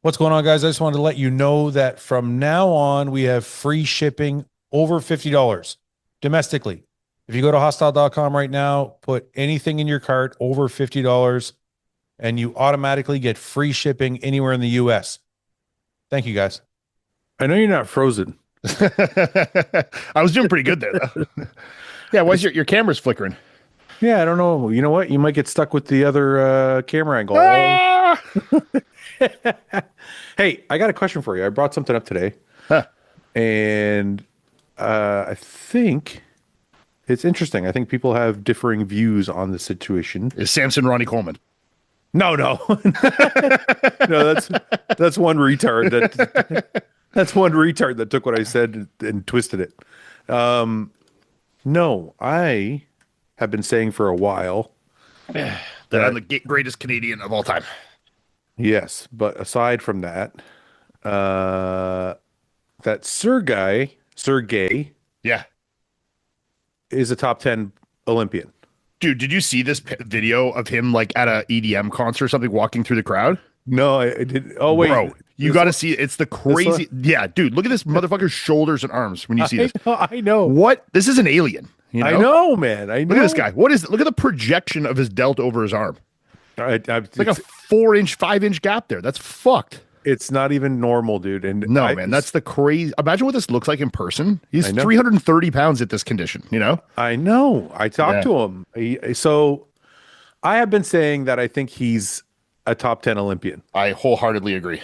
What's going on, guys? I just wanted to let you know that from now on, we have free shipping over $50 domestically. If you go to hostile.com right now, put anything in your cart over $50 and you automatically get free shipping anywhere in the US. Thank you, guys. I know you're not frozen. I was doing pretty good there, though. Yeah, why's your camera's flickering? Yeah, I don't know. You know what? You might get stuck with the other camera angle. Ah! Hey, I got a question for you. I brought something up today, Huh. and I think it's interesting. I think people have differing views on the situation. Is Samson Ronnie Coleman? No, no, no. That's one retard. That's one retard that took what I said and twisted it. No, I have been saying for a while. That I'm the greatest Canadian of all time. Yes, but aside from that, that Sergey Yeah. is a top 10 Olympian. Dude, did you see this video of him like at a EDM concert or something walking through the crowd? No, I did. Oh, wait. Bro, you got to see it. It's the crazy. Yeah, dude, look at this motherfucker's shoulders and arms when you see this. I know. What? This is an alien. You know? I know, man. I know. Look at this guy. What is it? Look at the projection of his delt over his arm. It's like a 4-inch, 5-inch gap there. That's fucked. It's not even normal, dude. And no, man, that's the crazy. Imagine what this looks like in person. He's 330 pounds at this condition, you know? I know. I talked to him. So I have been saying that I think he's a top 10 Olympian. I wholeheartedly agree.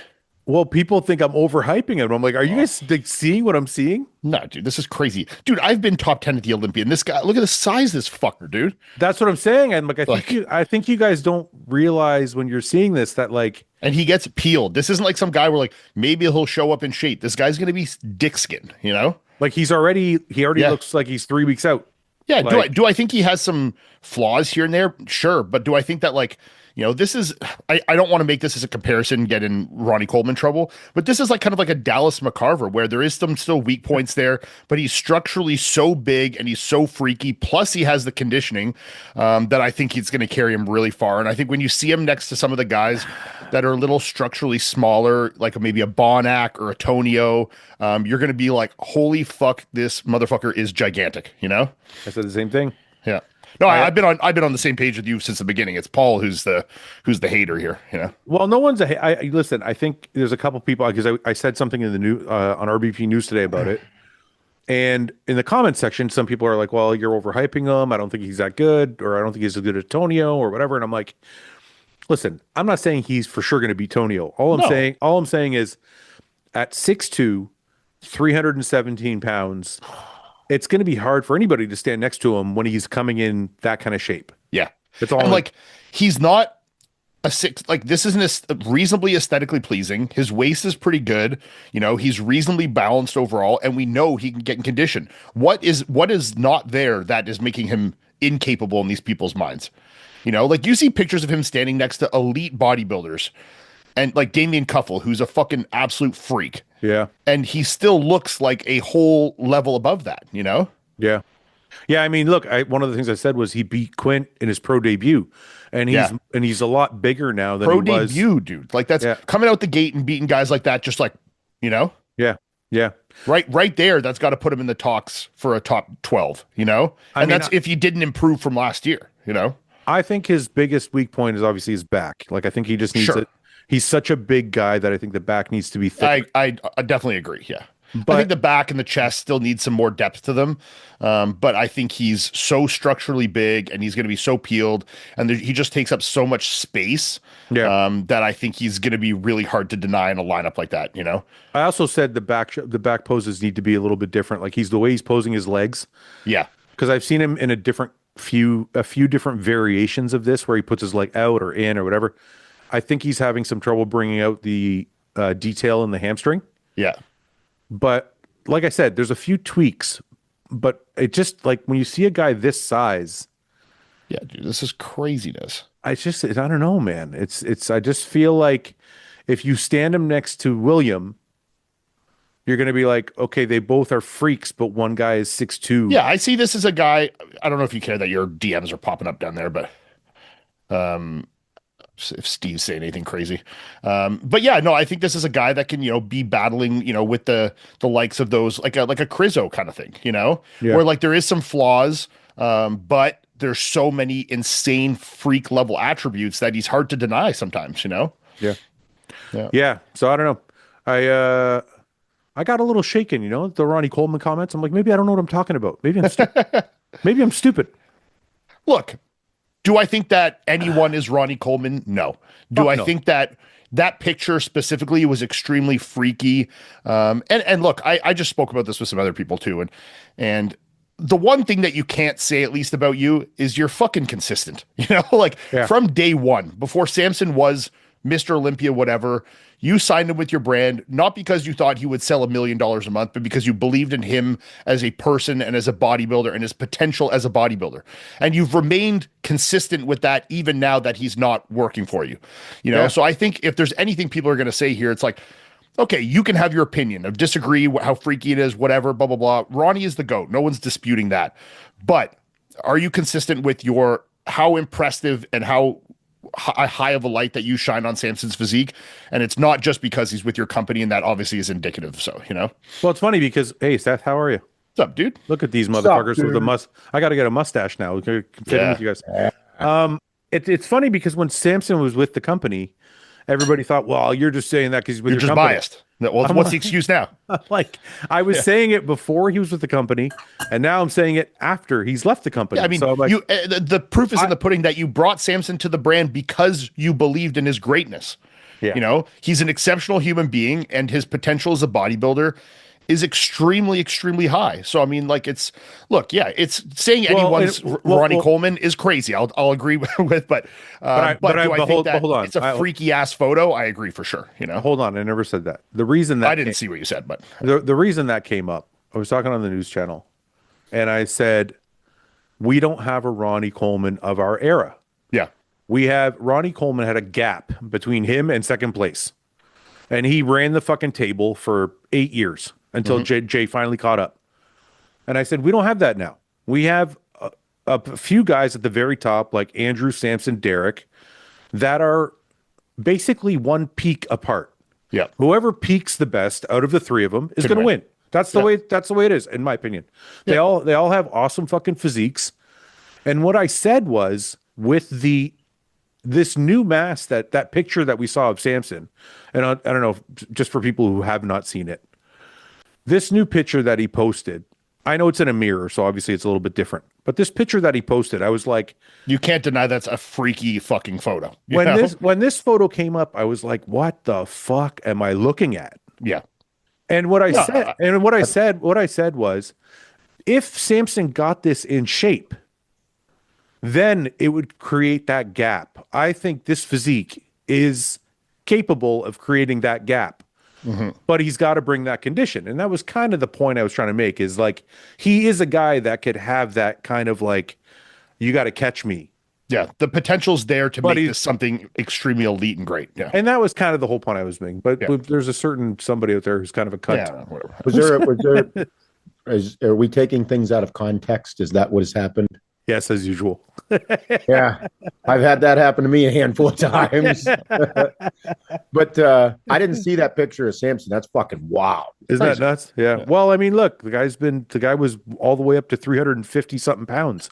Well, people think I'm overhyping him. I'm like, are you guys like, seeing what I'm seeing? No, dude, this is crazy. Dude, I've been top 10 at the Olympian. This guy, look at the size of this fucker, dude. That's what I'm saying. And like, I think you guys don't realize when you're seeing this that like, and he gets peeled. This isn't like some guy where like maybe he'll show up in shape. This guy's gonna be dick skin, you know? Like he already looks like he's 3 weeks out. Yeah. Like, do I think he has some flaws here and there? Sure. But do I think that like, you know, this is, I don't want to make this as a comparison, get in Ronnie Coleman trouble, but this is like kind of like a Dallas McCarver where there is some still weak points there, but he's structurally so big and he's so freaky. Plus he has the conditioning that I think he's going to carry him really far. And I think when you see him next to some of the guys that are a little structurally smaller, like maybe a Bonac or a Tonio, you're going to be like, holy fuck, this motherfucker is gigantic, you know? I said the same thing. Yeah. No, I've been on the same page with you since the beginning. It's Paul who's the hater here, you know. Well, no one's listen. I think there's a couple people because I said something in the new on RBP News today about it, and in the comment section, some people are like, "Well, you're overhyping him. I don't think he's that good, or I don't think he's as good as Tonio, or whatever." And I'm like, "Listen, I'm not saying he's for sure going to be Tonio. All I'm saying is, at 6'2", 317 pounds." It's going to be hard for anybody to stand next to him when he's coming in that kind of shape. Yeah. That's all. And like, he's not a six, like this isn't reasonably aesthetically pleasing. His waist is pretty good. You know, he's reasonably balanced overall, and we know he can get in condition. What is not there that is making him incapable in these people's minds? You know, like you see pictures of him standing next to elite bodybuilders and like Damien Cuffle, who's a fucking absolute freak. Yeah. And he still looks like a whole level above that, you know? Yeah. Yeah. I mean, look, one of the things I said was he beat Quint in his pro debut. And he's a lot bigger now than pro he was. Debut, dude. Like that's coming out the gate and beating guys like that, just like, you know? Yeah. Yeah. Right there, that's got to put him in the talks for a top 12, you know? And that's if he didn't improve from last year, you know? I think his biggest weak point is obviously his back. Like I think he just needs it. He's such a big guy that I think the back needs to be thicker. I definitely agree. Yeah. But I think the back and the chest still need some more depth to them. But I think he's so structurally big and he's going to be so peeled and he just takes up so much space that I think he's going to be really hard to deny in a lineup like that, you know? I also said the back poses need to be a little bit different. Like the way he's posing his legs. Yeah. Because I've seen him in a few different variations of this where he puts his leg out or in or whatever. I think he's having some trouble bringing out the detail in the hamstring. Yeah. But like I said, there's a few tweaks, but it just like when you see a guy this size. Yeah, dude, this is craziness. I don't know, man. I just feel like if you stand him next to William, you're going to be like, okay, they both are freaks, but one guy is 6'2". Yeah, I see this as a guy. I don't know if you care that your DMs are popping up down there, but if Steve's saying anything crazy. But yeah, no, I think this is a guy that can, be battling, with the likes of those, like a Crizzo kind of thing, Yeah. where like there is some flaws, but there's so many insane freak level attributes that he's hard to deny sometimes, Yeah. Yeah. Yeah. So I don't know. I got a little shaken, the Ronnie Coleman comments. I'm like, maybe I don't know what I'm talking about. Maybe I'm maybe I'm stupid. Look, do I think that anyone is Ronnie Coleman? No. Do I no. think that picture specifically was extremely freaky? And look, I just spoke about this with some other people too, and the one thing that you can't say, at least about you, is you're fucking consistent. Like Yeah. from day one, before Samson was Mr. Olympia, whatever, you signed him with your brand, not because you thought he would sell $1 million a month, but because you believed in him as a person and as a bodybuilder and his potential as a bodybuilder. And you've remained consistent with that even now that he's not working for you. Yeah. So I think if there's anything people are going to say here, it's like, okay, you can have your opinion of disagree, how freaky it is, whatever, blah, blah, blah. Ronnie is the GOAT. No one's disputing that. But are you consistent with how impressive and how high of a light that you shine on Samson's physique? And it's not just because he's with your company, and that obviously is indicative. So, Well, it's funny because, hey, Seth, how are you? What's up, dude? Look at these What's motherfuckers up, with a dude? I got to get a mustache now. We can fit in with you guys. It's funny because when Samson was with the company, everybody thought, well, you're just saying that because he's with You're your just company. biased. Well, what's the excuse now? Like, I was saying it before he was with the company, and now I'm saying it after he's left the company. Yeah, I mean, so I'm like, the proof is in the pudding that you brought Samson to the brand because you believed in his greatness. Yeah. He's an exceptional human being, and his potential as a bodybuilder is extremely, extremely high. So, I mean, like, it's saying anyone's Ronnie Coleman is crazy. I'll agree with, but do I think that hold on. it's a freaky ass photo? I agree for sure. Hold on. I never said that. The reason that I didn't see what you said, but the reason that came up, I was talking on the news channel, and I said, we don't have a Ronnie Coleman of our era. yeah, Ronnie Coleman had a gap between him and second place. And he ran the fucking table for 8 years until Jay finally caught up. And I said, we don't have that now. We have a few guys at the very top, like Andrew, Samson, Derek, that are basically one peak apart. yeah, Whoever peaks the best out of the three of them is going to win. That's the way it is, in my opinion. They all have awesome fucking physiques. And what I said was, with this new mass, that picture that we saw of Samson, and I don't know, just for people who have not seen it, this new picture that he posted, I know it's in a mirror, so obviously it's a little bit different, but this picture that he posted, I was like, you can't deny that's a freaky fucking photo. when this photo came up, I was like, what the fuck am I looking at? Yeah. And what I said was, if Samson got this in shape, then it would create that gap. I think this physique is capable of creating that gap, but he's got to bring that condition. And that was kind of the point I was trying to make, is like, he is a guy that could have that kind of like, you got to catch me. Yeah, the potential's there to make this something extremely elite and great. Yeah, And that was kind of the whole point I was making. But Yeah. there's a certain somebody out there who's kind of a cunt. yeah, whatever. Are we taking things out of context? Is that what has happened? Yes, as usual. Yeah, I've had that happen to me a handful of times. But I didn't see that picture of Samson. That's fucking wow. Isn't that nuts? Yeah. Well, I mean, look, the guy was all the way up to 350 something pounds,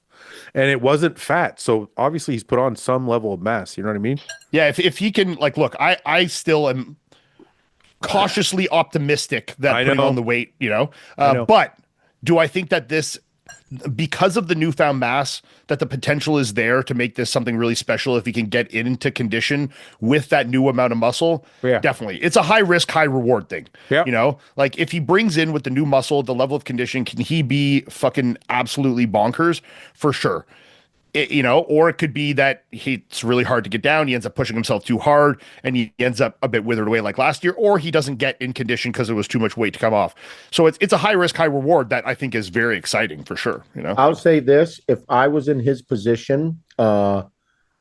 and it wasn't fat. So obviously he's put on some level of mass. You know what I mean? Yeah, if he can, like, look, I still am cautiously optimistic that I putting know. on the weight, I know. But do I think that this, because of the newfound mass, that the potential is there to make this something really special if he can get into condition with that new amount of muscle? Yeah. Definitely. It's a high risk, high reward thing. Yeah. Like, if he brings in with the new muscle, the level of condition, can he be fucking absolutely bonkers? For sure. Or it could be that it's really hard to get down. He ends up pushing himself too hard and he ends up a bit withered away like last year, or he doesn't get in condition because it was too much weight to come off. So it's a high risk, high reward that I think is very exciting for sure. I'll say this: if I was in his position, I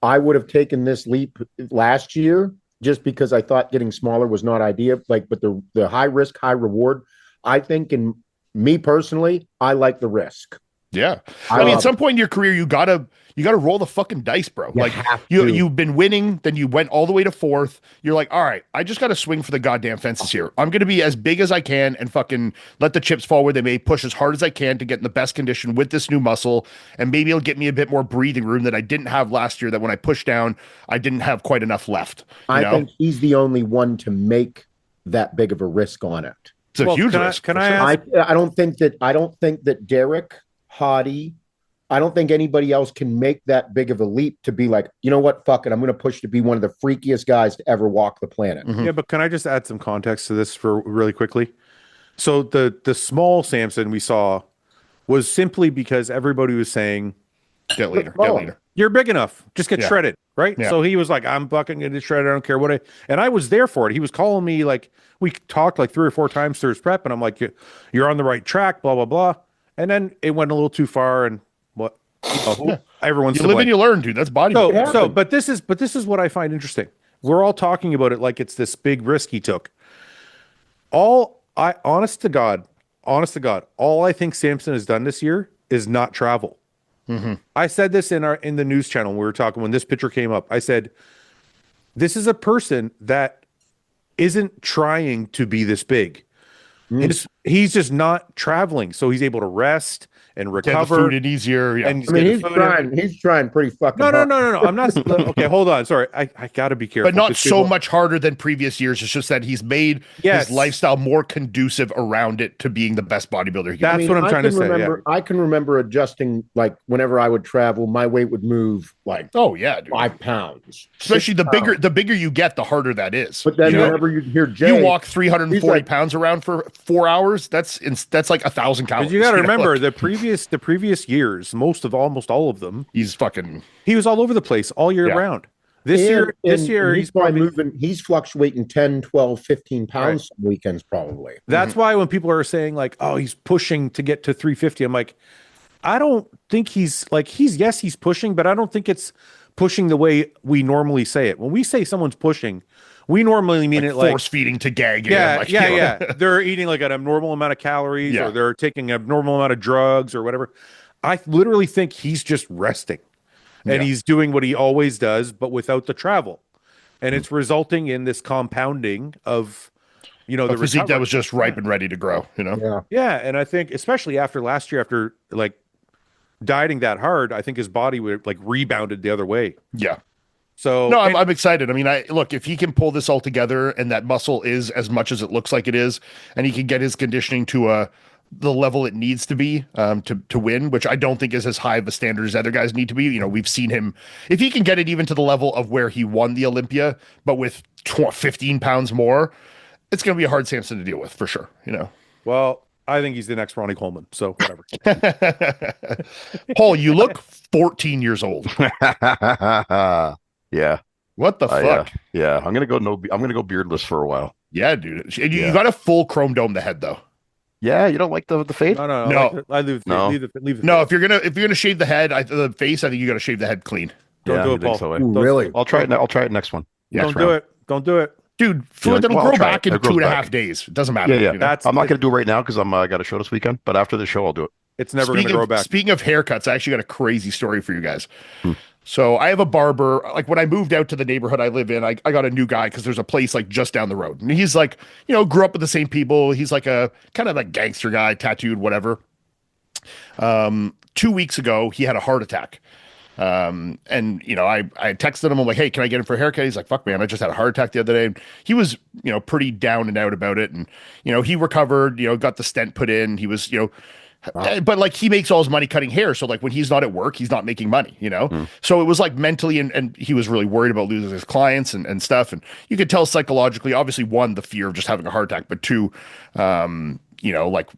would have taken this leap last year, just because I thought getting smaller was not ideal. But the high risk, high reward, I think, in me personally, I like the risk. Yeah. I I mean, love at some point in your career, you gotta roll the fucking dice, bro. You Like have you to. you've been winning, then you went all the way to fourth. You're like, all right, I just gotta swing for the goddamn fences here. I'm gonna be as big as I can and fucking let the chips fall where they may, push as hard as I can to get in the best condition with this new muscle. And maybe it'll get me a bit more breathing room that I didn't have last year, that when I pushed down, I didn't have quite enough left. I think he's the only one to make that big of a risk on it. It's a huge risk. Can for I sure. ask? I don't think that Derek, Hottie, I don't think anybody else can make that big of a leap to be like, you know what, fuck it, I'm going to push to be one of the freakiest guys to ever walk the planet. Mhm. Yeah, but can I just add some context to this for really quickly? So the small Samson we saw was simply because everybody was saying, Get leader. you're big enough, just get Yeah. shredded, right? Yeah. So he was like, I'm fucking gonna get shredded, I don't care what and I was there for it. He was calling me, like, we talked like 3 or 4 times through his prep, and I'm like, you're on the right track, blah blah blah. And then it went a little too far, and what everyone's You to live blame. and you learn, dude. That's bodybuilding. But this is what I find interesting. We're all talking about it like it's this big risk he took. Honest to God, all I think Samson has done this year is not travel. I said this in the news channel when we were talking, when this picture came up. I said, this is a person that isn't trying to be this big. He's just not traveling, so he's able to rest and Get the recover. food in easier. Yeah. And I mean, he's trying pretty fucking No. hard. I'm not. Okay, hold on. Sorry, I got to be careful. But not 'cause so people- much harder than previous years. It's just that he's made Yes. his lifestyle more conducive around it to being the best bodybuilder he can. That's what I'm trying to say. I can remember adjusting, like, whenever I would travel, my weight would move like Oh yeah, dude. 5 pounds. Especially 6 pounds. the bigger you get, the harder that is. But then You know? whenever you hear Jay, You walk 340 he's like- pounds around for 4 hours. That's like 1,000 calories. Because you got to know, remember like, the previous years, almost all of them, he's fucking. he was all over the place all year Yeah. round. This year he's probably moving, he's fluctuating 10, 12, 15 pounds some weekends probably. That's why when people are saying like, oh, he's pushing to get to 350, I'm like, I don't think he's pushing, but I don't think it's pushing the way we normally say it. When we say someone's pushing, we normally mean it like force feeding to gagging. Yeah, like, yeah, you know. yeah. They're eating like an abnormal amount of calories, Yeah. or they're taking an abnormal amount of drugs or whatever. I literally think he's just resting, and he's doing what he always does, but without the travel, and it's resulting in this compounding of, the A physique that recovery. was just ripe and ready to grow. You know. Yeah. Yeah, and I think especially after last year, after like dieting that hard, I think his body would like rebounded the other way. Yeah. So No, I'm excited. I mean, look, if he can pull this all together and that muscle is as much as it looks like it is, and he can get his conditioning to the level it needs to be to win, which I don't think is as high of a standard as other guys need to be. You know, we've seen him, if he can get it even to the level of where he won the Olympia, but with 15 pounds more, it's going to be a hard Samson to deal with for sure. You know, well, I think he's the next Ronnie Coleman. So whatever. Paul, you look 14 years old. Yeah. What the fuck? Yeah. I'm gonna go beardless for a while. Yeah, dude. And you Yeah. got a full chrome dome the head though. Yeah, you don't like the fade? No. No. I leave No. leave the No, if you're gonna shave the head, the face, I think you got to shave the head clean. Don't Yeah, do you it, think Paul. so, eh? Don't- Really? I'll try it next one. Yeah, Don't do it. Don't do it. Dude, Yeah, it'll well, I'll grow try back it. in It grows 2.5 back. days. It doesn't matter. Yeah, yeah. you know? That's I'm not gonna do it right now because I got a show this weekend. But after the show, I'll do it. It's never going to grow back. Speaking of haircuts, I actually got a crazy story for you guys. So I have a barber. Like when I moved out to the neighborhood I live in, I got a new guy because there's a place like just down the road. And he's like, grew up with the same people. He's like a kind of like gangster guy, tattooed, whatever. 2 weeks ago, he had a heart attack. And I texted him. I'm like, hey, can I get him for a haircut? He's like, fuck, man, I just had a heart attack the other day. And he was, pretty down and out about it. And, he recovered, got the stent put in. He was, but like he makes all his money cutting hair. So like when he's not at work, he's not making money, So it was like mentally, and he was really worried about losing his clients and stuff. And you could tell psychologically, obviously, one, the fear of just having a heart attack, but two, like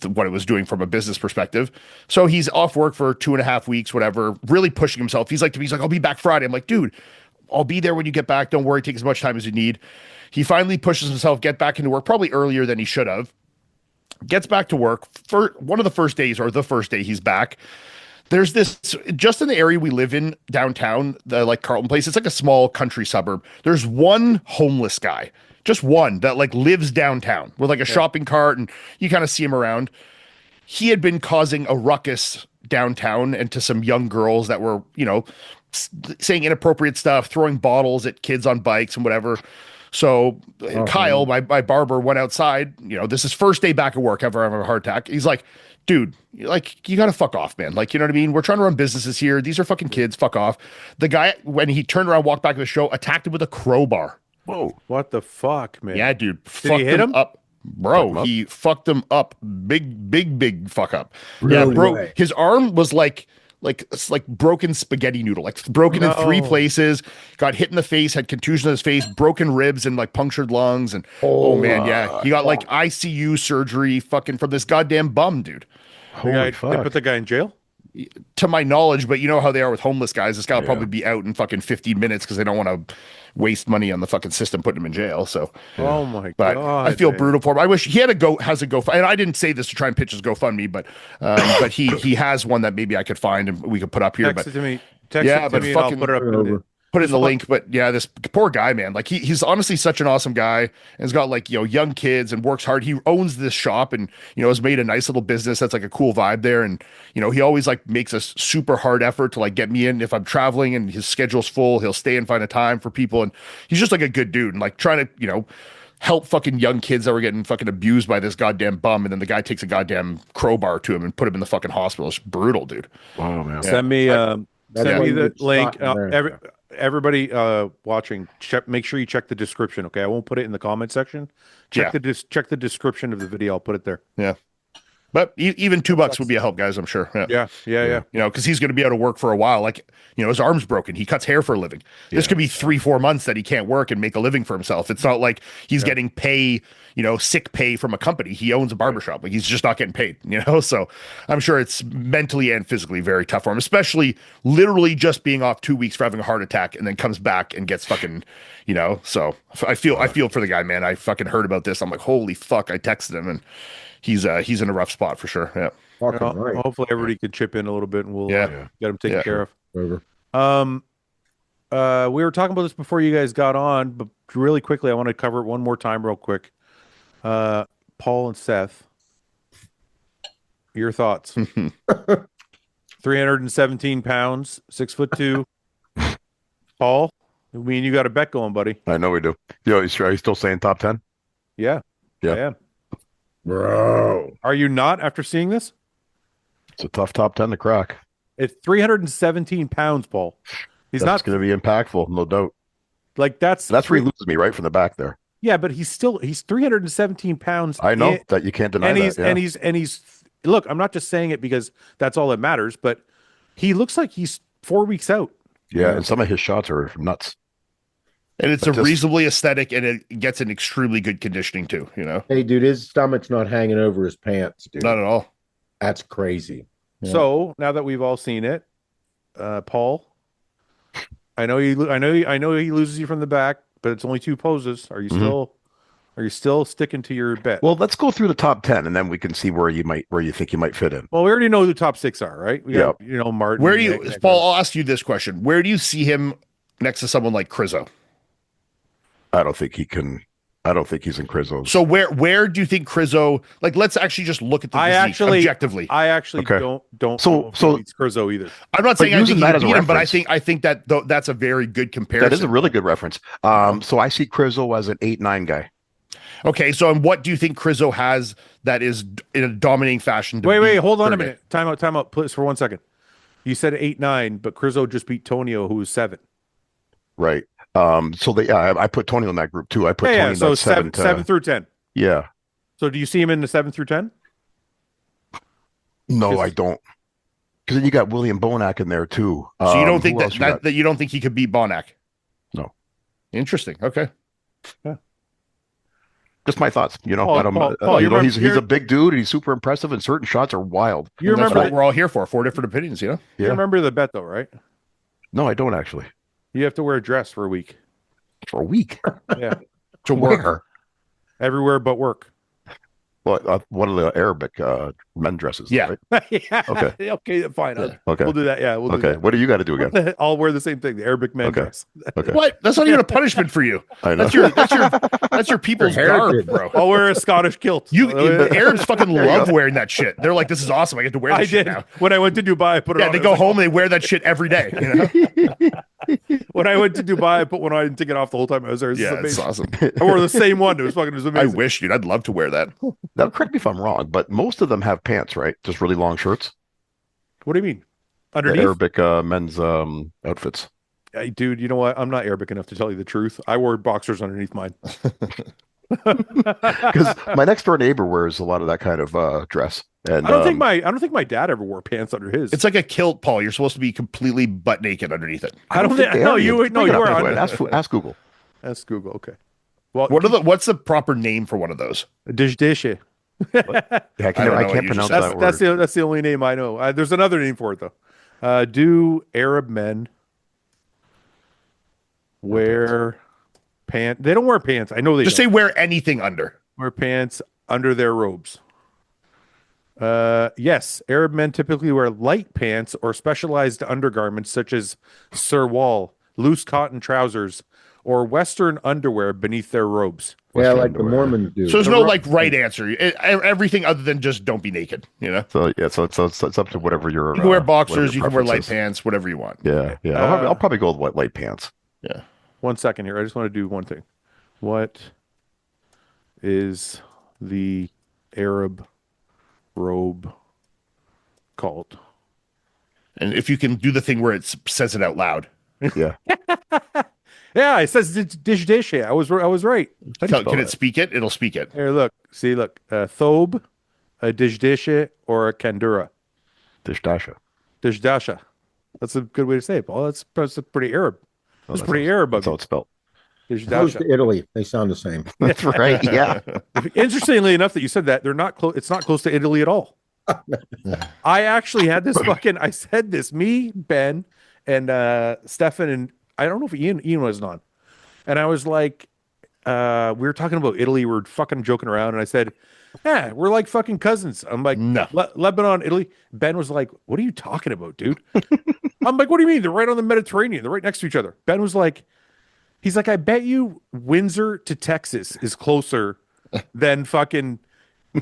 what it was doing from a business perspective. So he's off work for 2.5 weeks, whatever, really pushing himself. He's like, I'll be back Friday. I'm like, dude, I'll be there when you get back. Don't worry. Take as much time as you need. He finally pushes himself, get back into work, probably earlier than he should have. Gets back to work for one of the first days, or the first day he's back. There's this, just in the area we live in downtown, the like Carlton Place. It's like a small country suburb. There's one homeless guy, just one that like lives downtown with like a shopping cart, and you kind of see him around. He had been causing a ruckus downtown and to some young girls that were, saying inappropriate stuff, throwing bottles at kids on bikes and whatever. So Kyle, my barber, went outside. This is first day back at work after having a heart attack. He's like, dude, like, you got to fuck off, man. Like, you know what I mean? We're trying to run businesses here. These are fucking kids. Fuck off. The guy, when he turned around, walked back to the show, attacked him with a crowbar. Whoa, what the fuck, man? Yeah, dude. Did he hit him up? Bro, he fucked him up. Big fuck up. Really? Yeah, bro. His arm was like broken spaghetti noodle, like broken in 3 places, got hit in the face, had contusion in his face, broken ribs and like punctured lungs. And oh man, yeah. He got like ICU surgery fucking from this goddamn bum, dude. They put the guy in jail? To my knowledge, but you know how they are with homeless guys. This guy will probably be out in fucking 15 minutes because they don't want to waste money on the fucking system putting him in jail. So, oh my but god, I feel brutal for him. I wish he has a GoFundMe, and I didn't say this to try and pitch his GoFundMe, but he has one that maybe I could find and we could put up here. Text it to me. Fucking I'll put it up. Put it in the link, but yeah, this poor guy, man, like he's honestly such an awesome guy and has got like, young kids and works hard. He owns this shop and, has made a nice little business. That's like a cool vibe there. And, he always like makes a super hard effort to like get me in. If I'm traveling and his schedule's full, he'll stay and find a time for people. And he's just like a good dude and like trying to, help fucking young kids that were getting fucking abused by this goddamn bum. And then the guy takes a goddamn crowbar to him and put him in the fucking hospital. It's brutal, dude. Wow, man. Send me the link. America. Everybody watching, make sure you check the description. Okay, I won't put it in the comment section. Check the description of the video. I'll put it there. Yeah, but even $2 would be a help, guys. I'm sure. Yeah. Because he's going to be out of work for a while. Like, his arm's broken. He cuts hair for a living. This could be 3-4 months that he can't work and make a living for himself. It's not like he's getting pay, sick pay from a company. He owns a barbershop. Like, he's just not getting paid, So I'm sure it's mentally and physically very tough for him, especially literally just being off 2 weeks for having a heart attack and then comes back and gets fucking, so I feel for the guy, man. I fucking heard about this. I'm like, holy fuck. I texted him and he's in a rough spot for sure. Yeah. Right. Hopefully everybody can chip in a little bit and we'll get him taken care of. Over. We were talking about this before you guys got on, but really quickly, I want to cover it one more time real quick. Paul and Seth, your thoughts. 317 pounds, 6'2". Paul, me and you got a bet going, buddy. I know we do. Are you still saying top 10? Yeah. I am. Bro. Are you not after seeing this? It's a tough top 10 to crack. It's 317 pounds, Paul. That's not going to be impactful, no doubt. Like that's where he loses me right from the back there. Yeah, but he's 317 pounds. I know that you can't deny that. And he's look, I'm not just saying it because that's all that matters, but he looks like he's 4 weeks out. Yeah, and some of his shots are nuts. And it's reasonably aesthetic, and it gets an extremely good conditioning too. Hey, dude, his stomach's not hanging over his pants, dude. Not at all. That's crazy. Yeah. So now that we've all seen it, Paul, I know he loses you from the back, but it's only 2 poses. Are you still sticking to your bet? Well, let's go through the top 10, and then we can see where you think you might fit in. Well, we already know who the top 6 are, right? We got, Martin. Where do you, Paul? I'll ask you this question: where do you see him next to someone like Crizzo? I don't think he's in Crizzo. So where do you think Crizzo? Like, let's actually just look at the physique objectively. I actually don't. So it's Crizzo either. I'm not saying I think that beat him, but I think that that's a very good comparison. That is a really good reference. So I see Crizzo as an 8-9 guy. Okay, so and what do you think Crizzo has that is in a dominating fashion? Wait, hold on a minute. Time out, please, for 1 second. You said 8-9, but Crizzo just beat Tonio, who was 7. Right. I put Tony in that group too. I put Tony in that 7 through 10. Yeah. So do you see him in the 7 through 10? No, I don't. Because then you got William Bonac in there too. So you don't think that you don't think he could beat Bonac? No. Interesting. Okay. Yeah. Just my thoughts. Paul, he's a big dude. And he's super impressive, and certain shots are wild. You remember what we're all here for? 4 different opinions. You remember the bet though, right? No, I don't actually. You have to wear a dress for a week. For a week? Yeah. To work. Everywhere but work. one of the Arabic men dresses. Yeah. Right? Yeah. Okay. Okay. Fine. Yeah. Okay. We'll do that. Yeah. We'll do Okay. that. What do you got to do again? I'll wear the same thing. The Arabic man Okay. dress. Okay. What? That's not even a punishment for you. I know. That's your people's garb, heritage. bro. I'll wear a Scottish kilt. The Arabs fucking love wearing that shit. They're like, this is awesome. I get to wear this I shit did. now. When I went to Dubai, I put it Yeah, on. they I go was like, home and they wear that shit every day. You know? when I went to Dubai, I put one on and take it off the whole time I was there. This is Yeah, it's amazing. awesome. I wore the same one. It was I amazing. wish, dude. I'd love to wear that. Now, correct me if I'm wrong, but most of them have pants, right? Just really long shirts. What do you mean? The Underneath? Arabic men's outfits. Hey, dude, you know what? I'm not Arabic enough to tell you the truth. I wore boxers underneath mine. Because my next door neighbor wears a lot of that kind of dress. And I don't think my dad ever wore pants under his. It's like a kilt, Paul. You're supposed to be completely butt naked underneath it. I don't think they no, are. you Bring it were up. on. Ask Google. That's Google. Okay. Well, What's the proper name for one of those? dish. Yeah, I don't know I what can't you just pronounce said. that word. That's the only name I know. There's another name for it though. Do Arab men wear pants? They don't wear pants. I know they Just don't. say wear anything under. Wear pants under their robes. Yes, Arab men typically wear light pants or specialized undergarments such as surwal, loose cotton trousers, or Western underwear beneath their robes. Yeah, Western like the underwear. Mormons do. So there's no like right answer. Everything other than just don't be naked. You know, So yeah, so it's up to whatever your you can wear whatever boxers, your you can wear light preference is. pants, whatever you want. Yeah, yeah. I'll probably go with light pants. Yeah. 1 second here. I just want to do one thing. What is the Arab robe called? And if you can do the thing where it says it out loud, Yeah. Yeah, it says dish. I was right. How do you spell can it that? speak it? It'll speak it. Here, look. See, look. Thobe, a dish, or a kandura. Dishdasha. Dishdasha. That's a good way to say it, Paul. That's pretty Arab. Oh, That's pretty Arab That's of how it's spelled. Close Dishdasha. to Italy. They sound the same. That's right. Yeah. Interestingly enough, that you said that they're not close. It's not close to Italy at all. I actually had this I said this. Me, Ben, and Stefan, and I don't know if Ian was on, and I was like, we were talking about Italy. We were fucking joking around, and I said, yeah, we're like fucking cousins. I'm like, No. Lebanon, Italy. Ben was like, what are you talking about, dude? I'm like, what do you mean? They're right on the Mediterranean. They're right next to each other. Ben was like, he's like, I bet you Windsor to Texas is closer than fucking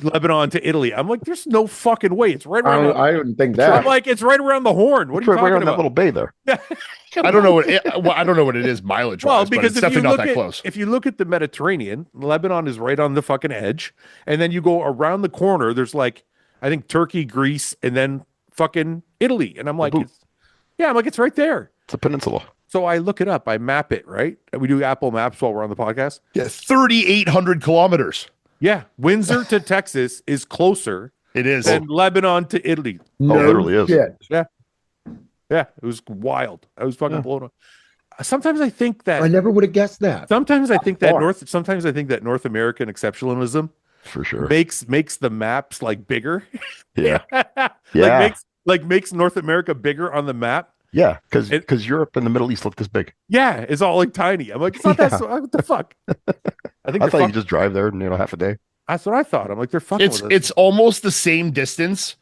Lebanon to Italy. I'm like, there's no fucking way. It's right around. I don't think I'm that. like, it's right around the horn. What are It's you right talking around that about? little bay there. I don't know I don't know what it is mileage Well, wise, but because it's if you definitely not look that at close. if you look at the Mediterranean, Lebanon is right on the fucking edge, and then you go around the corner. There's like, I think Turkey, Greece, and then fucking Italy, and I'm like, boot. I'm like, it's right there. It's a peninsula. So I look it up. I map it. Right. We do Apple Maps while we're on the podcast. Yeah, 3,800 kilometers. Yeah, Windsor to Texas is closer It is. than Lebanon to Italy. No literally is. shit. Yeah, it was wild. I was fucking blown up. Sometimes I think that. I never would have guessed that. Sometimes I think that Far. Sometimes I think that North American exceptionalism For sure. makes the maps like bigger. Yeah. Like Yeah. makes North America bigger on the map. Yeah. Because It- Europe and the Middle East look this big. Yeah, it's all like tiny. I'm like, it's not that. Yeah. What the fuck? I think I they're thought you fuck- just drive there in half a day. that's what I thought. I'm like, they're fucking. It's with us. it's almost the same distance.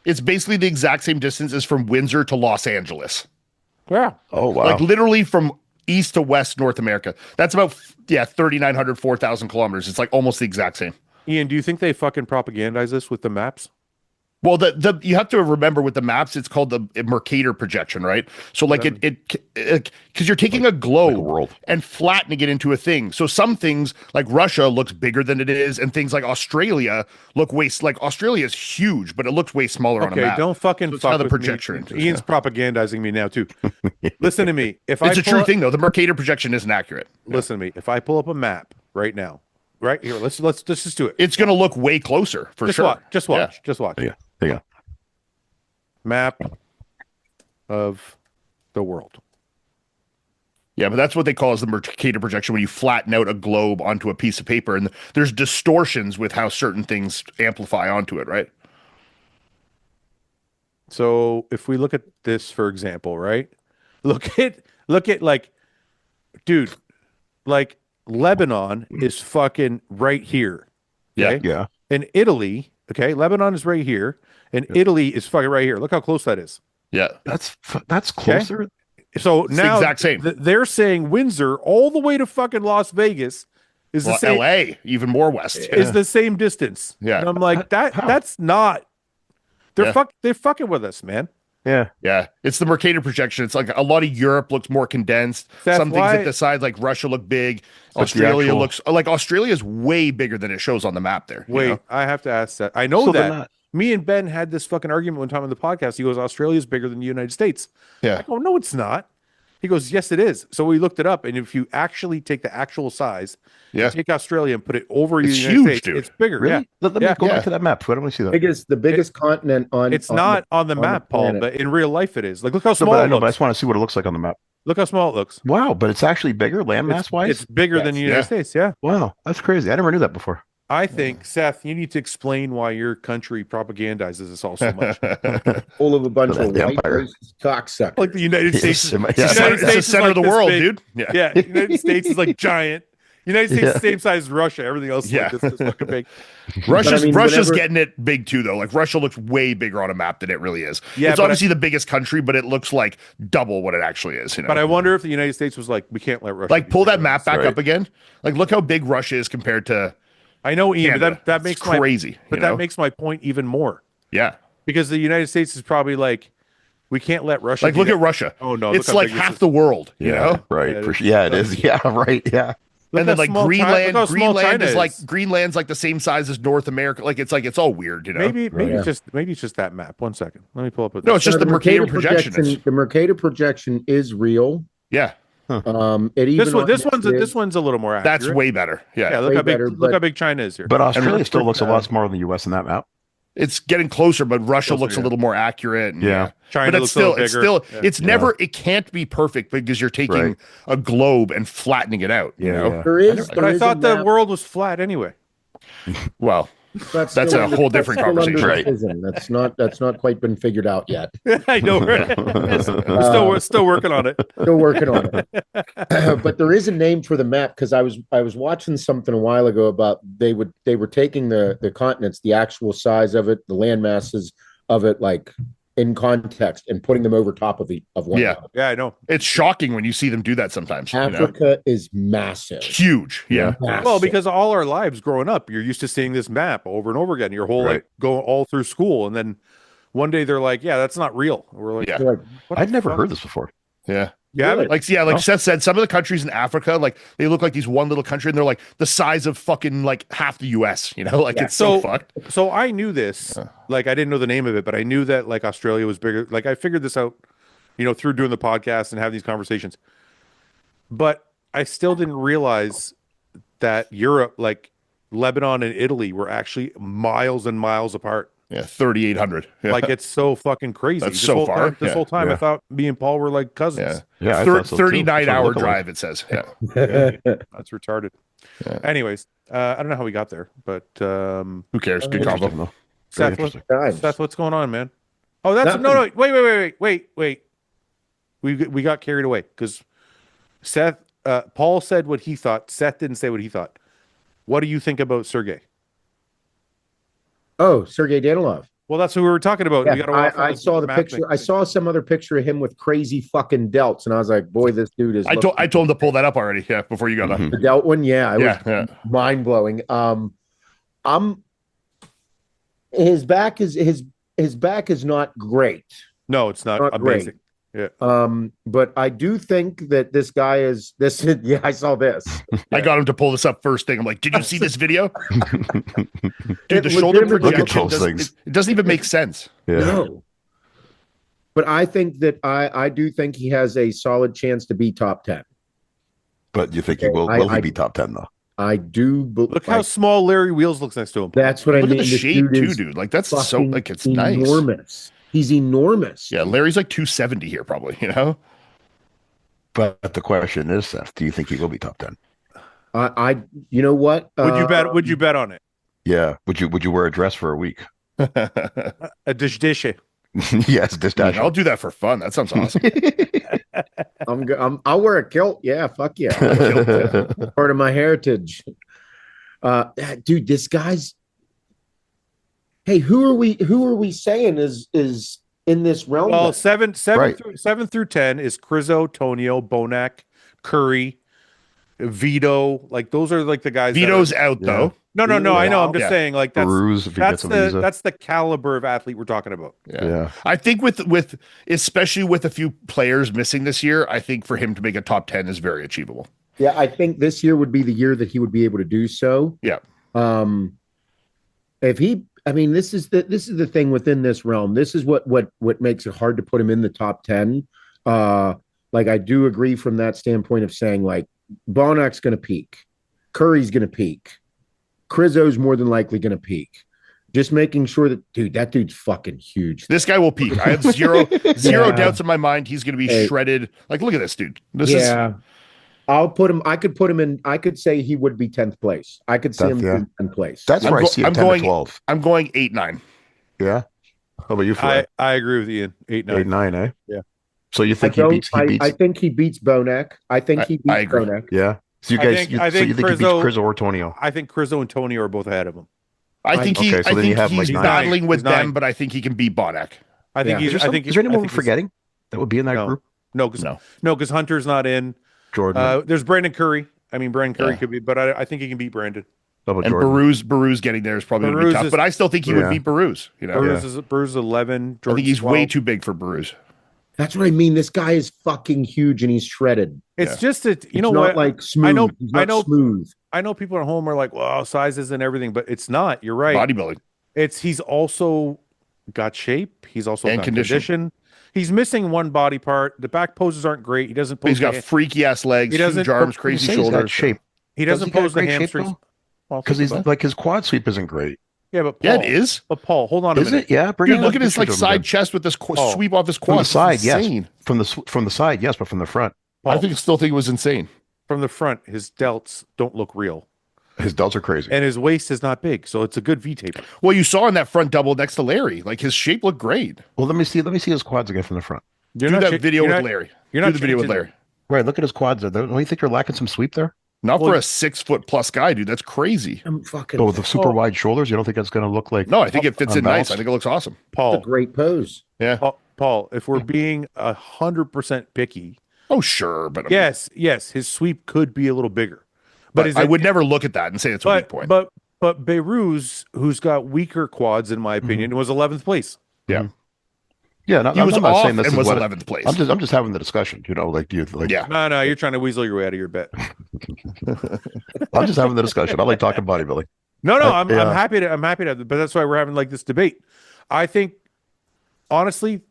It's basically the exact same distance as from Windsor to Los Angeles. Yeah. Oh wow. Like literally from east to west North America. That's about 3,900, 4,000 kilometers. It's like almost the exact same. Ian, do you think they fucking propagandize this with the maps? Well, the you have to remember with the maps, it's called the Mercator projection, right? So like because you're taking a globe Like a world. and flattening it into a thing. So some things like Russia looks bigger than it is, and things like Australia look Australia is huge, but it looks way smaller on a Okay, map. don't fucking So it's fuck how the with me. projection is. Ian's propagandizing me now too. Listen to me. If It's I a true thing though. The Mercator projection isn't accurate. Listen to me. If I pull up a map right now, right here, let's just do it. It's going to look way closer for Just sure. watch. Just watch. Yeah. Just watch. Yeah. Yeah. Map of the world. Yeah, but that's what they call as the Mercator projection when you flatten out a globe onto a piece of paper, and there's distortions with how certain things amplify onto it, right? So if we look at this, for example, right? Look at like, dude, like Lebanon is fucking right here. Yeah. okay? Yeah. And Italy, okay, Lebanon is right here, and Italy is fucking right here. Look how close that is. Yeah. That's closer. So It's the now exact same. they're saying Windsor all the way to fucking Las Vegas is the Well, same. LA, even more west. Is the same distance. Yeah. And I'm like, How? that's not. They're Yeah. they're fucking with us, man. Yeah. Yeah, it's the Mercator projection. It's like a lot of Europe looks more condensed. That's Some things why- at the sides, like Russia, look big. But the Australia actual- looks like Australia is way bigger than it shows on the map there. you Wait, know? I have to ask that. I know So they're that. not- Me and Ben had this fucking argument one time on the podcast. He goes, Australia's bigger than the United States. Yeah. I go, no, it's not. He goes, yes, it is. So we looked it up, and if you actually take the actual size, Yeah. take Australia and put it over the It's United huge, States, dude. it's bigger. Really? Yeah. Let me Yeah. go Yeah. back to that map. Why don't we see that? The biggest continent on. It's not on the the map, Paul, planet. but in real life it is. Like, look how No, small but I it know, but I looks. just want to see what it looks like on the map. Look how small it looks. Wow, but it's actually bigger landmass It's wise. bigger than the United Yeah. States. Yeah. Wow, that's crazy. I never knew that before. I think, Seth, you need to explain why your country propagandizes us all so much. full of a bunch The of white empire. racist cocksuckers. Like the United States. Yeah. United It's the States is center like of the this world, big. dude. Yeah. Yeah, United States is like giant. United States is the same size as Russia. Everything else is Yeah. like this fucking big. Russia's But I mean, Russia's whenever- getting it big too, though. Like Russia looks way bigger on a map than it really is. Yeah, It's but obviously the biggest country, but it looks like double what it actually is. You know? But I wonder if the United States was like, we can't let Russia. like be pull bigger that than map us. back Right. up again. Like look how big Russia is compared to I know, Ian, but Canada. that It's makes my crazy. but you that know? makes my point even more yeah. because the United States is probably like, we can't let Russia. Like be look that- at Russia. Oh no, It's look how like big this half is. the world. You know. Right. Yeah, For sure. Yeah, it is. Yeah, right. Yeah. Look And then how like small Greenland, look how small Greenland China is like Greenland's like the same size as North America. Like it's all weird, you know. maybe Yeah. it's just that map. One second, let me pull up. No, it's just Now, the Mercator projection. The Mercator projection is real. Yeah, It even this one's a little more accurate. that's way better. Yeah, Yeah, look way how big better, look but- how big China is here. But Australia still looks a uh, lot smaller than the U.S. in that map. it's getting closer, but Russia Closer, looks a yeah. little more accurate. And, Yeah. China but looks it's a little still, it's bigger. still, Yeah. it's never, it can't be perfect because you're taking Right. a globe and flattening it out. You Yeah, know. yeah. There is, But I thought the world was flat anyway. Well, that's a whole different conversation. Right. That's not quite been figured out yet. I know. Right? we're still working on it. Still working on it. But there is a name for the map because I was watching something a while ago about they were taking the continents, the actual size of it, the land masses of it, like in context, and putting them over top of one Yeah. another. Yeah, I know. It's shocking when you see them do that sometimes. You know? Africa is massive. Huge. Yeah. Massive. Well, because all our lives growing up, you're used to seeing this map over and over again. Your whole Right. like going all through school, and then one day they're like, "Yeah, that's not real." We're like, Yeah. You're like, "What I'd the never fuck?" heard this before. Yeah. Yeah, Really? Like Oh. Seth said, some of the countries in Africa, like they look like these one little country and they're like the size of fucking like half the US, you know, like Yeah. it's so So- fucked. So I knew this, like I didn't know the name of it, but I knew that like Australia was bigger. Like I figured this out, through doing the podcast and having these conversations. But I still didn't realize that Europe, like Lebanon and Italy, were actually miles and miles apart. Yeah, 3,800. Yeah. Like it's so fucking crazy. That's This so whole far. time, this Yeah. whole time, I Yeah. thought me and Paul were like cousins. yeah. Yeah, I thought so, too. 39 That's what it hour looked like. drive, it says. Yeah. That's retarded. Yeah. Anyways, I don't know how we got there, but Who cares? Good Interesting, combo. though. Very Seth, what, interesting. Times. Seth, what's going on, man? Oh, that's Nothing. no. Wait. We got carried away because Seth, Paul said what he thought. Seth didn't say what he thought. What do you think about Sergey? Oh, Sergey Danilov. Well, that's who we were talking about. Yeah, We got off on I this saw the map picture. thing. I saw some other picture of him with crazy fucking delts, and I was like, "Boy, this dude is." I told him to pull that up already. Yeah, before you got that. Mhm. the delt one. Yeah, it Yeah, was yeah. mind blowing. His back is not great. No, it's not Not amazing. But I do think that this guy is this. Yeah, I saw this. I got him to pull this up first thing. I'm like, did you see this video? Dude, the It shoulder legitimately- Look at projection those doesn't, things. it doesn't even make sense. Yeah. No. But I think that I do think he has a solid chance to be top 10. But you think he will? I- Will he I- be top 10 though? I do. Look how small Larry Wheels looks next to him. That's what I Look mean. at the This shape too, is dude. Like that's so fucking like it's nice. enormous. He's enormous. Yeah, Larry's like 270 here, probably. You know, But the question is, Seth, do you think he will be top 10? You know what? Would you bet on it? Yeah. Would you wear a dress for a week? A dish. Yes, this dash. I'll do that for fun. That sounds awesome. I'll wear a kilt. Yeah, fuck yeah. Part of my heritage. Dude, this guy's Hey, who are we saying is in this realm? Well, then? seven through 10 is Crizo, Tonio, Bonac, Curry, Vito. Like those are like the guys. Vito's that are, out though. no. I know. I'm just Yeah. saying like that's Baruz, if he gets a visa. that's the caliber of athlete we're talking about. Yeah. I think with especially with a few players missing this year, I think for him to make a top 10 is very achievable. Yeah, I think this year would be the year that he would be able to do so. Yeah. If he, I mean, this is the thing within this realm. This is what makes it hard to put him in the top 10. Like I do agree from that standpoint of saying like Bonac's going to peak, Curry's going to peak, Crizo's more than likely going to peak. Just making sure that that dude's fucking huge. This guy will peak. I have zero doubts in my mind. He's going to be shredded. Like, look at this dude. This is. I'll put him. I could put him in. I could say he would be 10th place. I could see him in 10th place. That's where I see him 10 to 12. I'm going 8-9. Yeah. How about you, Fouad? I agree with Ian. 8-9. 8-9, eh? Yeah. So you think he beats? I think he beats Bonac. I think he beats Bonac. Yeah. So you guys, I think he beats Crizo or Tonio? I think Crizo and Tonio are both ahead of him. I think he's like battling with nine. them, but I think he can beat Bonac. I think he's. I think. Is there anyone we're forgetting that would be in that group? No, because Hunter's not in. Jordan. There's Brandon Curry. I mean, Brandon Curry could be, but I think he can beat Brandon. And Baruz getting there is probably going to be tough, but I still think he would beat Baruz. You know, Baruz is 11. I think he's way too big for Baruz. That's what I mean. This guy is fucking huge and he's shredded. It's just that it's not like smooth. I know smooth. I know people at home are like, "Well, sizes and everything," but it's not. You're right. Bodybuilding. He's also got shape. He's also got condition. He's missing one body part. The back poses aren't great. He doesn't pose. He's got freaky ass legs, huge arms, crazy shoulders. Shape. He doesn't pose the hamstrings. Because he's like his quad sweep isn't great. Yeah, but Paul, it is. But Paul, hold on a minute. Is it? Yeah, dude, look at his like side chest with this sweep off his quad. From the side, yes. From the side, yes, but from the front, Paul, I still think it was insane. From the front, his delts don't look real. His delts are crazy, and his waist is not big, so it's a good V taper. Well, you saw in that front double next to Larry, like his shape looked great. Well, let me see his quads again from the front. Do that video with Larry. You're not do the video with Larry. Right, look at his quads there. Don't you think you're lacking some sweep there? Not for a 6 foot plus guy, dude. That's crazy. I'm fucking. But with the super wide shoulders, you don't think that's going to look like? No, I think it fits in nice. I think it looks awesome. Paul, that's a great pose. Yeah, Paul. If we're being 100% picky, oh sure, but yes, his sweep could be a little bigger. But I would never look at that and say it's a weak point. But Beiruz, who's got weaker quads, in my opinion, was 11th place. Yeah. Yeah, no, he was I'm not off saying this and is was what 11th place. I'm just having the discussion. You know, like, do you like? Yeah. No, you're trying to weasel your way out of your bet. I'm just having the discussion. I like talking bodybuilding. No, I'm happy to, but that's why we're having like this debate. I think, honestly,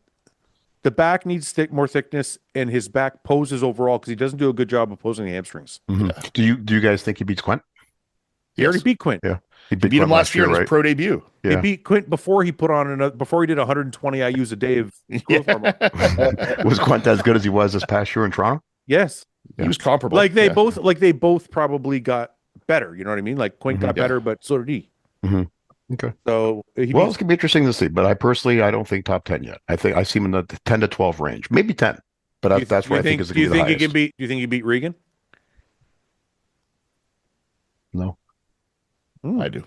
the back needs more thickness, and his back poses overall because he doesn't do a good job of posing the hamstrings. Mm-hmm. Yeah. Do you guys think he beats Quint? He already beat Quint. Yeah, he beat him last year in his pro debut. Yeah. He beat Quint before he put on before he did 120 IUs a day of growth hormone. Was Quint as good as he was this past year in Toronto? Yes, he was comparable. Like they both probably got better. You know what I mean? Like Quint got better, but so did he. Mm-hmm. Okay. So it's gonna be interesting to see. But I don't think top 10 yet. I think I see him in the 10 to 12 range, maybe 10. But that's where I think is going to be the highest. Do you think he beat Regan? No. I do.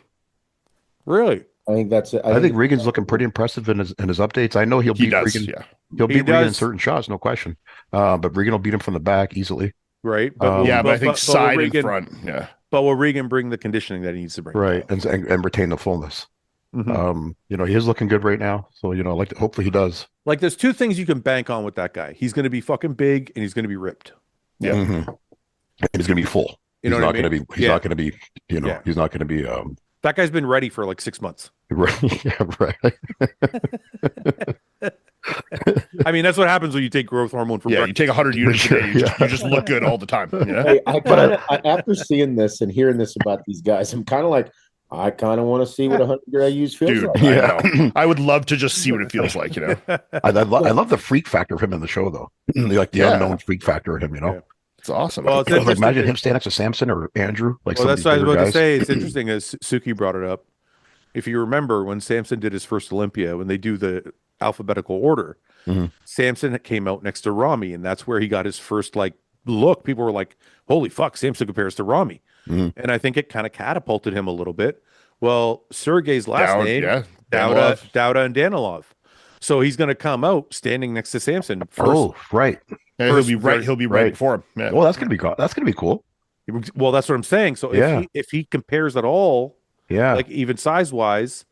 Really? I think that's it. I think Regan's looking pretty impressive in his updates. I know he'll beat Regan. Yeah. He'll beat Regan in certain shots, no question. But Regan will beat him from the back easily. Right. But I think side and front. Yeah. But will Regan bring the conditioning that he needs to bring? Right. And retain the fullness. Mm-hmm. He is looking good right now. So, hopefully he does. Like there's two things you can bank on with that guy. He's going to be fucking big and he's going to be ripped. Yeah. Mm-hmm. And he's going to be full. He's not going to be, he's not going to be, he's not going to be, that guy's been ready for like 6 months. Right. Yeah, right. I mean, that's what happens when you take growth hormone for breakfast. You take 100 units a day. You just look good all the time. You know? Hey, after seeing this and hearing this about these guys, I'm kind of like, I kind of want to see what 100 IUs feels like. Yeah. I would love to just see what it feels like, I love the freak factor of him in the show, though. Like the unknown freak factor of him, Yeah. It's awesome. Well, imagine him standing next to Samson or Andrew. Like, that's what I was about to say. It's interesting as Suki brought it up. If you remember when Samson did his first Olympia, when they do the alphabetical order, Samson came out next to Rami, and that's where he got his first look. People were like, "Holy fuck, Samson compares to Rami," and I think it kind of catapulted him a little bit. Well, Sergey's last name, Yeah, Dauda and Danilov. So he's going to come out standing next to Samson. Oh, right. Yeah, First, he'll be right before him. Yeah. Well, that's gonna be cool. Well, that's what I'm saying. So if he compares at all, Yeah. like even size wise,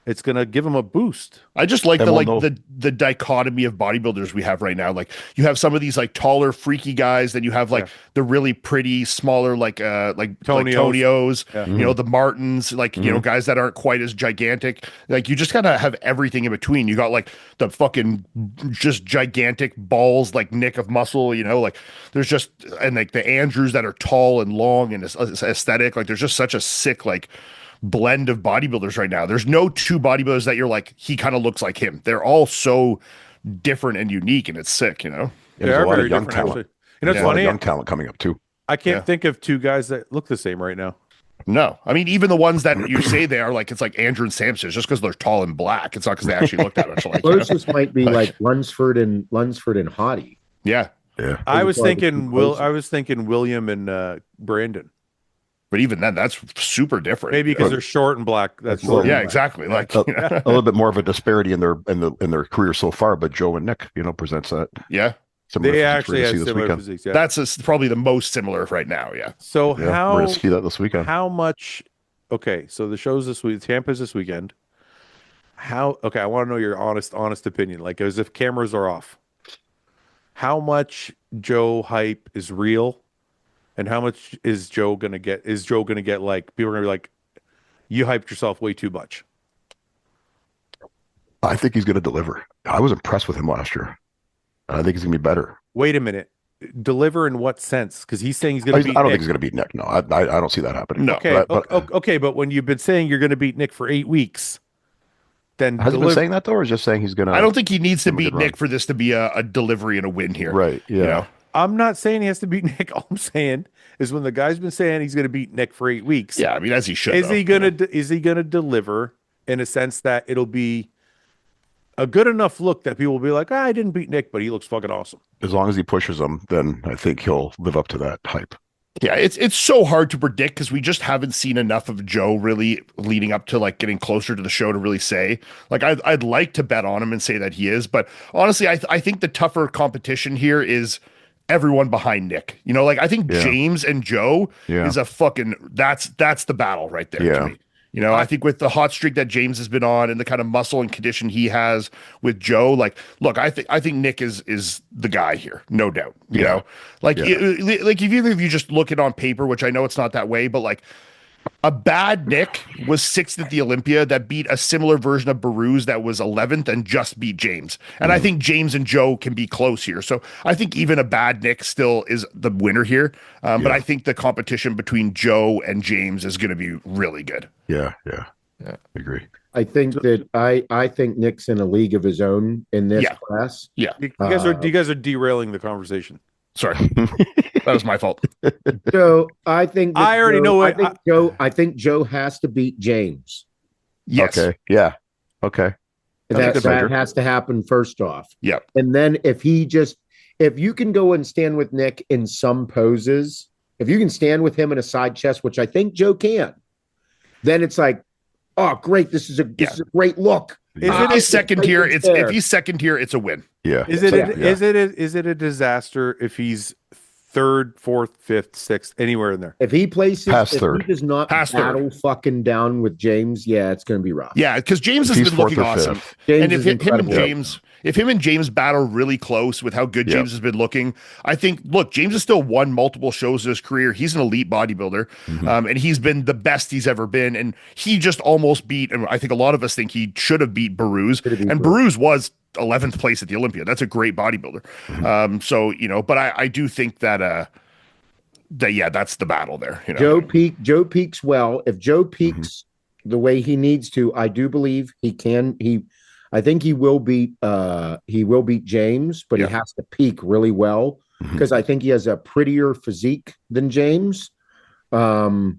it's going to give him a boost. I just like Then we'll know. the dichotomy of bodybuilders we have right now. Like you have some of these like taller, freaky guys, then you have like the really pretty, smaller, like Tonios, you know, the Martins, like you know, guys that aren't quite as gigantic. Like you just kind of have everything in between. You got like the fucking just gigantic balls, like Nick of muscle. You know, like there's just and like the Andrews that are tall and long and aesthetic. Like there's just such a sick like blend of bodybuilders right now. There's no two bodybuilders that you're like, he kind of looks like him. They're all so different and unique, and it's sick, you know? Yeah, there's a lot of young talent. Actually. You know, it's A lot of funny. young talent coming up too. I can't think of two guys that look the same right now. No, I mean, even the ones that you say they are like, it's like Andrew and Samson, just because they're tall and black. It's not because they actually look that much like. Closest might be like Lunsford and Hottie. Yeah. Yeah. I was thinking William and Brandon. But even then, that's super different. Maybe because they're short and black. That's yeah, exactly. Like a little bit more of a disparity in their career so far, but Joe and Nick, you know, presents that. Yeah. They actually have similar physiques. Yeah. That's probably the most similar right now. Yeah. So we're gonna see that this weekend. How much? Okay, so the show's this week. Tampa's this weekend. Okay, I want to know your honest opinion. Like as if cameras are off. How much Joe hype is real? And how much is Joe gonna get? Is Joe gonna get like people are gonna be like, you hyped yourself way too much? I think he's gonna deliver. I was impressed with him last year. I think he's gonna be better. Wait a minute. Deliver in what sense? Because he's saying he's gonna beat I don't Nick. think he's gonna beat Nick. No, I don't see that happening. No. Okay, but okay, but when you've been saying you're gonna beat Nick for 8 weeks, then has he been saying that though, or is just saying he's gonna? I don't think he needs to beat Nick run. for this to be a delivery and a win here. Right. Yeah. You know? I'm not saying he has to beat Nick. All I'm saying is when the guy's been saying he's going to beat Nick for 8 weeks. Yeah, I mean, as he should. Is he gonna deliver in a sense that it'll be a good enough look that people will be like, I didn't beat Nick, but he looks fucking awesome. As long as he pushes them, then I think he'll live up to that hype. Yeah, it's so hard to predict because we just haven't seen enough of Joe really leading up to like getting closer to the show to really say. Like I'd like to bet on him and say that he is, but honestly, I think the tougher competition here is everyone behind Nick. You know, like I think James and Joe is a fucking that's the battle right there to me. You know, I think with the hot streak that James has been on and the kind of muscle and condition he has with Joe, like, look, I think Nick is the guy here, no doubt. You know, like, like if you just look it on paper, which I know it's not that way, but like a bad Nick was 6th at the Olympia that beat a similar version of Baruz that was 11th and just beat James. And I think James and Joe can be close here. So I think even a bad Nick still is the winner here. But I think the competition between Joe and James is going to be really good. Yeah. I agree. I think that I think Nick's in a league of his own in this class. Yeah. You guys are derailing the conversation. Sorry. That was my fault. So I think I already know what I think Joe has to beat James. Yes. Okay. Yeah. Okay. That has to happen first off. Yeah. And then if you can go and stand with Nick in some poses, if you can stand with him in a side chest, which I think Joe can, then it's like, oh, great. This is a great look. If he's second tier, it's a win. Yeah. Is it a disaster if he's 3rd, 4th, 5th, 6th, anywhere in there? If he places, Past third. he does not battle fucking down with James, it's going to be rough. Yeah, because James has been looking awesome. And if him and James battle really close with how good James has been looking, I think, look, James has still won multiple shows in his career. He's an elite bodybuilder, and he's been the best he's ever been. And he just almost beat, and I think a lot of us think he should have beat Baruz. And Baruz was 11th place at the Olympia. That's a great bodybuilder. So, you know, but I do think that that's the battle there. You know? Joe peaks well. If Joe peaks the way he needs to, I do believe he can. I think he will beat James, but he has to peak really well because I think he has a prettier physique than James. But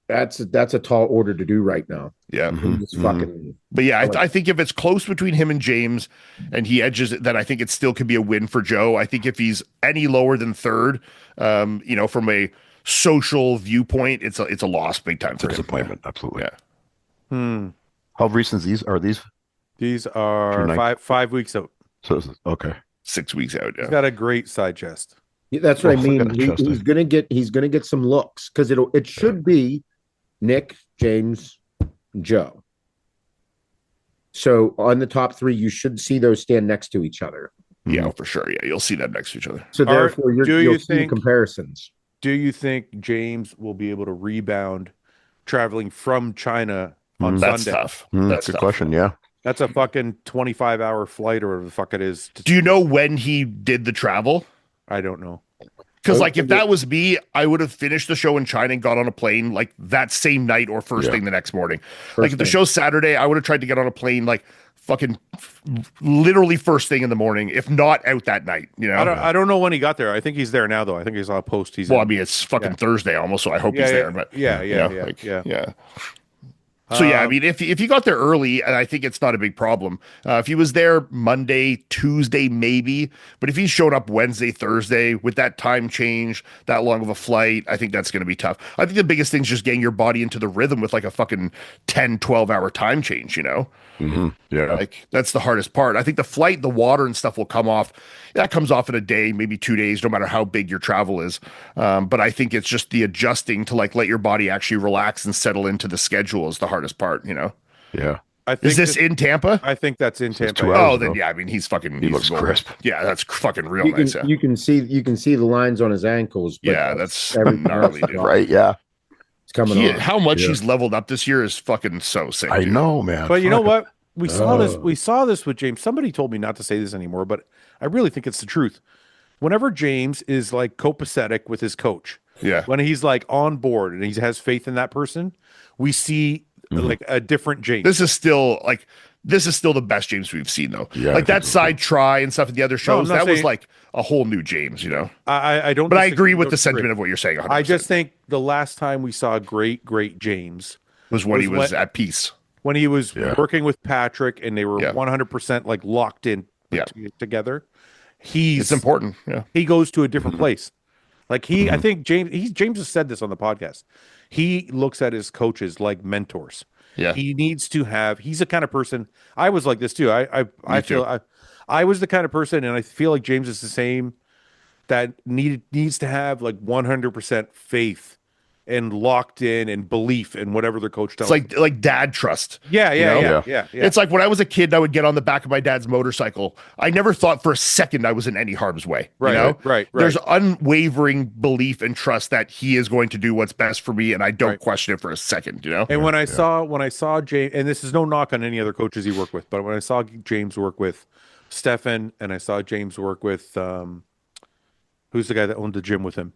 That's a tall order to do right now. Yeah. It's fucking. But yeah, like- I think if it's close between him and James and he edges it, then I think it still could be a win for Joe. I think if he's any lower than third, from a social viewpoint, it's a loss big time It's a for him. disappointment. Absolutely. Yeah. How recent are these? These are 5 weeks out. So okay. 6 weeks out. He's Yeah. got a great side chest. Yeah, that's what I Well, mean. forget it, He's gonna get some looks because it should be Nick, James, Joe. So on the top three, you should see those stand next to each other. Yeah, for sure. Yeah, you'll see them next to each other. So therefore, you'll see think- comparisons. Do you think James will be able to rebound traveling from China on That's Sunday? tough. That's That's a good tough. question. Yeah. That's a fucking 25-hour flight or whatever the fuck it is. Do you know when he did the travel? I don't know. Because like if that was me, I would have finished the show in China and got on a plane like that same night or first thing the next morning. Like if the show's Saturday, I would have tried to get on a plane like fucking literally first thing in the morning, if not out that night. You know, I don't know when he got there. I think he's there now, though. I think he's on a post. He's well, in. I mean, it's fucking Thursday almost, so I hope Yeah, he's yeah, there. But yeah. yeah. So yeah, I mean, if he got there early, and I think it's not a big problem. If he was there Monday, Tuesday, maybe, but if he's showed up Wednesday, Thursday with that time change, that long of a flight, I think that's going to be tough. I think the biggest thing is just getting your body into the rhythm with like a fucking 10, 12-hour time change, you know? Yeah. Like that's the hardest part. I think the flight, the water and stuff will come off. That comes off in a day, maybe 2 days, no matter how big your travel is. But I think it's just the adjusting to like let your body actually relax and settle into the schedule is the hardest part, you know? Yeah. I think Is this in Tampa? I think that's in Tampa. 2 yeah. hours. Oh, then yeah. I mean, he's looks golden. crisp. Yeah, that's fucking real You can, nice. Yeah, you can see the lines on his ankles. But yeah that's everything gnarly, else dude. Right. Yeah. It's coming on. How much Yeah. he's leveled up this year is fucking so sick. I dude. know, man. But you know Fuck. what? We saw this. Oh. We saw this with James. Somebody told me not to say this anymore, but I really think it's the truth. Whenever James is like copacetic with his coach, Yeah. when he's like on board and he has faith in that person, we see like a different James. This is still the best James we've seen though. Yeah, I like that think so, side try and stuff at the other shows, not that was saying- like a whole new James, you know. I don't. But I disagree, agree with don't the disagree. sentiment of what you're saying. 100%. I just think the last time we saw great James was when he was was when- at peace. when he was Yeah. working with Patrick and they were Yeah. 100% like locked in Yeah. together. It's important. Yeah. He goes to a different place. Like I think James has said this on the podcast. He looks at his coaches like mentors. Yeah. He needs to have. He's the kind of person. I was like this too. I Me too. feel I was the kind of person, and I feel like James is the same. That needs to have like 100% faith and locked in and belief in whatever their coach tells. It's like dad trust. yeah. Yeah. It's like when I was a kid, I would get on the back of my dad's motorcycle. I never thought for a second I was in any harm's way. Right, You know? right. There's unwavering belief and trust that he is going to do what's best for me, and I don't Right. question it for a second. You know. And when I saw James, and this is no knock on any other coaches he worked with, but when I saw James work with Stefan, and I saw James work with who's the guy that owned the gym with him?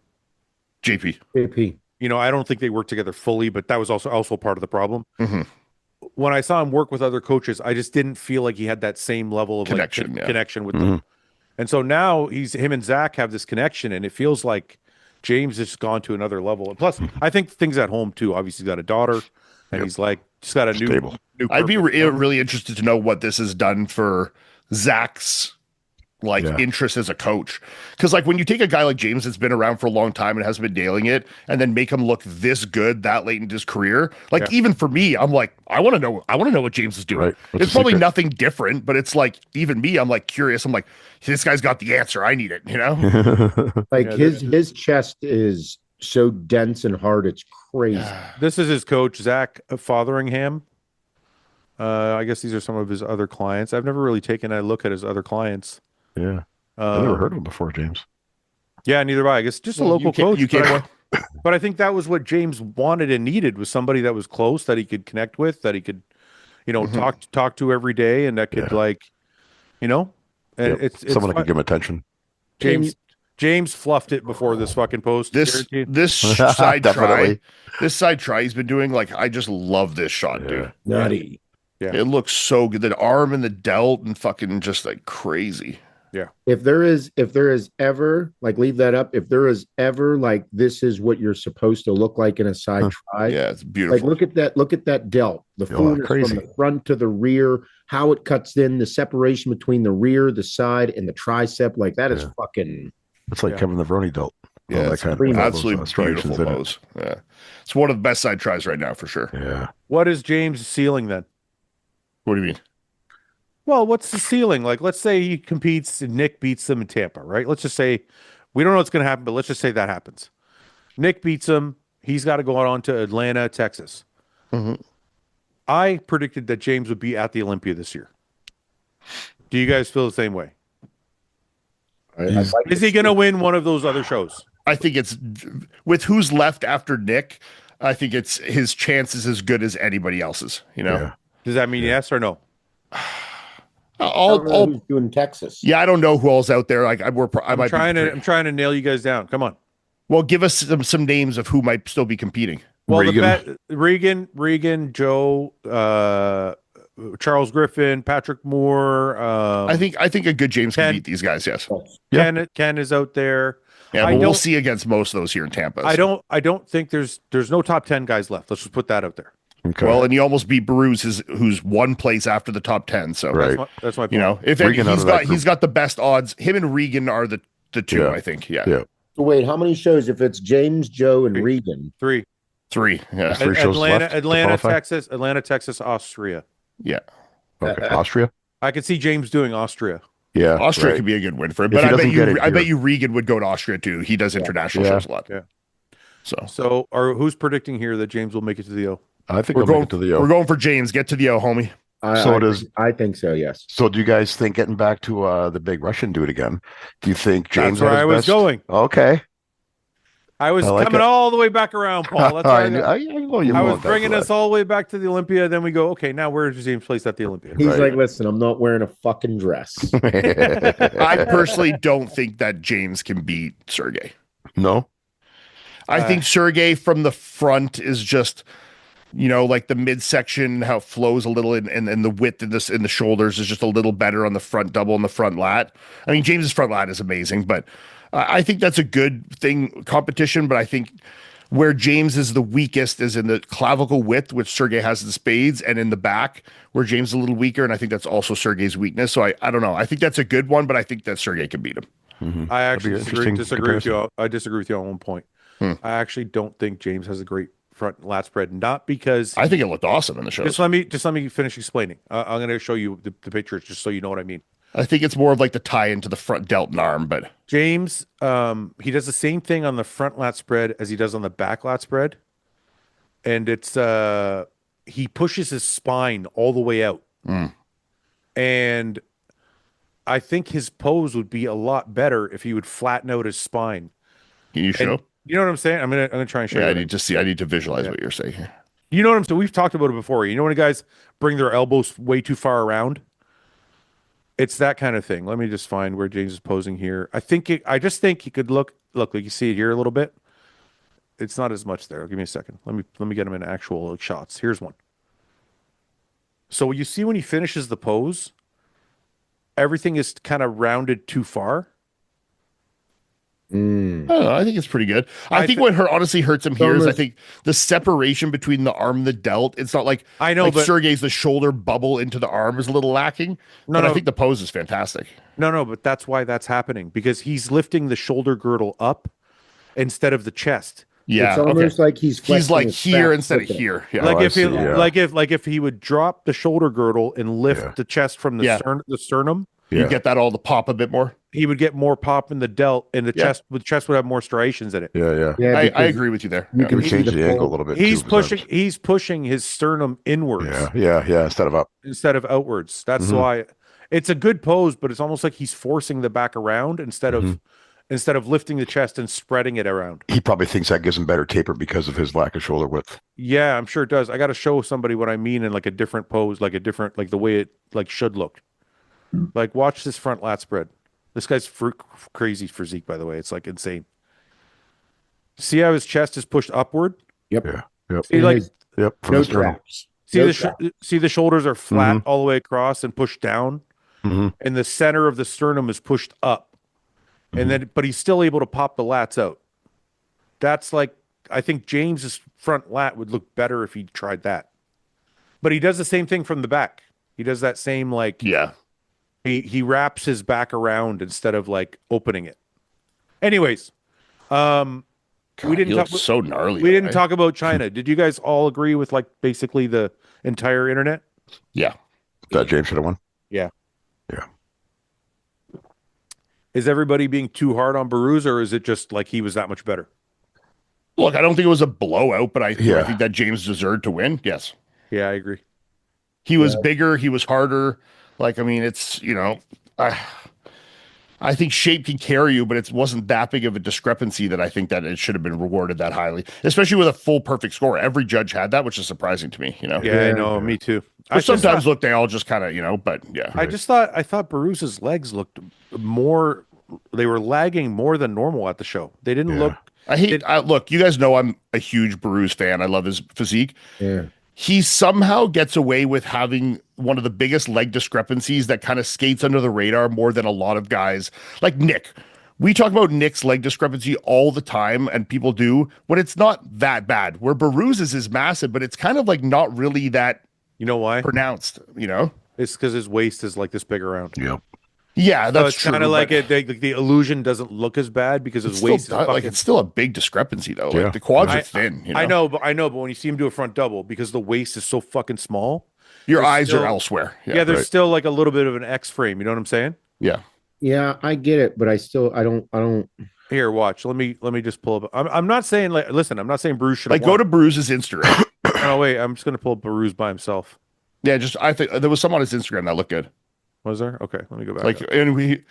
JP. AP. You know, I don't think they worked together fully, but that was also part of the problem. Mhm. When I saw him work with other coaches, I just didn't feel like he had that same level of Connection, like, yeah. connection with them. And so now him and Zach have this connection, and it feels like James has gone to another level. And plus, I think things at home too. Obviously, he's got a daughter, and he's like just got a Stable. new. I'd be purpose. really interested to know what this has done for Zach's interest as a coach. Because like when you take a guy like James that's been around for a long time and hasn't been nailing it, and then make him look this good that late in his career, like even for me, I'm like, I want to know what James is doing. Right. What's It's the probably secret? nothing different, but it's like even me, I'm like curious. I'm like, this guy's got the answer. I need it. You know? Like Yeah, his chest is so dense and hard, it's crazy. This is his coach, Zach Fotheringham. I guess these are some of his other clients. I've never really taken a look at his other clients. Yeah. I've never heard of him before, James. Yeah, neither have I. I guess just a local coach. You but, can't. but I think that was what James wanted and needed, was somebody that was close, that he could connect with, that he could, talk to every day, and that could and Yep. it's Someone that fun. could give him attention. James fluffed it before this fucking post. This guaranteed. side try, Definitely. this side try he's been doing. Like I just love this shot, dude. Nutty. Yeah. It looks so good. The arm and the delt and fucking just like crazy. If there is ever like leave that up, if there is ever like this is what you're supposed to look like in a side try. Yeah, it's Like beautiful. look at that delt, the Oh, fullness from crazy. the front to the rear, how it cuts in, the separation between the rear, the side, and the tricep. Like that is Yeah. fucking It's like Yeah. Kevin the Veroni dealt. Yeah, All that it's kind of primo. all those, absolutely striations beautiful in it. pose. Yeah, it's one of the best side tries right now for sure. Yeah. What is James' ceiling then? What do you mean? Well, what's the ceiling? Like, let's say he competes and Nick beats him in Tampa, right? Let's just say we don't know what's going to happen, but let's just say that happens. Nick beats him. He's got to go on to Atlanta, Texas. Mhm. I predicted that James would be at the Olympia this year. Do you guys feel the same way? I'd like Is to he going to see- win one of those other shows? I think it's with who's left after Nick. I think it's his chances as good as anybody else's. You know, Yeah. Does that mean yes or no? I don't know who's doing Texas. yeah, I don't know who else out there. Like I I'm might trying be, to nail you guys down. Come on. Well, give us some names of who might still be competing. Well, Regan. Regan, Joe, Charles Griffin, Patrick Moore. I think a good James can Ken- beat these guys. Yes. Yeah. Ken is out there. Yeah, I but we'll don't- see against most of those here in Tampa. I so. don't think there's no top 10 guys left. Let's just put that out there. Okay. Well, and he almost beat Baruz, who's one place after the top 10. So Right. That's my point. you know, if Regan out of that he's got the best odds. Him and Regan are the two. Yeah. I think. Yeah. Yeah. So wait, how many shows? If it's James, Joe, and Regan, 3. 3. Yeah. Three shows left to qualify? Atlanta, Texas, Austria. Yeah. Okay. Austria. I could see James doing Austria. Yeah. Austria right. could be a good win for him. If But he I bet doesn't you get it I bet here. you Regan would go to Austria too. He does international Yeah. shows a lot. Yeah. So So, who's predicting here that James will make it to the O? I think we're I'll make going it to the we're O. going for James. Get to the O, homie. So does- I think so. Yes. So do you guys think getting back to the big Russian dude again? Do you think James That's where had his I was best? going. Okay. I was I like coming it. all the way back around, Paul. That's I, why knew- I know you I won't was that bringing way. us all the way back to the Olympia. Then we go, okay, now where's James placed at the Olympia? He's Right. like, listen, I'm not wearing a fucking dress. I personally don't think that James can beat Sergey. No. I think Sergey from the front is just, you know, like the midsection, how it flows a little, and the width in the shoulders is just a little better on the front double and the front lat. I mean, James's front lat is amazing, but I think that's a good thing competition. But I think where James is the weakest is in the clavicle width, which Sergey has in spades, and in the back, where James is a little weaker. And I think that's also Sergey's weakness. So I don't know. I think that's a good one, but I think that Sergey can beat him. Mhm. I That'd be actually an interesting disagree with you. comparison. I disagree with you on one point. Hmm. I actually don't think James has a great front lat spread. Not because I think it looked awesome in the shows. just let me finish explaining. I'm going to show you the pictures just so you know what I mean. I think it's more of like the tie into the front delt and arm, but James, he does the same thing on the front lat spread as he does on the back lat spread, and it's he pushes his spine all the way out, and I think his pose would be a lot better if he would flatten out his spine. can you show? And you know what I'm saying? I'm gonna try and show Yeah, you. I need to visualize what you're saying here. You know what I'm saying? We've talked about it before. You know when guys bring their elbows way too far around? It's that kind of thing. Let me just find where James is posing here. I just think he could look like you see it here a little bit. It's not as much there. Give me a second. Let me get him in actual shots. Here's one. So you see when he finishes the pose, everything is kind of rounded too far. I don't know. I think it's pretty good. I think what honestly hurts him here is I think the separation between the arm and the delt. It's not like I know, like but Sergey's the shoulder bubble into the arm is a little lacking. But I think the pose is fantastic. no, but that's why that's happening because he's lifting the shoulder girdle up instead of the chest. Yeah, It's almost like he's flexing like his here back instead of foot. here. Yeah, Like I if he see, yeah. like if he would drop the shoulder girdle and lift Yeah. the chest from the Yeah. the sternum, you Yeah. get that all the pop a bit more. he would get more pop in the delt, and the Yeah. chest would have more striations in it. Yeah. Yeah, I because agree with you there. you Yeah. can We see change the the angle a full- little bit. He's too, but pushing his sternum inwards Yeah. Instead of up. instead of outwards. That's Mhm. why it's a good pose, but it's almost like he's forcing the back around instead of lifting the chest and spreading it around. He probably thinks that gives him better taper because of his lack of shoulder width. Yeah, I'm sure it does. I got to show somebody what I mean in like a different pose, like the way it like should look. Like watch this front lat spread. This guy's crazy physique, by the way. It's like insane. See how his chest is pushed upward? Yep. Yeah. Yep. See, like Yep. From No the sternum. traps. see No the traps. see the shoulders are flat all the way across and pushed down. and the center of the sternum is pushed up, and then but he's still able to pop the lats out. That's like, I think James's front lat would look better if he tried that. But he does the same thing from the back. He does that same like he wraps his back around instead of like opening it. Anyways, we didn't talk so gnarly. We didn't talk about China. Did you guys all agree with like basically the entire internet? Yeah. That James should have won. Yeah. Yeah. Is everybody being too hard on Baruz, or is it just like he was that much better? Look, I don't think it was a blowout, but I think that James deserved to win. Yes. Yeah, I agree. He was bigger. He was harder. Like, I mean, it's, I think shape can carry you, but it wasn't that big of a discrepancy that I think that it should have been rewarded that highly, especially with a full perfect score. Every judge had that, which is surprising to me, Yeah, I know. Me too. But sometimes look, they all just kind of, but yeah. I thought Baruz's legs looked more, they were lagging more than normal at the show. They didn't look. Look, you guys know I'm a huge Baruz fan. I love his physique. Yeah. He somehow gets away with having one of the biggest leg discrepancies that kind of skates under the radar more than a lot of guys like Nick. We talk about Nick's leg discrepancy all the time, and people do, but it's not that bad. Where Baruz's is massive, but it's kind of like not really that. You know why? Pronounced. It's because his waist is like this big around. Yep. Yeah, that's so it's kind of like the illusion doesn't look as bad because his waist is like it's still a big discrepancy though. Like the quads are thin. I know, but when you see him do a front double, because the waist is so fucking small, your eyes are elsewhere. Yeah, there's still like a little bit of an X frame. You know what I'm saying? Yeah. Yeah, I get it, but I don't. Here, watch. Let me just pull up. I'm not saying like, listen, I'm not saying Bruce should go to Bruce's Instagram. Oh wait, I'm just gonna pull up Bruce by himself. Yeah, I think there was some on his Instagram that looked good. Was there? Okay, let me go back. Like, and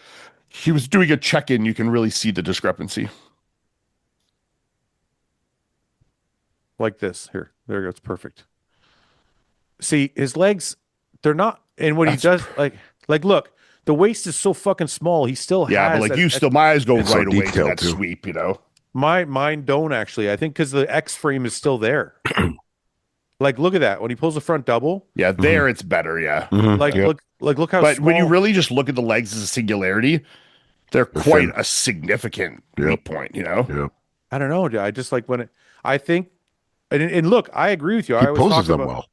he was doing a check-in. You can really see the discrepancy. Like this. Here, there we go. It's perfect. See, his legs, they're not, and what he does, like, look, the waist is so fucking small. He still has. Yeah, but like my eyes go right away to that sweep. Mine don't actually. I think because the X frame is still there. Like, look at that. When he pulls the front double. Yeah, there it's better. Yeah. Like, look how But small. when you really just look at the legs as a singularity, they're quite a significant weak point, Yeah. I don't know. I just like I think, and look, I agree with you. He poses them well.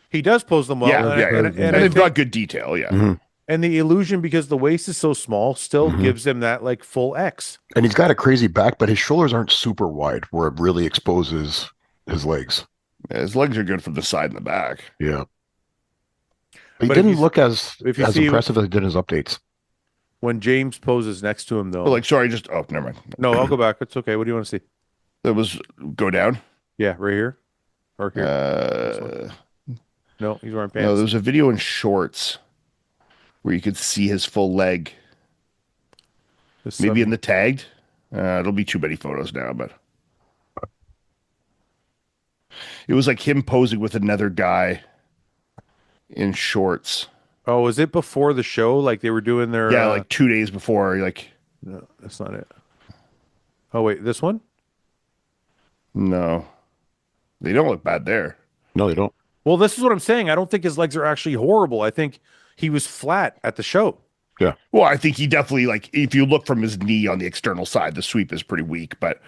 He does pose them well. Yeah. And they've got good detail. Yeah. And the illusion, because the waist is so small, still gives him that like full X. And he's got a crazy back, but his shoulders aren't super wide where it really exposes his legs. Yeah, his legs are good from the side and the back. Yeah. He didn't look as impressive as he did in his updates. When James poses next to him, though. Never mind. No, I'll go back. It's okay. What do you want to see? That was go down. Yeah, right here. Or here. No, he's wearing pants. No, there was a video in shorts where you could see his full leg. Maybe in the tagged. It'll be too many photos now, but it was like him posing with another guy in shorts. Oh, was it before the show? Like they were doing their like 2 days before. Like, no, that's not it. Oh wait, this one? No, they don't look bad there. No, they don't. Well, this is what I'm saying. I don't think his legs are actually horrible. I think he was flat at the show. Yeah. Well, I think he definitely, like, if you look from his knee on the external side, the sweep is pretty weak, but.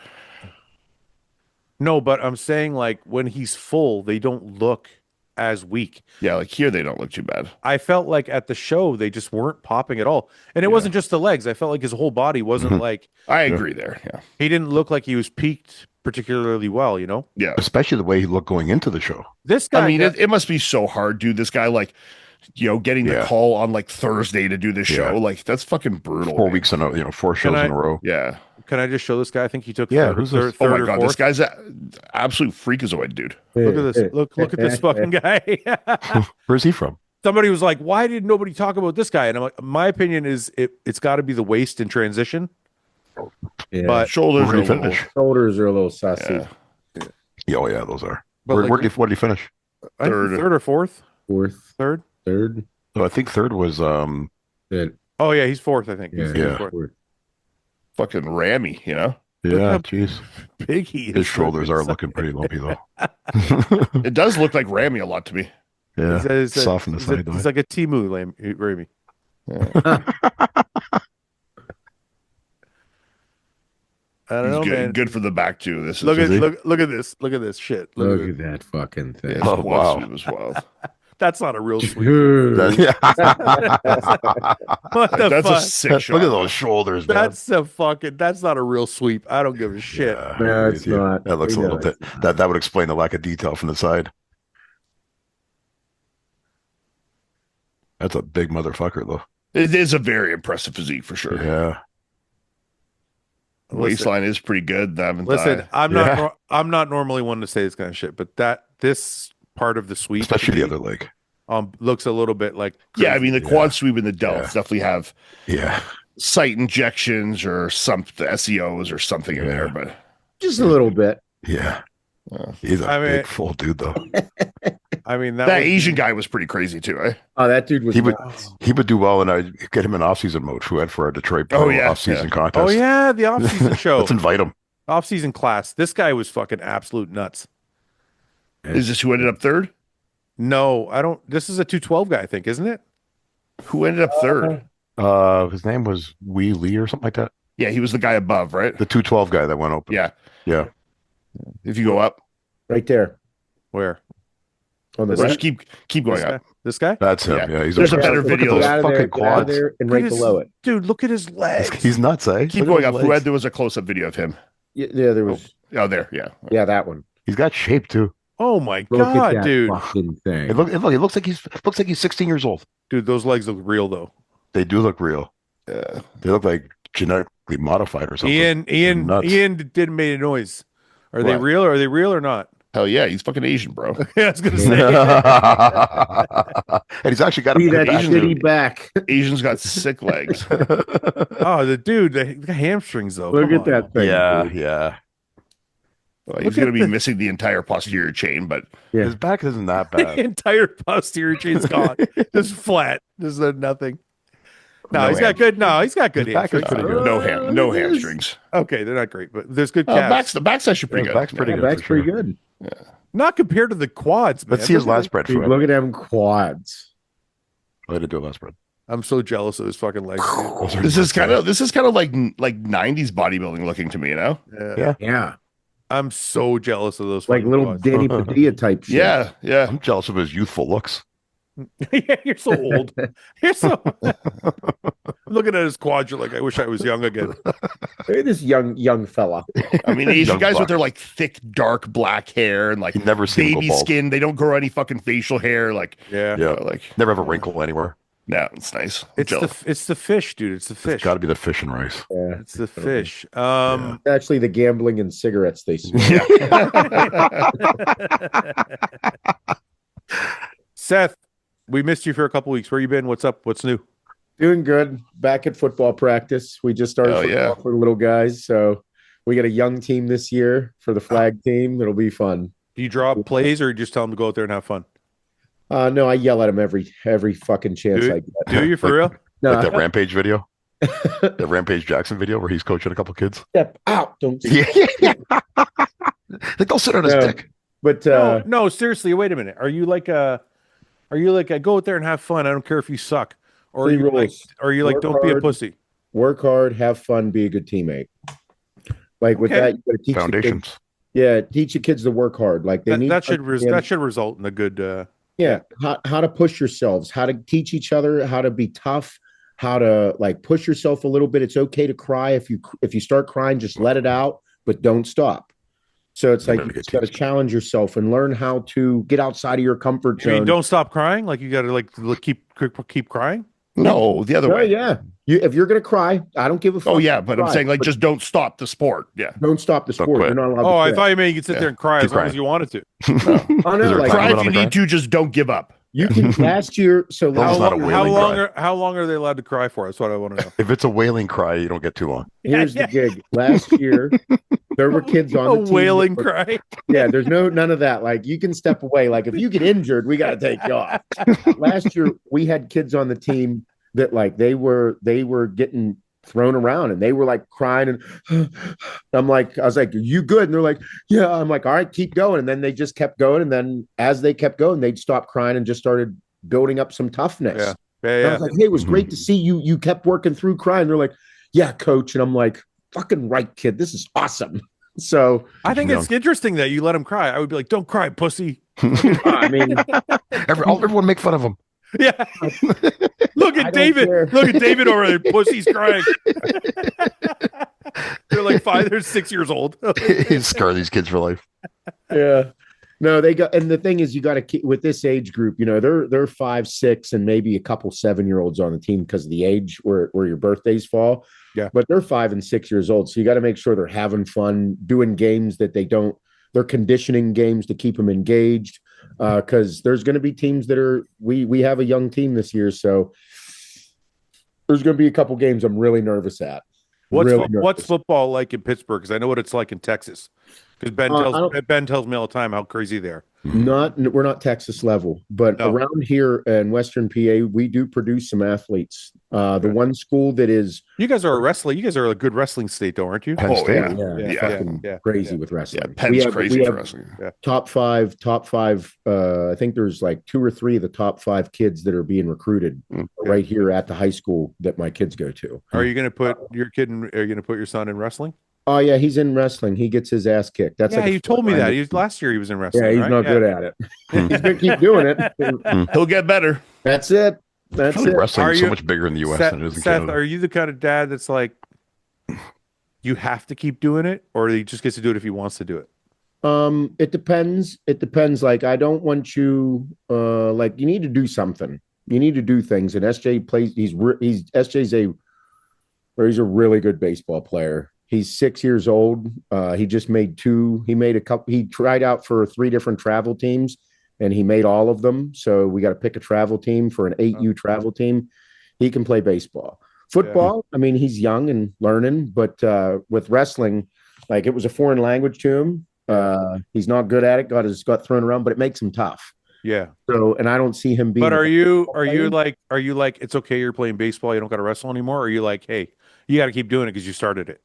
No, but I'm saying, like, when he's full, they don't look as weak. Yeah, like here, they don't look too bad. I felt like at the show, they just weren't popping at all. And it wasn't just the legs. I felt like his whole body wasn't like. I agree there. Yeah. He didn't look like he was peaked particularly well, you know? Yeah. Especially the way he looked going into the show. This guy. I mean, it must be so hard, dude. This guy, like, getting the call on like Thursday to do this show, like that's fucking brutal. 4 weeks in a, 4 shows in a row. Yeah. Can I just show this guy? I think he took third oh my god, this guy's an absolute freakazoid, dude. Look at this. Look at this fucking guy. Where's he from? Somebody was like, why did nobody talk about this guy? And I'm like, my opinion is it's got to be the waist in transition. Yeah. But shoulders are a little sassy. Yeah. Oh yeah, those are. But what did he finish? Third or fourth? Third. No, I think third was Good. Oh yeah, he's fourth, I think. Yeah. Fourth. Fucking rammy, Yeah, jeez. Big he is. His shoulders are looking pretty lumpy though. It does look like Rammy a lot to me. Yeah, soft on the side. He's like a Timu Ramy. I don't He's know, good, man. good for the back too. This Look is at this. Look at this shit. Look at at that fucking thing. yeah, Oh, wow. It was wild. That's not a real sweep. Dude. Yeah. What the That's a fuck? sick shot. Look at those shoulders, man. That's not a real sweep. I don't give a shit. Yeah, I No, agree it's with you. not. That looks a We little know bit. it's not. That would explain the lack of detail from the side. That's a big motherfucker, though. It is a very impressive physique for sure. Yeah. Waistline is pretty good. Listen, I'm not. Yeah. I'm not normally one to say this kind of shit, but this part of the sweep, Especially the other leg. looks a little bit like. Yeah, I mean the Yeah. quad sweep and the delts Yeah. definitely have Yeah. sight injections or the SEOs or something in there, but Just a little bit. Yeah. Yeah. He's a I mean- big full dude, though. I mean that would be- Asian guy was pretty crazy too, eh? Oh, that dude was He would nuts. he would do well, and I'd get him in off-season mode. Who went for our Detroit Pro Oh, yeah, off-season yeah. contest? Oh yeah, the off-season show, Let's invite him. off-season class. This guy was fucking absolute nuts. Is this who ended up third? No, I don't. This is a 212 guy, I think, isn't it? Who ended up third? His name was Wee Lee or something like that. Yeah, he was the guy above, right? The 212 guy that went open. Yeah. Yeah. If you go up, Right there. Where? On the let's right. just keep going This guy? up. This guy? That's him. Yeah. Yeah. He's There's a impressive. better Look at video. those Get out of there, fucking get out of quads. there, and Look right at his- below it. Dude, look at his legs. He's nuts, eh? Keep Look at going those up. legs. Fouad, there was a close-up video of him. Yeah, there was. Oh, there. Yeah. Yeah, that one. He's got shape too. Oh my Look at god, that dude. fucking thing. It looks like he's 16 years old. Dude, those legs look real though. They do look real. Yeah. They look like genetically modified or something. Ian nuts. didn't make a noise. Are they What? real? Are they real or not? Hell yeah, he's fucking Asian, bro. Yeah, I was gonna say. And he's actually got a See good that back, shitty too. back. Asians got sick legs. Oh, the dude, the hamstrings though. Look Come at on. that thing. Yeah, dude. yeah. Well, Look he's going at to be the- missing the entire posterior chain, but Yeah. His back isn't that The bad. entire posterior chain's gone. Just flat. There's nothing. No, No he's got good. No, he's got good His back is hamstrings. pretty good. no hamstrings. Okay, they're not great, but there's good calves. The back's actually pretty Yeah, good. back's pretty Yeah, good. back's for pretty sure. good. Not compared to the quads. Man. Let's see his Look at last spread. Dude, Fouad. look at them quads. Let it do a last spread. I'm so jealous of his fucking legs. dude. This is kind of like 90s bodybuilding looking to me, you know? Yeah. Yeah. I'm so jealous of those Like fucking little quads. Danny Padilla type shit. Yeah, yeah. I'm jealous of his youthful looks. Yeah, you're so old. You're so looking at his quads. You're like, I wish I was young again. Look at this young fella. I mean, Asian Young guys buck. with their like thick, dark black hair and like You never see him go baby bald. skin. They don't grow any fucking facial hair. Like, Yeah, Yeah. like, Never have a wrinkle anywhere. no, it's nice. I'm it's jealous. it's the fish, dude. It's the fish. It's got to be the fish and rice. Yeah. It's the fish. Actually, the gambling and cigarettes they smoke. Yeah. Seth, we missed you for a couple weeks. Where you been? What's up? What's new? Doing good. Back at football practice. We just started Oh, football yeah. for the little guys. So we got a young team this year for the flag team. It'll be fun. Do you draw up plays or you just tell them to go out there and have fun? No, I yell at them every fucking chance Do I it? get. Do you for real? No, Like that Rampage video, the Rampage Jackson video where he's coaching a couple kids. step out. Don't. Yeah. Like, don't sit on his No. dick. But No, seriously. Wait a minute. Are you like a go out there and have fun? I don't care if you suck. Or are Three you like, rules. or are you like, Work don't be a hard. pussy? work hard, have fun, be a good teammate. Like with Okay. that, you got to teach the Foundations. kids, yeah, teach the kids to work hard. Like they That, need that to should understand- that should result in a good. yeah, how to push yourselves, how to teach each other, how to be tough, how to like push yourself a little bit. It's okay to cry. If you start crying, just let it out, but don't stop. So it's like Never you get just got to teased. challenge yourself and learn how to get outside of your comfort I mean, zone. don't stop crying. Like you got to keep crying. No, the other Oh way. yeah, if you're gonna cry, I don't give a fuck. Oh yeah, but I'm Cry, saying like but just don't stop the sport. Yeah. don't stop the Don't sport. quit. You're not allowed. Oh, to I quit. thought you meant you could sit Yeah. there and cry Keep as long crying. as you wanted to. Oh Is no, there a like time Cry limit if on you the need to, just don't give up. you can last year. So That was last not a How wailing long cry. how long are they allowed to cry for? That's what I want to know. If it's a wailing cry, you don't get too long. here's the gig. Last year, there were kids on A the team. wailing that were- cry. Yeah, there's none of that. Like you can step away. Like if you get injured, we got to take you off. Last year, we had kids on the team that like they were getting thrown around and they were like crying and I was like, are you good? And they're like, yeah. I'm like, all right, keep going. And then they just kept going. And then as they kept going, they'd stop crying and just started building up some toughness. Yeah. And I was like, hey, it was great to see you. You kept working through crying. They're like, yeah, coach. And I'm like, fucking right, kid. This is awesome. So I think it's interesting that you let him cry. I would be like, don't cry, pussy. I mean, everyone make fun of him. Yeah. Look at David. Look at David over there. Pussy's crying. They're like 5 or 6 years old. Scar these kids for life. Yeah. No, they got, and the thing is, you got to keep with this age group. You know, they're 5, 6, and maybe a couple 7-year-olds on the team because of the age where your birthdays fall. Yeah, but they're 5 and 6 years old, so you got to make sure they're having fun, doing games that they don't. They're conditioning games to keep them engaged, because there's going to be teams that are. We have a young team this year, so there's going to be a couple games I'm really nervous at. What's football like in Pittsburgh? Because I know what it's like in Texas. Because Ben tells me all the time how crazy they are. We're not Texas level, but around here in Western PA, we do produce some athletes. The one school that is you guys are a good wrestling state, though, aren't you? Penn State. Yeah, crazy with wrestling. Yeah, Penn's crazy with wrestling. Yeah. Top five. I think there's like 2 or 3 of the top 5 kids that are being recruited right here at the high school that my kids go to. Are you going to put your kid in? Are you going to put your son in wrestling? Oh yeah, he's in wrestling. He gets his ass kicked. That's you told me that. Last year he was in wrestling. Yeah, he's not good at it. He's gonna keep doing it. He'll get better. That's it. That's it. Wrestling is so much bigger in the U.S. than it is in Canada. Are you the kind of dad that's like, you have to keep doing it, or he just gets to do it if he wants to do it? It depends. It depends. Like, I don't want you. Like, you need to do something. You need to do things. And SJ plays. SJ's he's a really good baseball player. He's 6 years old. He just made 2. He made a couple. He tried out for 3 different travel teams, and he made all of them. So we got to pick a travel team for an 8U travel team. He can play baseball. Football, I mean, he's young and learning, but with wrestling, like, it was a foreign language to him. He's not good at it. Got his gut thrown around, but it makes him tough. Yeah. So, and I don't see him being. But are you like it's okay? You're playing baseball. You don't got to wrestle anymore. Or are you like, hey, you got to keep doing it because you started it?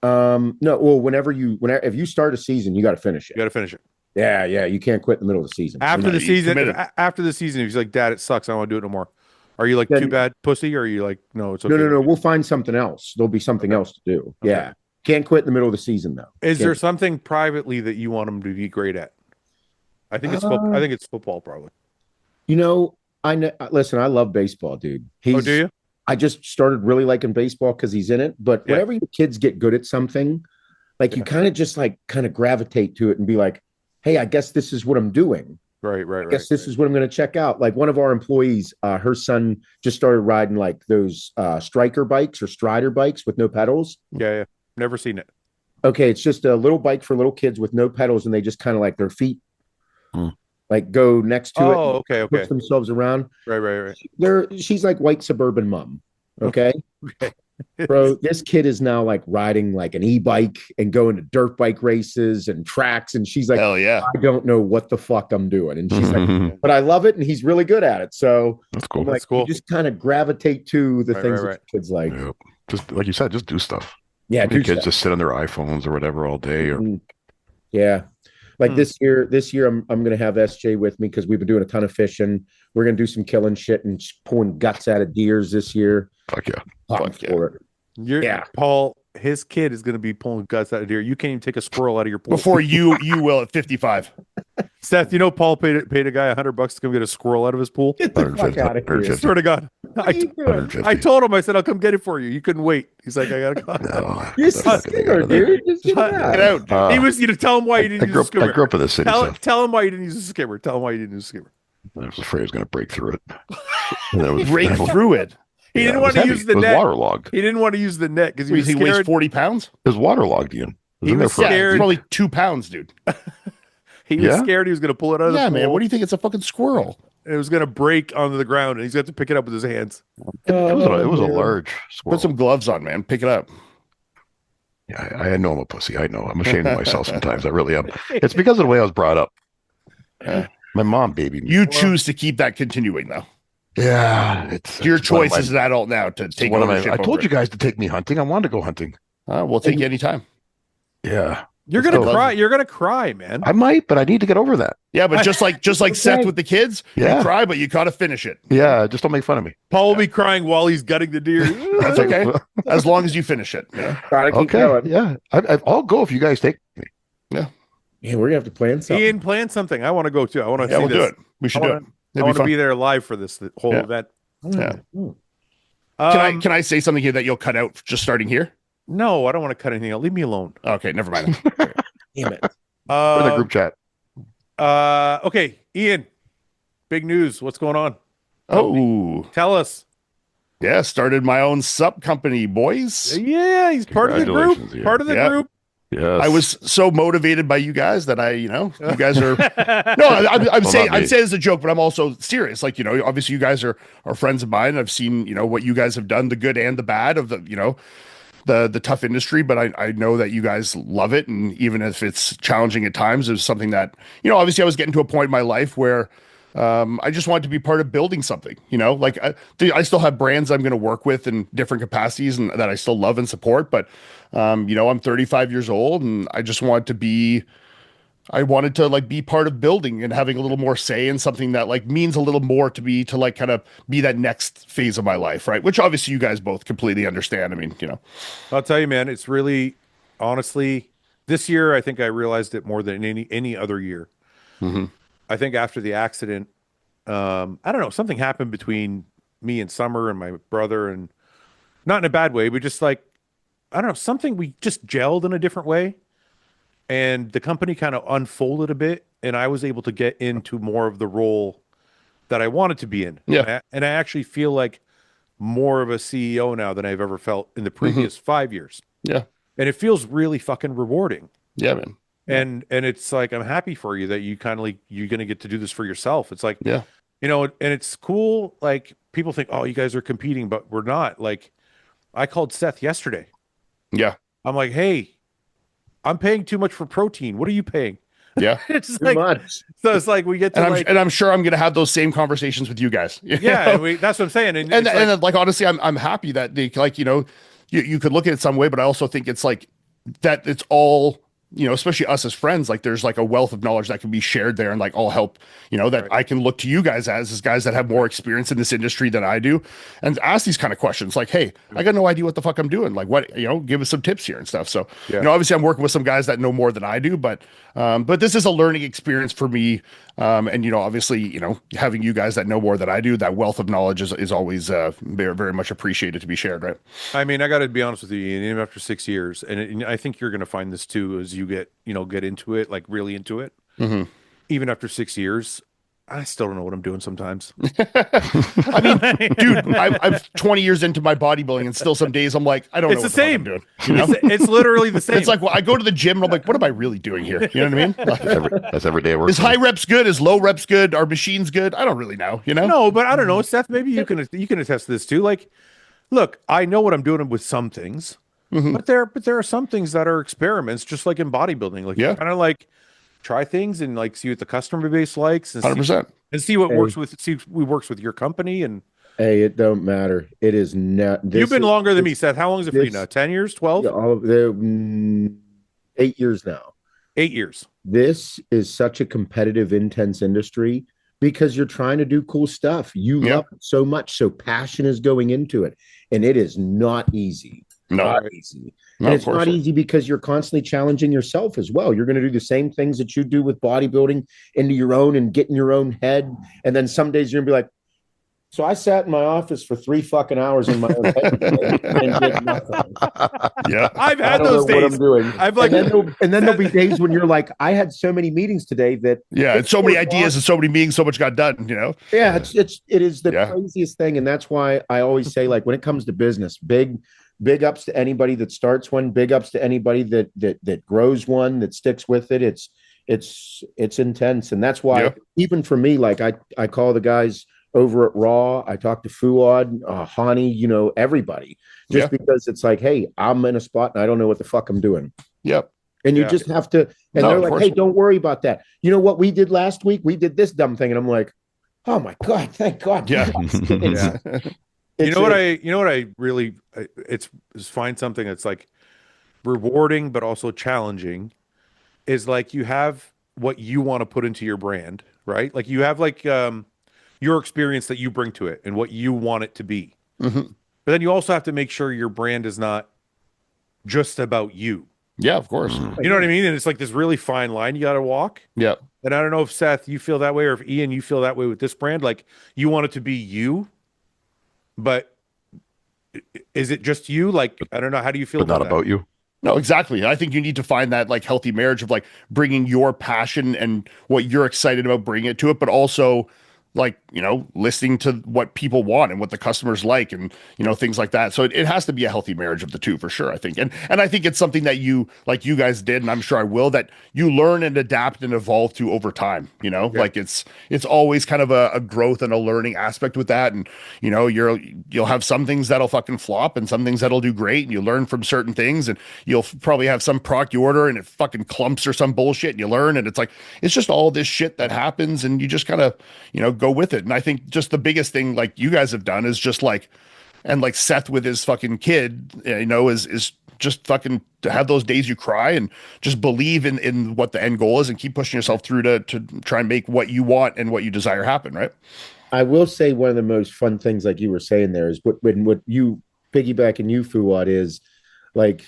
No. Well, if you start a season, you got to finish it. You got to finish it. Yeah. You can't quit in the middle of the season. After the season, if he's like, Dad, it sucks, I don't want to do it no more. Are you like, too bad, pussy? Or are you like, no, it's okay? No. We'll find something else. There'll be something else to do. Okay. Yeah. Can't quit in the middle of the season, though. Is there something privately that you want him to be great at? I think it's football. I think it's football, probably. You know, listen, I love baseball, dude. Do you? I just started really liking baseball because he's in it. But whenever your kids get good at something, like, you kind of gravitate to it and be like, hey, I guess this is what I'm doing. Right. I guess this is what I'm going to check out. Like, one of our employees, her son just started riding like those striker bikes or strider bikes with no pedals. Yeah. Never seen it. Okay. It's just a little bike for little kids with no pedals, and they just kind of like their feet like go next to it. Oh, okay. Push themselves around. Right. She's like white suburban mom. Okay. Bro, this kid is now like riding like an e-bike and going to dirt bike races and tracks. And she's like, hell yeah, I don't know what the fuck I'm doing. And she's like, but I love it. And he's really good at it. So that's cool. Like, that's cool. You just kind of gravitate to the things that kids like. Yep. Just like you said, just do stuff. Yeah. Kids just sit on their iPhones or whatever all day. Or yeah. Like this year, I'm going to have SJ with me because we've been doing a ton of fishing. We're going to do some killing shit and pulling guts out of deers this year. Fuck yeah. For it. Paul, his kid is going to be pulling guts out of deer. You can't even take a squirrel out of your pool. Before you will at 55. Seth, you know, Paul paid a guy $100 to come get a squirrel out of his pool. Get the fuck out of here. Swear to God. I told him, I said, I'll come get it for you. You couldn't wait. He's like, I got to go. No, you're scared, dude. Just get it out. He was, tell him why he didn't use a skimmer. I grew up in the city. Tell him why he didn't use a skimmer. Tell him why he didn't use a skimmer. I was afraid I was going to break through it. Break through it? He didn't want to use the net. It was waterlogged. He didn't want to use the net because he was scared. He weighs 40 pounds? It was waterlogged, Ian. He was scared. It's probably 2 pounds, dude. He was scared he was going to pull it out of the pool. Yeah, man. What do you think? It's a fucking squirrel. It was going to break onto the ground, and he's got to pick it up with his hands. It was a large squirrel. Put some gloves on, man. Pick it up. Yeah, I know I'm a pussy. I know. I'm ashamed of myself sometimes. I really am. It's because of the way I was brought up. My mom babied me. You choose to keep that continuing, though. Yeah. It's your choice as an adult now to take ownership. I told you guys to take me hunting. I wanted to go hunting. We'll take you anytime. Yeah. You're Let's gonna go. cry. You're gonna cry, man. I might, but I need to get over that. Yeah, but just like Seth with the kids, Yeah. you cry, but you gotta finish it. Yeah, just don't make fun of me. Paul will be crying while he's gutting the deer. That's okay, as long as you finish it. Yeah. Gotta keep Okay. going. Yeah. I'll go if you guys take me. Man, we're gonna have to plan something. Ian, plan something. I want to go too. I want to Yeah, see we'll this. do it. We should do it. I It'd want be to fun. be there live for this whole Yeah. event. Yeah. Um, Can I say something here that you'll cut out just starting here? No, I don't want to cut anything out. Leave me alone. Okay, never mind. Damn it. For the group chat. Okay, Ian. Big news. What's going on? Oh, Tell us. yeah, started my own sub company, boys. Yeah, he's part of the group. Congratulations, Ian. Part of the Yeah. group. Yes. I was so motivated by you guys that you guys are. No, I'm Well, saying not me. I'm saying as a joke, but I'm also serious. Like, obviously you guys are friends of mine. I've seen, what you guys have done, the good and the bad of the tough industry, but I know that you guys love it. And even if it's challenging at times, it's something that, obviously I was getting to a point in my life where I just wanted to be part of building something, like I still have brands I'm going to work with in different capacities and that I still love and support. But, I'm 35 years old and I just wanted to be part of building and having a little more say in something that means a little more to me to kind of be that next phase of my life. Right. Which obviously you guys both completely understand. I mean, I'll tell you, man, it's really, honestly, this year, I think I realized it more than any other year. Mhm. I think after the accident, I don't know, something happened between me and Summer and my brother, and not in a bad way, but just I don't know, something, we just gelled in a different way. And the company kind of unfolded a bit, and I was able to get into more of the role that I wanted to be in. Yeah. And I actually feel like more of a CEO now than I've ever felt in the previous 5 years. Yeah. And it feels really fucking rewarding. Yeah, man. And it's like, I'm happy for you that you kind of you're going to get to do this for yourself. It's like, Yeah. and it's cool. Like, people think, oh, you guys are competing, but we're not. Like, I called Seth yesterday. Yeah. I'm like, hey, I'm paying too much for protein. What are you paying? Yeah. It's Too like, much. so it's like we get to And I'm sure I'm going to have those same conversations with you guys. yeah, and that's what I'm saying. And, it's like, Honestly, I'm happy that they you could look at it some way, but I also think it's like that it's all, especially us as friends, there's a wealth of knowledge that can be shared there and all help, that I can look to you guys as guys that have more experience in this industry than I do and ask these kind of questions like, hey, I got no idea what the fuck I'm doing. Like, what, give us some tips here and stuff. So, obviously I'm working with some guys that know more than I do, but this is a learning experience for me. And, obviously, having you guys that know more than I do, that wealth of knowledge is always very, very much appreciated to be shared. Right. I mean, I got to be honest with you, Ian, even after 6 years, and I think you're going to find this too, as you get into it, really into it. Mm-hmm. Even after 6 years, I still don't know what I'm doing sometimes. I mean, dude, I'm 20 years into my bodybuilding, and still some days I'm like, I don't know. It's what the fuck same. I'm doing. You know? It's literally the same. It's like, well, I go to the gym and I'm like, what am I really doing here? You know what I mean? That's every day of work. Is high reps good? Is low reps good? Are machines good? I don't really know. No, but I don't know, Seth. Maybe you can attest to this too. Like, look, I know what I'm doing with some things, but there are some things that are experiments, just like in bodybuilding. Like, you kind of try things and see what the customer base likes, and 100%. see what works with your company. And Hey, it don't matter. It is not. you've been longer than me, Seth. How long is it for you now? 10 years? 12? All of the 8 years now. 8 years. This is such a competitive, intense industry because you're trying to do cool stuff. You love it so much, so passion is going into it, and it is not easy. Not easy. No, and it's not easy because you're constantly challenging yourself as well. You're going to do the same things that you do with bodybuilding into your own and get in your own head. And then some days you're going to be like, so I sat in my office for 3 fucking hours in my own head today and did nothing. Yeah. I've I had don't those know what days. I'm doing. I've and then there'll be days when you're like, I had so many meetings today that and so many ideas and so many meetings, so much got done, Yeah, it is the craziest thing. And that's why I always say, when it comes to business, big ups to anybody that starts one, big ups to anybody that grows one, that sticks with it. It's intense. And that's why even for me, I call the guys over at Raw, I talk to Fouad, Hani, everybody, just because it's like, hey, I'm in a spot and I don't know what the fuck I'm doing. Yep. And you just have to, and they're like, hey, don't worry about that. You know what we did last week? We did this dumb thing. And I'm like, oh my God, thank God. Yeah. You know what I really, it's find something that's rewarding, but also challenging. is like you have what you want to put into your brand, right? Like you have like your experience that you bring to it and what you want it to be. Mhm. But then you also have to make sure your brand is not just about you. Yeah, of course. You know what I mean? And it's like this really fine line you got to walk. Yeah. And I don't know if Seth, you feel that way, or if Ian, you feel that way with this brand. Like you want it to be you, but is it just you? Like, I don't know. How do you feel But not about that? about you. No, exactly. I think you need to find that like healthy marriage of like bringing your passion and what you're excited about, bringing it to it, but also like, listening to what people want and what the customers like and, things like that. So it has to be a healthy marriage of the two for sure, I think. And I think it's something that you guys did, and I'm sure I will, that you learn and adapt and evolve to over time, like it's always kind of a growth and a learning aspect with that. And, you'll have some things that'll fucking flop and some things that'll do great. And you learn from certain things, and you'll probably have some product you order and it fucking clumps or some bullshit, and you learn. And it's like, it's just all this shit that happens, and you just kind of, go with it. And I think just the biggest thing like you guys have done is just like, and like Seth with his fucking kid, is just fucking to have those days you cry and just believe in what the end goal is and keep pushing yourself through to try and make what you want and what you desire happen. Right. I will say one of the most fun things, like you were saying there, is what you piggyback and you, Fuad, is like,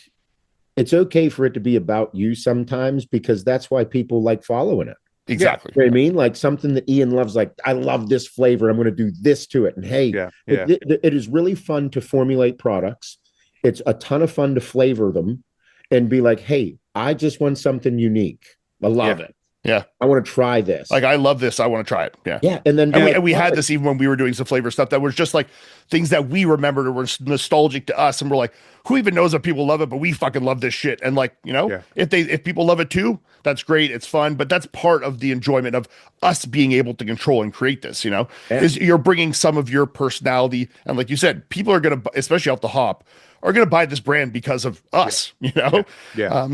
it's okay for it to be about you sometimes, because that's why people like following it. Exactly. You know what I mean? Like something that Ian loves, like, I love this flavor, I'm going to do this to it. And hey, it is really fun to formulate products. It's a ton of fun to flavor them and be like, hey, I just want something unique. I love it. Yeah. I want to try this. Like, I love this. I want to try it. Yeah. Yeah. And then and we had this even when we were doing some flavor stuff that was just like things that we remembered or were nostalgic to us. And we're like, who even knows if people love it, but we fucking love this shit. And like, if people love it too, that's great. It's fun, but that's part of the enjoyment of us being able to control and create this, is you're bringing some of your personality. And like you said, people are going to, especially off the hop, are going to buy this brand because of us,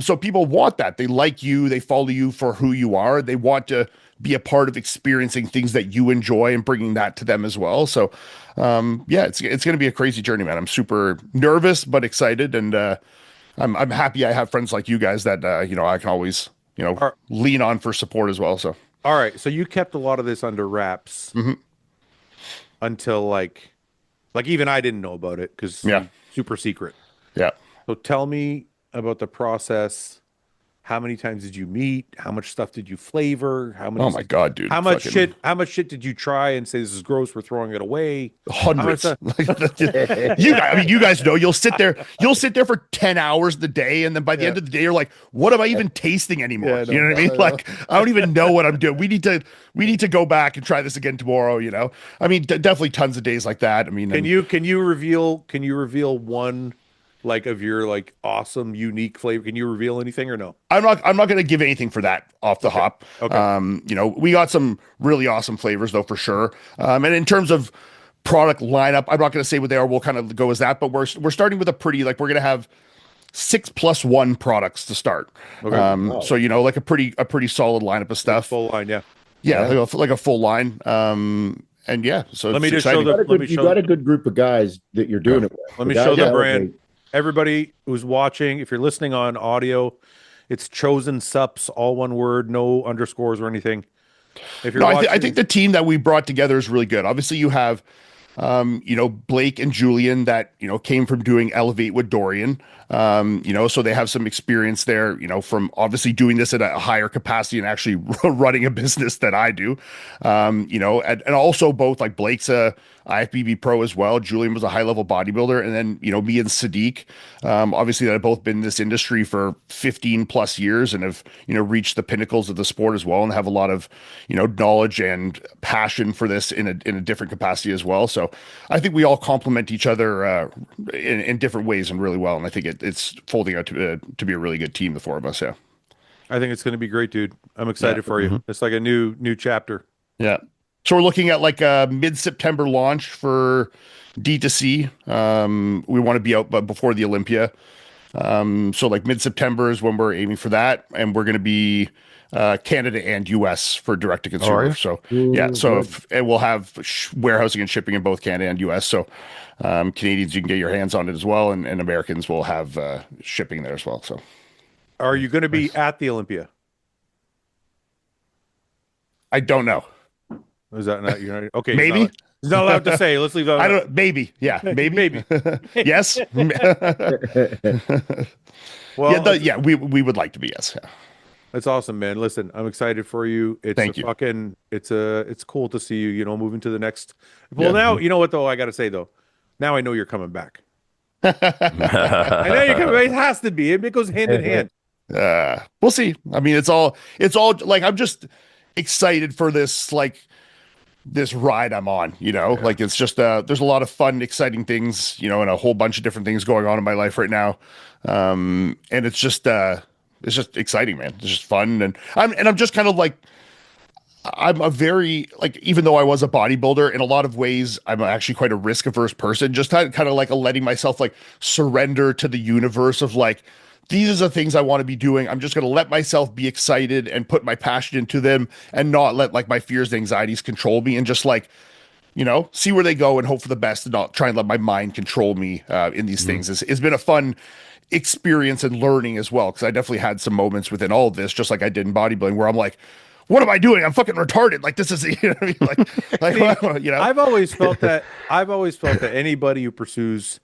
so people want that. They like you. They follow you for who you are. They want to be a part of experiencing things that you enjoy and bringing that to them as well. So, it's going to be a crazy journey, man. I'm super nervous, but excited. And, I'm happy I have friends like you guys that, I can always, lean on for support as well. So, all right. So you kept a lot of this under wraps until like even I didn't know about it because super secret. Yeah. So tell me about the process. How many times did you meet? How much stuff did you flavor? How many? Oh my God, dude! How much shit? How much shit did you try and say this is gross? We're throwing it away. Hundreds. You guys know you'll sit there for 10 hours a day, and then by the end of the day, you're like, what am I even tasting anymore? Yeah, no, you know what I mean? Like, I don't even know what I'm doing. We need to go back and try this again tomorrow. I mean, definitely tons of days like that. I mean, can you reveal one? Like of your like awesome unique flavor, can you reveal anything or no? I'm not going to give anything for that off the hop. Okay. We got some really awesome flavors though for sure. And in terms of product lineup, I'm not going to say what they are. We'll kind of go as that, but we're starting with a pretty like we're going to have 6+1 products to start. Okay. So like a pretty solid lineup of stuff. Full line, yeah. Like a full line. And so let me just exciting. show you got a good group of guys that you're doing it with. Let me show the brand. Everybody who's watching, if you're listening on audio, it's Chosen Sups, all one word, no underscores or anything. If you're I think the team that we brought together is really good. Obviously, you have, Blake and Julian that, came from doing Elevate with Dorian. So they have some experience there, from obviously doing this at a higher capacity and actually running a business that I do. And also both like Blake's a IFBB pro as well. Julian was a high level bodybuilder. And then, me and Sadiq, obviously that have both been in this industry for 15 plus years and have, reached the pinnacles of the sport as well and have a lot of, knowledge and passion for this in a different capacity as well. So I think we all complement each other in different ways and really well. And I think it's folding out to be a really good team, the four of us. Yeah. I think it's going to be great, dude. I'm excited for you. It's like a new chapter. Yeah. So we're looking at like a mid-September launch for D2C. We want to be out but before the Olympia. So like mid-September is when we're aiming for that. And we're going to be Canada and US for direct to consumer. So and we'll have warehousing and shipping in both Canada and US. So Canadians, you can get your hands on it as well. And Americans will have shipping there as well. So are you going to be at the Olympia? I don't know. Is that not? You're not okay. Maybe. He's not allowed to say. Let's leave that. I don't. Maybe. Yeah. Maybe. Maybe. Yes. Well, yeah. We would like to be. Yes. Yeah. that's awesome, man. Listen, I'm excited for you. It's Thank you. it's cool to see you, moving to the next. Well, now, you know what though, I got to say though, now I know you're coming back. I know you're coming. It has to be. It goes hand in hand. We'll see. I mean, it's all like, I'm just excited for this, like this ride I'm on, like it's just, there's a lot of fun, exciting things, and a whole bunch of different things going on in my life right now. And it's just exciting, man. It's just fun. And I'm just kind of like, I'm a very, like, even though I was a bodybuilder, in a lot of ways, I'm actually quite a risk averse person, just kind of like letting myself like surrender to the universe of like, these are the things I want to be doing. I'm just going to let myself be excited and put my passion into them and not let like my fears and anxieties control me, and just like, see where they go and hope for the best and not try and let my mind control me in these things. It's been a fun experience and learning as well, because I definitely had some moments within all of this, just like I did in bodybuilding, where I'm like, what am I doing? I'm fucking retarded. Like, this is, I've always felt that anybody who pursues,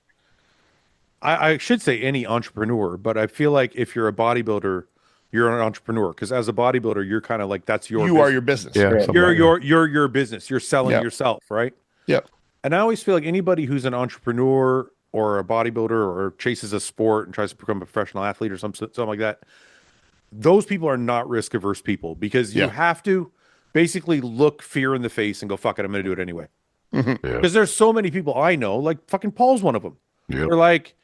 I should say any entrepreneur, but I feel like if you're a bodybuilder, you're an entrepreneur, because as a bodybuilder, you're kind of like, that's your are your business. Yeah, Right? you're your business. You're selling yourself, right? Yeah. And I always feel like anybody who's an entrepreneur or a bodybuilder or chases a sport and tries to become a professional athlete or something like that, those people are not risk averse people, because you have to basically look fear in the face and go, fuck it, I'm going to do it anyway. Because there's so many people I know, like fucking Paul's one of them. Yep. They're like,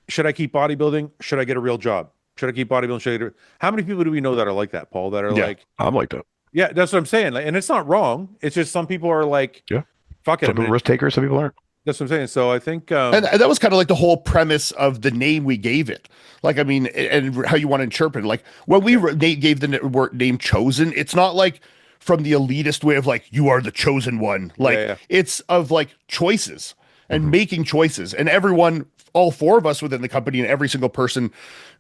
should I keep bodybuilding? Should I get a real job? Should I keep bodybuilding? Should I get how many people do we know that are like that, Paul, that are like, I'm like that. yeah, that's what I'm saying. Like, and it's not wrong. It's just some people are like, fuck it. Some people risk takers, some people aren't. That's what I'm saying. So I think, and that was kind of like the whole premise of the name we gave it. Like, I mean, and how you want to interpret it. Like, when we gave the name Chosen, it's not like from the elitist way of like, you are the chosen one. Like, it's of like choices and making choices, and everyone, all four of us within the company, and every single person,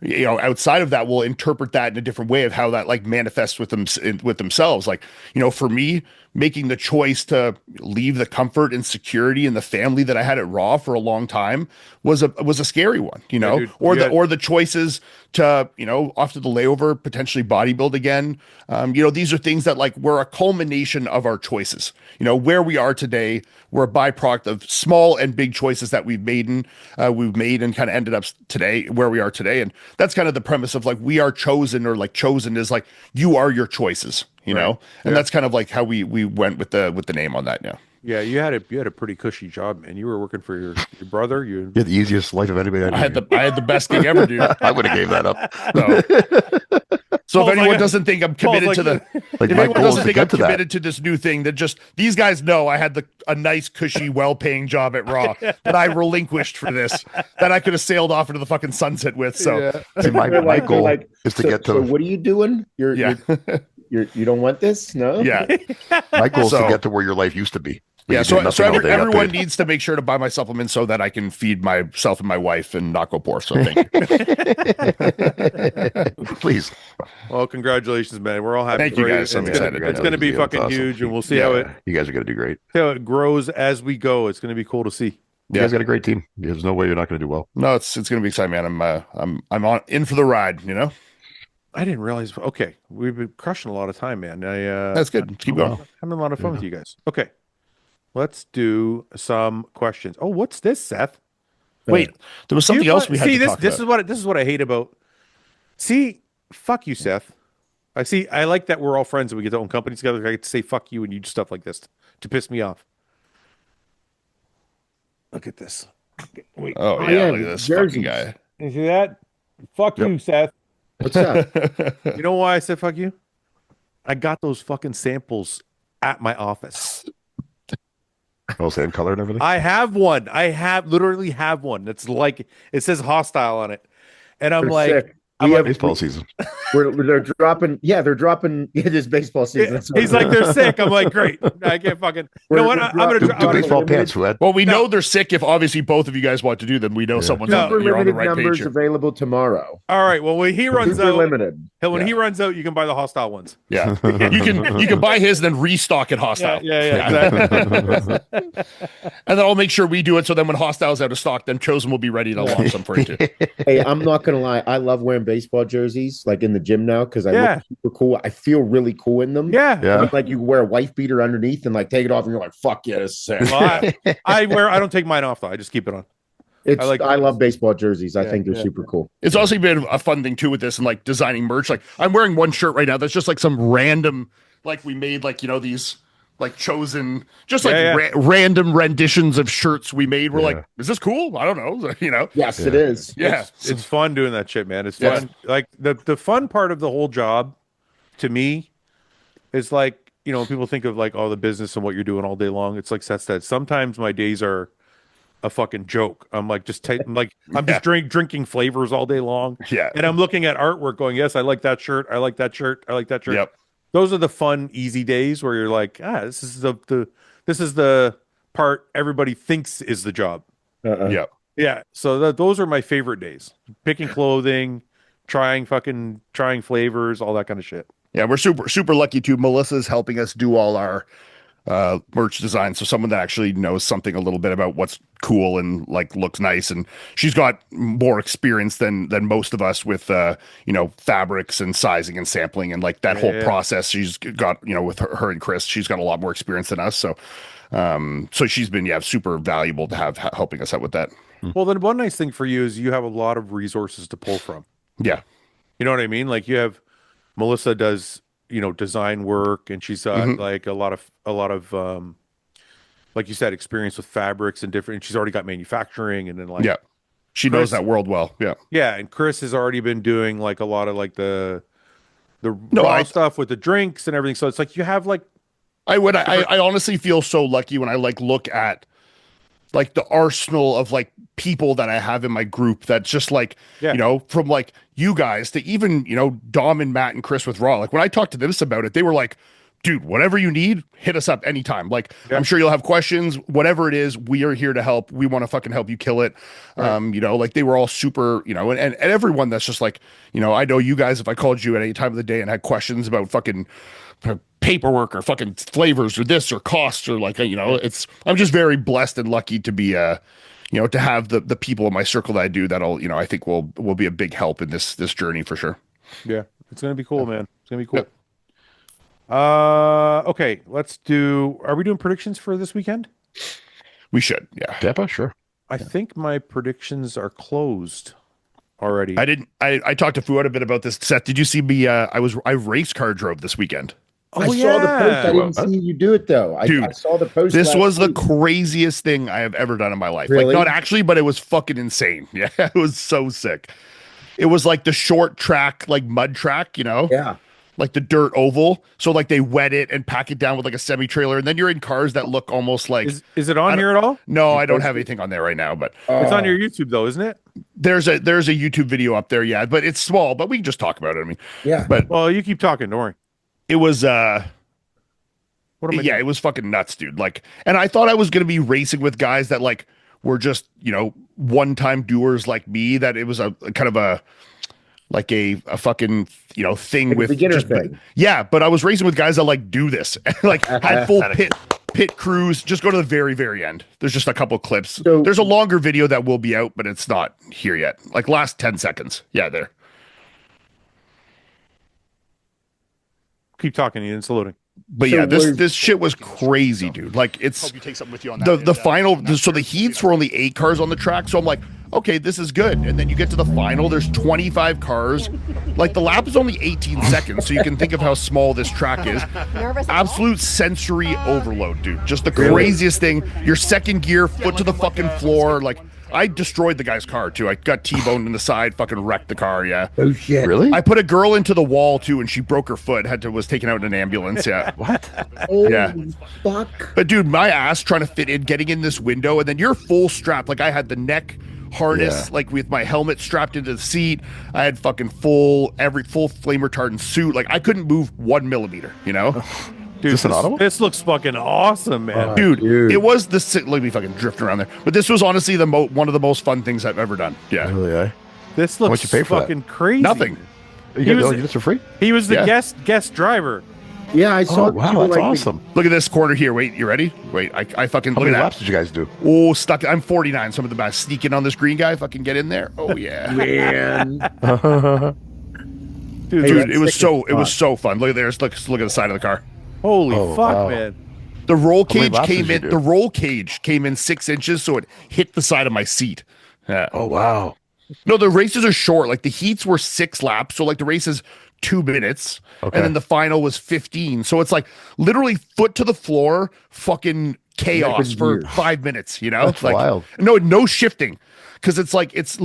outside of that, will interpret that in a different way of how that like manifests with themselves. Like, for me, making the choice to leave the comfort and security and the family that I had at Raw for a long time was a scary one, dude, or the choices to, after the layover, potentially bodybuild again. These are things that like were a culmination of our choices. Where we are today, we're a byproduct of small and big choices that we've made and kind of ended up today where we are today. And that's kind of the premise of like, we are chosen, or like chosen is like, you are your choices, and that's kind of like how we went with the name on that. Yeah, you had a pretty cushy job, man. You were working for your brother. You had the easiest life of anybody. I had the best gig ever, dude. I would have gave that up. So if anyone doesn't think I'm committed to the, like, if my anyone goal is doesn't to think get I'm to that. committed to this new thing, that just these guys know I had a nice, cushy, well-paying job at Raw that I relinquished for this, that I could have sailed off into the fucking sunset with. So See, my goal is to get to. So what are you doing? You don't want this? No. Yeah. My goal is to get to where your life used to be. Yeah, so everyone needs to make sure to buy my supplements so that I can feed myself and my wife and not go poor. So thank you. Please. Well, congratulations, man. We're all happy. Thank you, guys. I'm excited. It's going to be fucking awesome. huge, and we'll see how you guys are going to do great. grows as we go. It's going to be cool to see. You guys got a great team. There's no way you're not going to do well. No, it's going to be exciting, man. I'm in for the ride. I didn't realize. Okay, we've been crushing a lot of time, man. That's good. Keep going. Having a lot of fun with you guys. Okay. Let's do some questions. Oh, what's this, Seth? Wait, there was something else we had to talk about. This is what I hate about. See, fuck you, Seth. I like that we're all friends and we get to own companies together. I get to say fuck you and you do stuff like this to piss me off. Look at this. Wait. Oh yeah, look at this fucking guy. You see that? Fuck you, Seth. What's that? You know why I said fuck you? I got those fucking samples at my office. Oh, same color and everything? I have one. I literally have one. That's like, it says Hostile on it. And I'm They're like, sick. We have Baseball season. they're dropping. Yeah, they're dropping. It is baseball season. That's what He's it like, is. they're sick. I'm like, great. I can't fucking. You know what? I'm gonna. Do I'm gonna baseball pants, Fouad. Well, we know they're sick if obviously both of you guys want to do them. We know someone's No. on, you're on the limited right numbers page here. available tomorrow. All right. Well, when he runs Super out, limited. when he runs out, you can buy the hostile ones. Yeah. You can buy his and then restock at Hostile. Exactly. And then I'll make sure we do it so then when Hostile's out of stock, then Chosen will be ready to launch them for you too. Hey, I'm not gonna lie. I love wearing baseball jerseys, like in the gym now, because I Yeah. look super cool. I feel really cool in them. Yeah. Yeah. Like you wear a wife beater underneath and like take it off, and you're like, "Fuck yeah, this is sick." Well, I don't take mine off though. I just keep it on. It's I like- I love baseball jerseys. I Yeah, think they're yeah. super cool. It's also been a fun thing too with this and like designing merch. Like I'm wearing one shirt right now that's just like some random, like we made like, these like chosen, just like Yeah, yeah. random renditions of shirts we made. We're Yeah. like, is this cool? I don't know. Yes, it is. Yeah. It's fun doing that shit, man. It's Yeah. fun. Like the fun part of the whole job to me is like, people think of like the business and what you're doing all day long. It's like Seth said, sometimes my days are a fucking joke. I'm like just just drinking flavors all day long. Yeah. And I'm looking at artwork going, yes, I like that shirt. I like that shirt. I like that shirt. Yep. Those are the fun, easy days where you're like, this is the part everybody thinks is the job. Yeah. Yeah. So those are my favorite days. Picking clothing, trying flavors, all that kind of shit. Yeah. We're super, super lucky too. Melissa's helping us do all our merch design. So someone that actually knows something a little bit about what's cool and like looks nice. And she's got more experience than most of us with, fabrics and sizing and sampling and like that whole process. She's got, with her and Chris, she's got a lot more experience than us. So, so she's been, super valuable to have helping us out with that. Well, then one nice thing for you is you have a lot of resources to pull from. Yeah. You know what I mean? Like Melissa does, design work, and she's got like a lot of like you said, experience with fabrics and different. She's already got manufacturing, and then like she knows that world well. Yeah. And Chris has already been doing like a lot of like the raw stuff with the drinks and everything. So it's like you have like I honestly feel so lucky when I like look at like the arsenal of like people that I have in my group that's just like, from like you guys to even, Dom and Matt and Chris with Raw. Like when I talked to them about it, they were like, dude, whatever you need, hit us up anytime. Like, I'm sure you'll have questions, whatever it is, we are here to help. We want to fucking help you kill it. Right. Like they were all super, and everyone that's just like, I know you guys, if I called you at any time of the day and had questions about fucking paperwork or fucking flavors or this or costs or like, I'm just very blessed and lucky to be, to have the people in my circle that I do that'll, I think will be a big help in this journey for sure. Yeah. It's going to be cool, man. It's going to be cool. Okay, are we doing predictions for this weekend? We should. Yeah. Tampa, sure. I think my predictions are closed already. I talked to Fouad a bit about this. Seth, did you see me? I race car drove this weekend. I saw the post. I didn't see you do it though. Dude, I saw the post. This was the week. craziest thing I have ever done in my life. Really? Like not actually, but it was fucking insane. Yeah, it was so sick. It was like the short track, like mud track, Yeah. like the dirt oval. So like they wet it and pack it down with like a semi trailer, and then you're in cars that look almost like. Is it on here at all? No, I don't have anything on there right now, but It's on your YouTube though, isn't it? there's a YouTube video up there. Yeah, but it's small. But we can just talk about it. I mean, Yeah. but Well, you keep talking. Don't worry. it was What am I yeah, it was fucking nuts, dude. Like, and I thought I was gonna be racing with guys that like were just one-time doers like me. That it was a kind of a like a fucking thing Like a with beginner just thing. yeah. But I was racing with guys that like do this, like had full pit crews. Just go to the very very end. There's just a couple clips. So- There's a longer video that will be out, but it's not here yet. Like last 10 seconds. Yeah, there. Keep talking, Ian. It's loading. But So yeah, was- this shit was crazy, dude. Like it's Hope you take something with you on that. the final. So the heats were only 8 cars on the track. So I'm like, okay, this is good. And then you get to the final. There's 25 cars. Like the lap is only 18 seconds. So you can think of how small this track is. Nervous at all? Absolute sensory overload, dude. Just the craziest thing. Your second gear, foot to the fucking floor. Like I destroyed the guy's car too. I got T-boned in the side, fucking wrecked the car. Yeah. Oh shit. Really? I put a girl into the wall too, and she broke her foot. Was taken out in an ambulance. Yeah. What? Holy Yeah. fuck. But dude, my ass trying to fit in, getting in this window, and then you're full strap. Like I had the neck harness, Yeah. like with my helmet strapped into the seat. I had fucking full flame retardant suit. Like I couldn't move 1 millimeter, you know? Dude, this an Ottawa? this looks fucking awesome, man. Oh, Dude, it was the let me fucking drifting around there. But this was honestly the one of the most fun things I've ever done. Yeah. Really, eh? This How looks much you pay for that? fucking crazy. Nothing. You He got was- this for free? He was the Yeah. guest driver. Yeah, I saw. Oh, wow, people that's like- awesome. Look at this corner here. Wait, you ready? Wait, I fucking How look many at that. laps did you guys do? Oh, stuck. I'm 49. Some of the best. Sneaking on this green guy. Fucking get in there. Oh yeah. Man, Dude, Hey, Dude, that's it was sick so as it was fuck. so fun. Look at there. Look at the side of the car. holy Oh, fuck, wow. man. The roll How many cage laps came did you in. do? The roll cage came in 6 inches, so it hit the side of my seat. Yeah. Oh, wow. No, the races are short. Like the heats were 6 laps, so like the race is 2 minutes, Okay. and then the final was 15. So it's like literally foot to the floor, fucking chaos Second for gear. 5 minutes. You know, That's like wild. no shifting, because it's like it's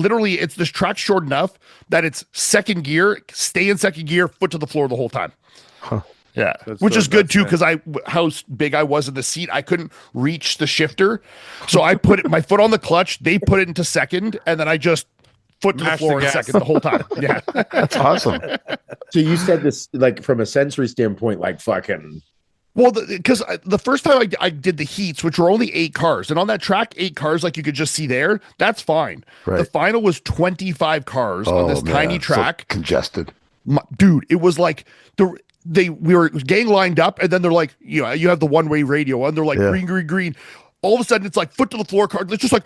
this track short enough that it's second gear, stay in second gear, foot to the floor the whole time. Huh. Yeah, That's which so is good nuts, too, man. because how big I was in the seat, I couldn't reach the shifter, so I put my foot on the clutch. They put it into second, and then I just foot to Mash the floor the in gas. second the whole time. Yeah, That's awesome. so you said this like from a sensory standpoint, like fucking. well, because the first time I did the heats, which were only 8 cars, and on that track, 8 cars, like you could just see there, that's fine. Right. The final was 25 cars on this tiny man. track. So congested. Dude, it was like we were getting lined up, and then they're like, you have the one-way radio, and they're like Yeah. green. All of a sudden, it's like foot to the floor car. It's just like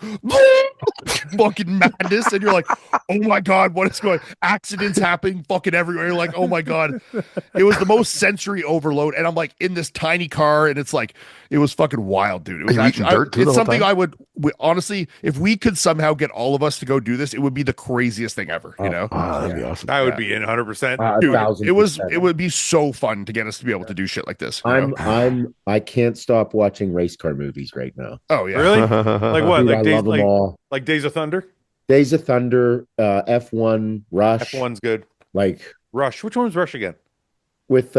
fucking madness, and you're like, oh my god, what is going? Accidents happening, fucking everywhere. You're like, oh my god, it was the most sensory overload, and I'm like in this tiny car, and it's like it was fucking wild, dude. It was Are you eating dirt, too, the it's whole something time? I would honestly, if we could somehow get all of us to go do this, it would be the craziest thing ever. You know. Wow, that'd be awesome. I would Yeah. be in 100%. Dude, 1,000%. it would be so fun to get us to be able to do shit like this. You know? I can't stop watching race car movies right now. Oh yeah. Really? Like what? Dude, I Like Days, love them all. like Days of Thunder? Days of Thunder, F1, Rush, F1's good. like Rush. Which one was Rush again? with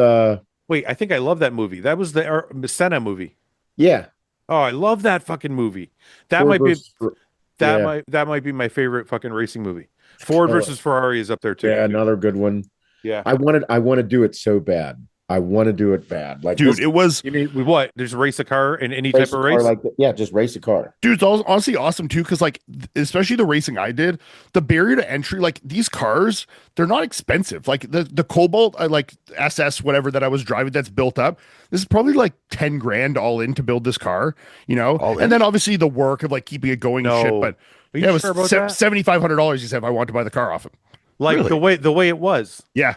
Wait, I think I love that movie. That was the Senna movie. yeah. Oh, I love that fucking movie. That Ford might be versus Fer- yeah. that might be my favorite fucking racing movie. Ford Oh. versus Ferrari is up there too. Yeah, another good one. Yeah. I want to do it so bad. I want to do it bad. Like Dude, this- it was You mean what? There's race a car in any race type of a car race? like that. Yeah, just race a car. dude, it's honestly awesome too, because like especially the racing I did, the barrier to entry, like these cars, they're not expensive. Like the Cobalt, like SS, whatever that I was driving, that's built up. This is probably like 10 grand all in to build this car, you know. All in? And then obviously the work of like keeping it going and shit. No. But Are you yeah, it was sure about that? $7,500. He said if I wanted to buy the car off him. Like Really? the way it was. Yeah,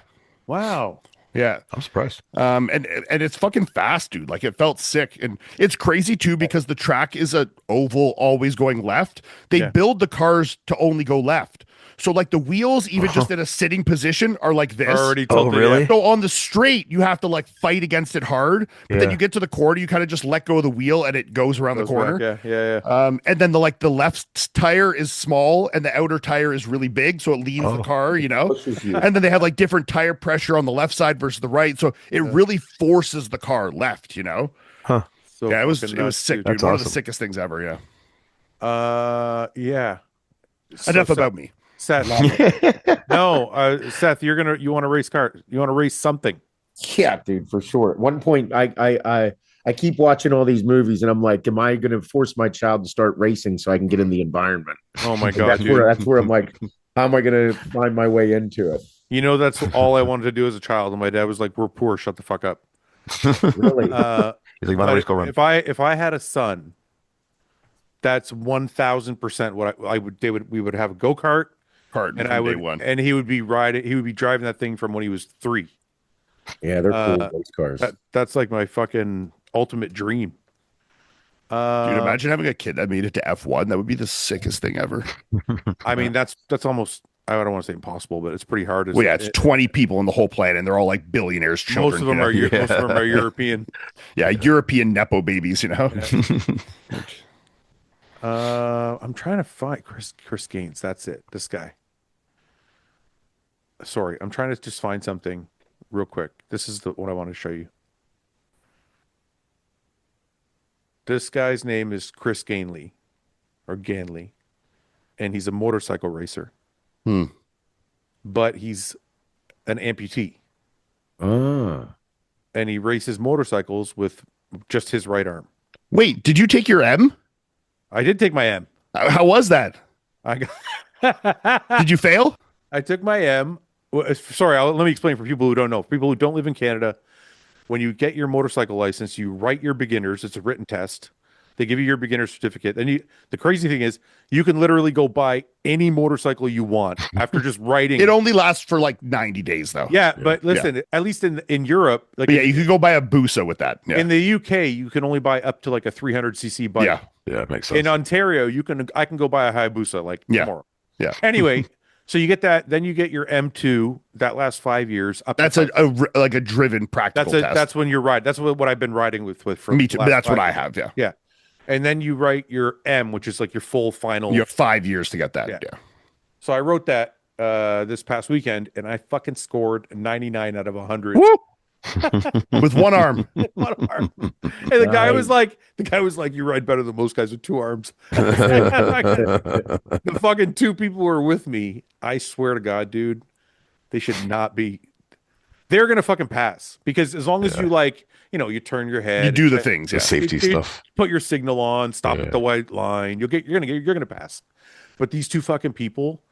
Wow. yeah. I'm surprised. And it's fucking fast, dude. Like it felt sick, and it's crazy too because the track is a oval, always going left. They Yeah. build the cars to only go left, so like the wheels, even just in a sitting position, are like this. Already Oh, tilted. really? yeah. So on the straight, you have to like fight against it hard, but then Yeah. you get to the corner, you kind of just let go of the wheel, and it goes around Goes the corner. back, yeah. And then the left tire is small, and the outer tire is really big, so it leans the Oh. car, you know. Pushes you. And then they have like different tire pressure on the left side versus the right, so it really forces the car left, you know. So Yeah, it was fucking sick, nuts, dude. That's One of the awesome. sickest things ever. Yeah. Yeah. Enough So, about me. Seth. No, Seth, you want to race car? You want to race something? Yeah, dude, for sure. At one point, I keep watching all these movies, and I'm like, am I going to force my child to start racing so I can get in the environment? Oh my Like, god, dude. that's where I'm like, how am I going to find my way into it? You know that's all I wanted to do as a child, and my dad was like, "We're poor. Shut the fuck up." Really? He's like, my But race go run. if I had a son, that's 1,000% what we would have a go-kart, Part and from I day would one. and he would be driving that thing from when he was 3. Yeah, they're cool race cars. That's like my fucking ultimate dream. Dude, imagine having a kid that made it to F1. That would be the sickest thing ever. I mean, that's almost, I don't want to say impossible, but it's pretty hard. Well, yeah, it's 20 people in the whole planet, and they're all like billionaires' children. most of them you know? are most of them are European. Yeah, European nepo babies. You know. I'm trying to find Chris Gaines. That's it. This guy. Sorry, I'm trying to just find something real quick. This is what I want to show you. This guy's name is Chris Gainley, or Ganley. and he's a motorcycle racer, Hmm. but he's an amputee, Ah. and he races motorcycles with just his right arm. Wait, did you take your M? I did take my M. How was that? I got Did you fail? I took my M. Sorry, let me explain for people who don't know. For people who don't live in Canada, when you get your motorcycle license, you write your beginners. It's a written test. They give you your beginner certificate. And the crazy thing is, you can literally go buy any motorcycle you want after just writing. It only lasts for like 90 days, though. Yeah, but listen, at least in Europe, like But yeah, you could go buy a Busa with that. Yeah. in the UK, you can only buy up to like a 300cc bike. Yeah. Yeah, it makes sense. In Ontario, I can go buy a Hayabusa like Yeah. tomorrow. Yeah. Anyway, so you get that, then you get your M2 that lasts 5 years. That's like a driven practical test. That's when you're riding. That's what I've been riding with for Me too. the last That's what 5 I years. have. Yeah. Yeah. And then you write your M, which is like your full final. You have 5 years to get that. Yeah. Yeah. So I wrote that this past weekend, and I fucking scored 99 out of 100. Woo! With one arm. One arm. And the guy was like, you ride better than most guys with 2 arms. The fucking 2 people who were with me, I swear to God, dude, they should not be. They're gonna fucking pass because as long as you you turn your head, You do the things. The Yeah. safety you stuff. put your signal on, stop Yeah. at the white line, you're gonna pass. But these 2 fucking people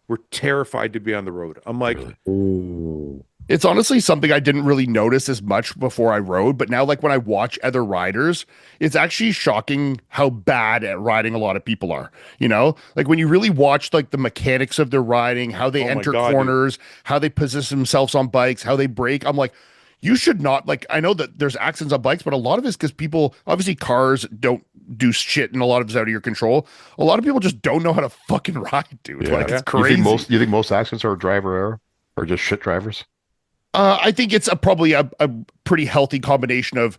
were terrified to be on the road. I'm like, Really? Ooh. It's honestly something I didn't really notice as much before I rode, but now like when I watch other riders, it's actually shocking how bad at riding a lot of people are. You know, like when you really watch like the mechanics of their riding, how they Oh my enter God, corners, how they position themselves on bikes, how they brake. I'm like, you should not like. I know that there's accidents on bikes, but a lot of it's because people, obviously, cars don't do shit, and a lot of it's out of your control. A lot of people just don't know how to fucking ride, dude. Yeah. Like it's You crazy. think most accidents are driver error or just shit drivers? I think it's probably a pretty healthy combination of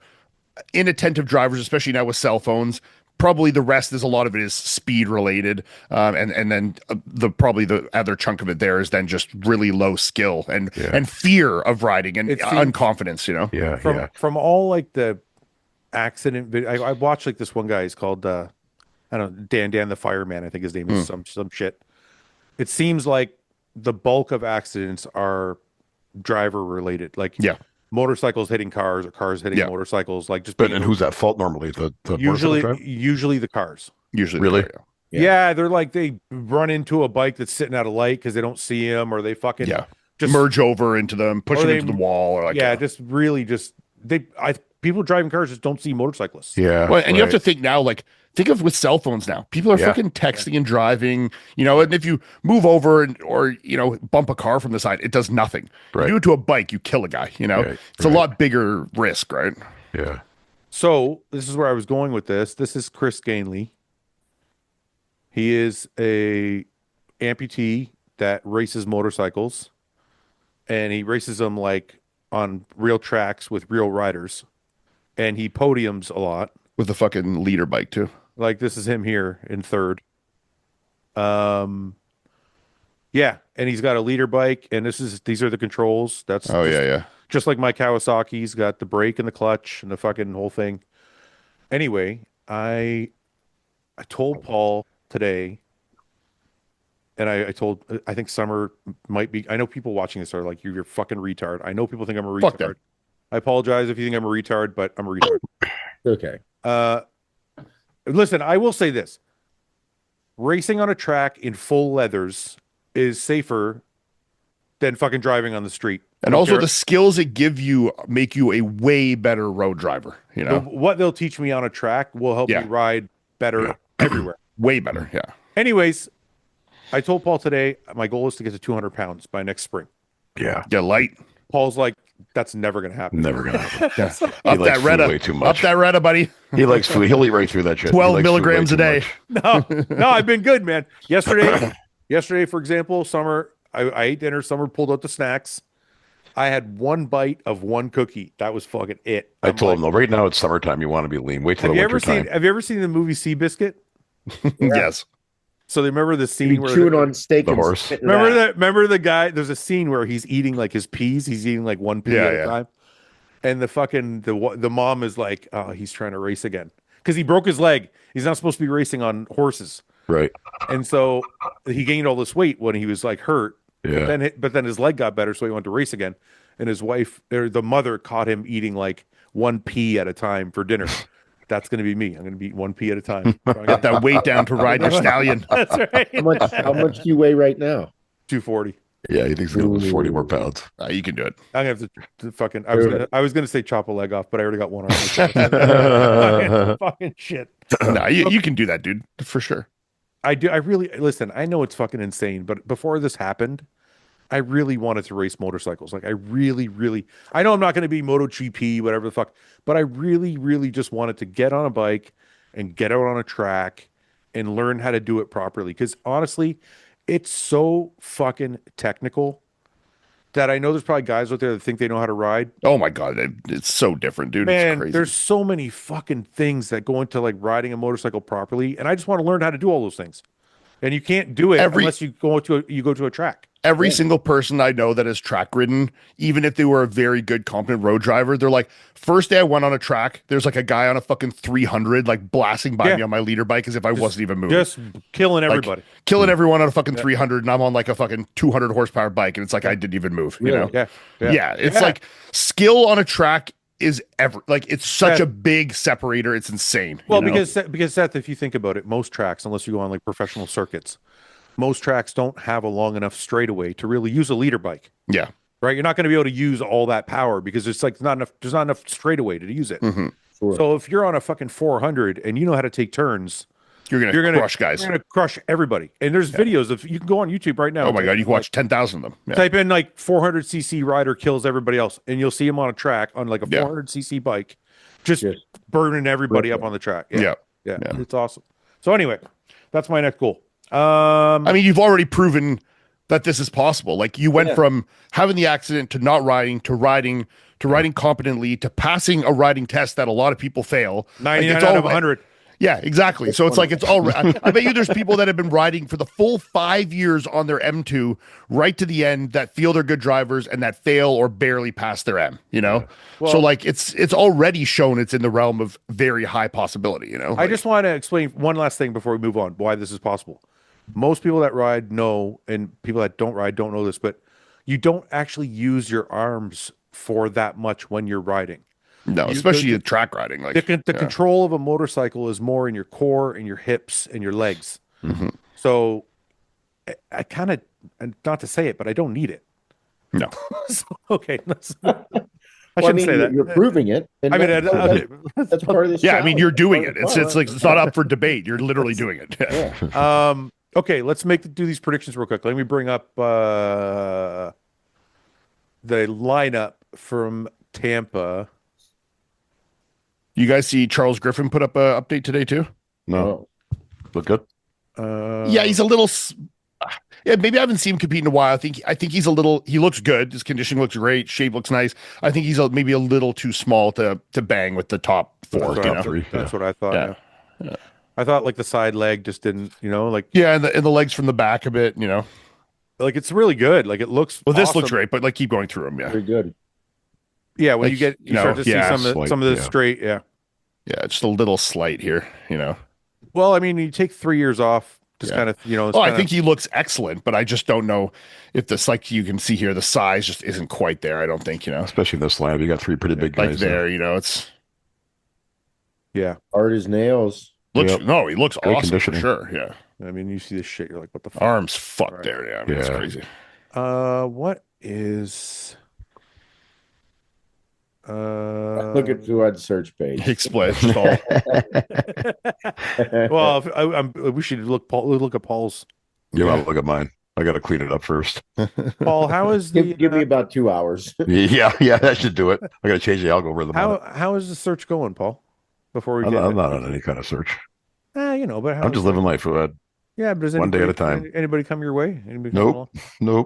inattentive drivers, especially now with cell phones. Probably the rest is a lot of it is speed related, and then probably the other chunk of it there is then just really low skill and fear of riding and It seems- unconfidence. You know, Yeah, from all like the accident video, I watched like this one guy. He's called I don't know, Dan the fireman. I think his name is some shit. It seems like the bulk of accidents are driver related, like motorcycles hitting cars or cars hitting motorcycles, like just. But and who's at fault normally? The usually motorcycle driver? usually the cars. usually Really? Yeah. They're like they run into a bike that's sitting at a light because they don't see him, or they fucking just merge over into them, push or them they- into the wall, or like just really just people driving cars just don't see motorcyclists. Yeah. Well, and you have to right. think now, like think of with cell phones now. People are Yeah. fucking texting and driving, you know, and if you move over or bump a car from the side, it does nothing. Right. You do it to a bike, you kill a guy, you know? Right, It's a right. lot bigger risk, right? Yeah. So this is where I was going with this. This is Chris Gainley. He is a amputee that races motorcycles, and he races them like on real tracks with real riders, and he podiums a lot. With the fucking leader bike too. Like this is him here in third. Yeah, and he's got a leader bike, and these are the controls. That's Yeah. just like my Kawasaki's got the brake and the clutch and the fucking whole thing. Anyway, I told Paul today, and I think Summer might be. I know people watching this are like, you're fucking retard. I know people think I'm a retard. Fuck them. I apologize if you think I'm a retard, but I'm a retard. Okay. Listen, I will say this: racing on a track in full leathers is safer than fucking driving on the street. And I don't also care. the skills it give you make you a way better road driver, you know? What they'll teach me on a track will help me ride better everywhere. Way better, yeah. Anyways, I told Paul today my goal is to get to 200 pounds by next spring. Yeah. Yeah, light. Paul's like, that's never going to happen. Never gonna happen. Yeah. He Up likes that food Retta. way too Up much. that Retta, buddy. He likes food. He'll eat right through that shit. He 12 likes food way milligrams too a day. much. No, I've been good, man. Yesterday, for example, Summer, I ate dinner. Summer pulled out the snacks. I had one bite of one cookie. That was fucking it. I told him though, right now it's summertime. You want to be lean. Wait till Have the you ever winter time. seen? Have you ever seen the movie Seabiscuit? Yes. So they remember the Be scene where chewing on steak the and horse. spitting remember it out. that? Remember the guy? There's a scene where he's eating like his peas. He's eating like one pea at a time, and the mom is like, "Oh, he's trying to race again because he broke his leg. He's not supposed to be racing on horses." Right. And so he gained all this weight when he was like hurt. Yeah. But then his leg got better, so he went to race again. And his wife or the mother caught him eating like one pea at a time for dinner. That's going to be me. I'm going to be eating one pea at a time. Get that weight down to ride your stallion. That's right. How much do you weigh right now? 240. Yeah, he thinks he's gonna lose 40 more pounds. You can do it. I'm gonna have to fucking. I was gonna say chop a leg off, but I already got one arm. Fucking shit. No, you can do that, dude, for sure. I do. I really listen. I know it's fucking insane, but before this happened, I really wanted to race motorcycles. Like I really, really. I know I'm not going to be MotoGP, whatever the fuck, but I really, really just wanted to get on a bike and get out on a track and learn how to do it properly. Because honestly, it's so fucking technical that I know there's probably guys out there that think they know how to ride. Oh my god, it's so different, dude. It's Man, crazy. there's so many fucking things that go into like riding a motorcycle properly, and I just want to learn how to do all those things. And you can't do it unless you go to a track. Every single person I know that has track ridden, even if they were a very good, competent road driver, they're like, first day I went on a track, there's like a guy on a fucking 300, like blasting by me on my leader bike as if I wasn't even moving. Just killing everybody. Killing everyone on a fucking 300, and I'm on like a fucking 200 horsepower bike, and it's like I didn't even move, you know? Yeah. It's like skill on a track is it's such a big separator. It's insane. Well, you know? because Seth, if you think about it, most tracks, unless you go on like professional circuits, most tracks don't have a long enough straightaway to really use a leader bike. Yeah. Right. You're not going to be able to use all that power because there's not enough straightaway to use it. Mm-hmm. Sure. So if you're on a fucking 400 and you know how to take turns, you're gonna crush guys. You're gonna crush everybody. And there's videos of you can go on YouTube right now. Oh my god, you can watch 10,000 of them. Yeah. Type in like 400cc rider kills everybody else, and you'll see him on a track on like a 400cc bike, just burning everybody up on the track. Yeah. It's awesome. So anyway, that's my next goal. I mean, you've already proven that this is possible. Like you went from having the accident to not riding to riding competently to passing a riding test that a lot of people fail. 99 out of 100. Yeah, exactly. So it's like it's all. I bet you there's people that have been riding for the full 5 years on their M2 right to the end that feel they're good drivers and that fail or barely pass their M. You know, so like it's already shown it's in the realm of very high possibility. You know, I just want to explain one last thing before we move on why this is possible. Most people that ride know, and people that don't ride don't know this, but you don't actually use your arms for that much when you're riding. No, especially in track riding. Like the control of a motorcycle is more in your core and your hips and your legs. Mm-hmm. So I kind of, not to say it, but I don't need it. No. So, okay. I shouldn't say that. You're proving it. And I mean, that's part of this. Yeah, I mean, you're doing it. It's like it's not up for debate. You're literally doing it. Yeah. Okay, let's do these predictions real quick. Let me bring up the lineup from Tampa. You guys see Charles Griffin put up an update today too? No. Look good. Yeah, he's a little. Yeah, maybe I haven't seen him compete in a while. I think he's a little. He looks good. His conditioning looks great. Shape looks nice. I think he's maybe a little too small to bang with the top four. That's what I thought. Yeah. I thought like the side leg just didn't. Like and the legs from the back a bit. Like it's really good. Like it looks. Well, this awesome. looks great, but like keep going through them. Yeah, very good. Yeah, when you start to see some of the straight. Yeah, just a little slight here. Well, I mean, you take 3 years off. Just kind of, I think he looks excellent, but I just don't know if this, like you can see here, the size just isn't quite there. I don't think, especially in this lineup, you got three pretty big guys like there. It's hard as nails. No, he looks great awesome for conditioning. sure. Yeah, I mean, you see this shit, you're like, what the fuck? Arms fucked there. Yeah, I mean, it's crazy. What is? Look at Fouad's search page. Explain. Well, we should look at Paul's. You want to look at mine? I got to clean it up first. Paul, how is the? Give me about 2 hours. yeah, that should do it. I got to change the algorithm. How is the search going, Paul? Before we I'm not on any kind of search. But I'm just living life, Fouad. Yeah, but one day at a time. Anybody come your way? Nope.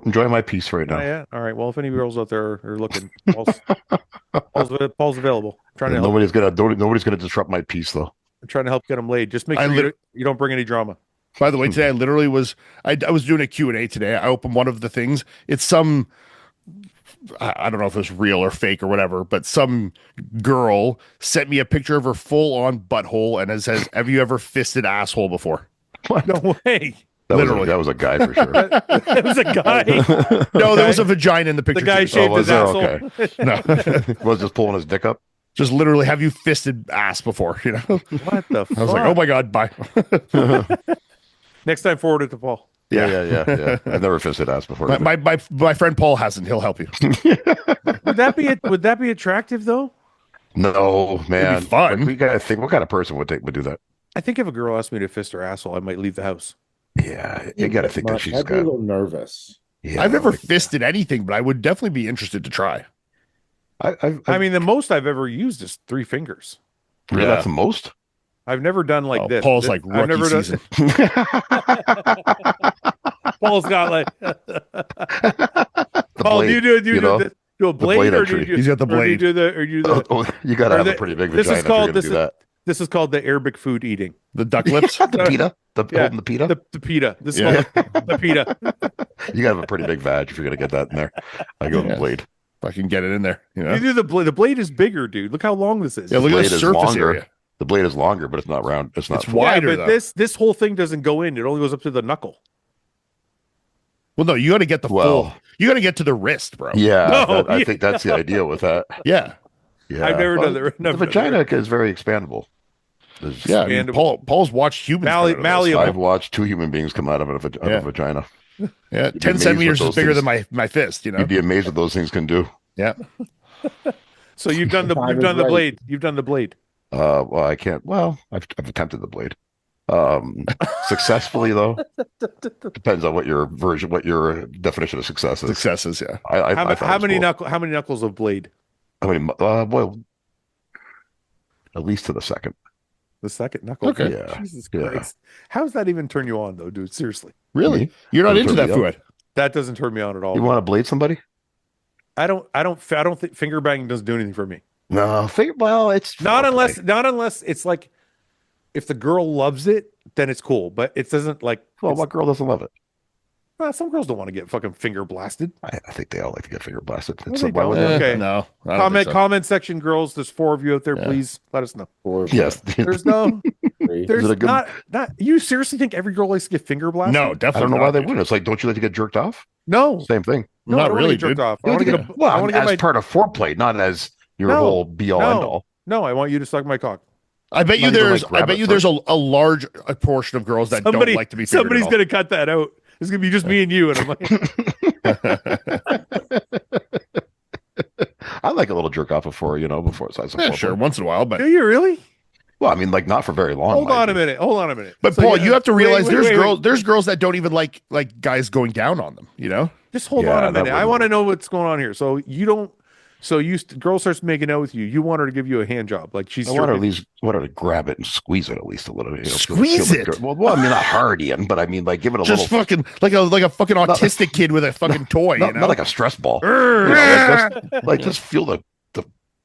Enjoy my peace right now. Yeah. All right. Well, if any girls out there are looking, Paul's available. Nobody's gonna disrupt my peace though. I'm trying to help get them laid. Just make sure you don't bring any drama. By the way, today I literally was I was doing a Q&A today. I opened one of the things. It's some I don't know if it's real or fake or whatever, but some girl sent me a picture of her full on butthole and it says, "Have you ever fisted asshole before?" What? No way. Literally. That was a guy for sure. It was a guy. No, there was a vagina in the picture. The guy too. shaved was his there? asshole. Okay. No, Was just pulling his dick up. just literally have you fisted ass before? You know, What the fuck? I was like, oh my god, bye. Next time, forward it to Paul. Yeah. I've never fisted ass before. My friend Paul hasn't. He'll help you. Would that be attractive though? No, man. fun. Like, we gotta think. What kind of person would do that? I think if a girl asked me to fist her asshole, I might leave the house. Yeah, you got to think that she's I'd be a got. little nervous. Yeah, I've never like, fisted anything, but I would definitely be interested to try. I mean, the most I've ever used is 3 fingers. really, Yeah. that's the most. I've never done like this. Paul's This- like I've rookie never done- season. Paul's got like. The Paul, blade, do you do know? do a blade blade or do entry. you He's got the or do you blade. do the or do you do the, Oh, you got to or have the- a pretty big this vagina is called if you're gonna do this is called the Arabic food eating. The duck lips. that. The pita, Yeah. holding the pita. The pita. This is Yeah. called the pita. You got to have a pretty big vag if you're gonna get that in there. I go with Yeah. the blade. If I can get it in there, you know. You do the blade. The blade is bigger, dude. Look how long this is. Yeah, look at blade the is surface longer. area. The blade is longer, but it's not round. It's not. It's full. wide. Wider, but though. this whole thing doesn't go in. It only goes up to the knuckle. Well, no, you got to get the full. Well, You got to get to the wrist, bro. yeah, No, I yeah. think that's the idea with that. Yeah. Yeah, I've never done that. The vagina is very expandable. There's- Yeah. I mean, Expandable. Paul's watched humans. Malleable. come out of this. Malleable. I've watched 2 human beings come out of a Yeah. vagina. Yeah, be 10 amazed centimeters what is those bigger things- than my fist. You know. You'd be amazed what those things can do. Yeah. So you've done the Time is right. blade. You've done the blade. Well, I can't. Well, I've attempted the blade. Successfully though. Depends on what your definition of success is. Successes. Yeah. I How, thought how it was many cool. how many knuckles of blade? How many? Well, at least to the second. The second knuckle. Okay. Yeah. Jesus Yeah. Christ. How does that even turn you on though, dude? Seriously. Really? Me? You're not Doesn't into that, turn me Fouad? That doesn't turn me on at all. You want to blade somebody? I don't think finger banging doesn't do anything for me. No. Well, it's Not foreplay. unless it's like if the girl loves it, then it's cool. But it doesn't like Well, it's- what girl doesn't love it? some girls don't want to get fucking finger blasted. I think they all like to get finger blasted. No, It's they why would don't. they? Okay. No. I don't think so. Comment section girls. There's 4 of you out there. Yeah. Please let us know. Or Yes. There's no. three. There's it a good- not. You seriously think every girl likes to get finger blasted? No, I definitely. don't know why not, they dude. wouldn't. It's like, don't you like to get jerked off? No. Same thing. No, Not I don't wanna really, get jerked dude. off. I You want like to to get. get, well, I want to as get my. part of foreplay, not as your No. whole be all end all. No, I want you to suck my cock. I bet you Not even, there's. like, I grab bet it you first. there's a large portion of girls that don't like to be. fingered Somebody's at all. gonna cut that out. It's gonna be just me and you, and I'm like, I like a little jerk off before it's Yeah, sure, once in a while, but do you really? Well, I mean, like not for very long. Hold mind on a you. minute. Hold on a minute. But So Paul, you have to wait, realize wait, there's wait, girls wait. there's girls that don't even like guys going down on them, you know? Just hold Yeah, on a that minute. I wouldn't- want to know what's going on here. So you don't. So girl starts making out with you. You want her to give you a hand job, like she's. I want her at jerking- least to grab it and squeeze it at least a little. Squeeze feel it? the well, I mean, not hard, Ian, but I mean, like give it a Just little. fucking like a fucking autistic kid with a fucking toy, Not, you know? not like a stress ball. Urgh. Just feel the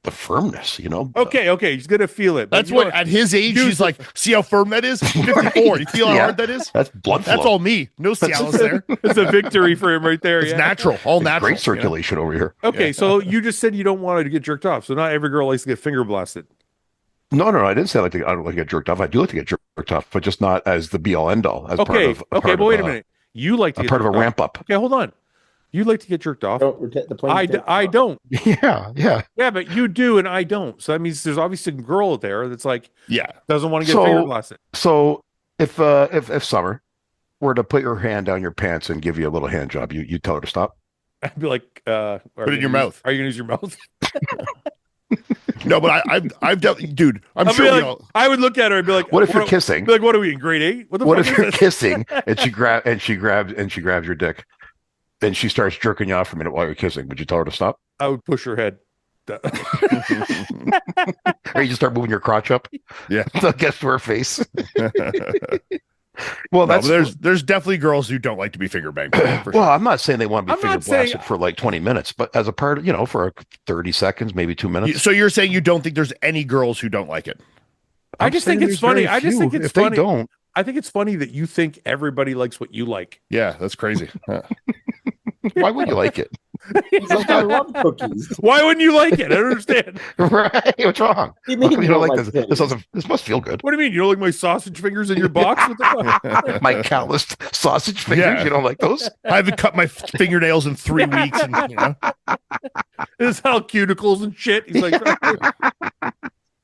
firmness, Okay. He's gonna feel it. but That's you what know- at his age Use he's like, see how firm that is? 54. You feel how Yeah. hard that is? That's blood flow. That's all me. No Cialis there. It's a victory for him right there. It's yeah. natural. All natural. Great circulation over here. Okay, so you just said you don't want her to get jerked off. So not every girl likes to get finger blasted. No, I didn't say I don't like to get jerked off. I do like to get jerked off, but just not as the be all end all. As Okay, part of but wait a minute. You like to A get part of a jerked off. ramp up. Okay, hold on. You like to get jerked off. Don't rotate the plane. I don't. Yeah. Yeah, but you do and I don't. So that means there's obviously a girl out there that's like Yeah. doesn't want to get So- finger blasted. So if Summer were to put your hand down your pants and give you a little hand job, you tell her to stop. I'd be like, Put it in your mouth. Are you gonna use your mouth? No, but I've dealt, dude. I'm I'd sure be we like, all. I would look at her and be like, What if you're are- kissing? Be like, what are we in grade 8? What the What fuck if is you're this? kissing and she grabs your dick, and she starts jerking you off for a minute while you're kissing? Would you tell her to stop, I would push her head. or you just start moving your crotch up? Yeah. Until it gets to her face. No, Well, that's but there's definitely girls who don't like to be finger banged. For well, sure. I'm not saying they want to be I'm finger not saying- blasted for like 20 minutes, but as a part, for 30 seconds, maybe 2 minutes. So you're saying you don't think there's any girls who don't like it? I I'm just think saying it's there's funny. very I just few. think it's if funny. they don't, I think it's funny that you think everybody likes what you like. Yeah, that's crazy. Why would you like it? He's like, I love cookies. Why wouldn't you like it? I don't understand. Right? What's wrong? You How mean come you you don't don't like like this? cookies? This must feel good. What do you mean? You don't like my sausage fingers in your box? What the fuck? My calloused sausage fingers. Yeah. You don't like those? I haven't cut my fingernails in 3 weeks, and This is how cuticles and shit. He's like,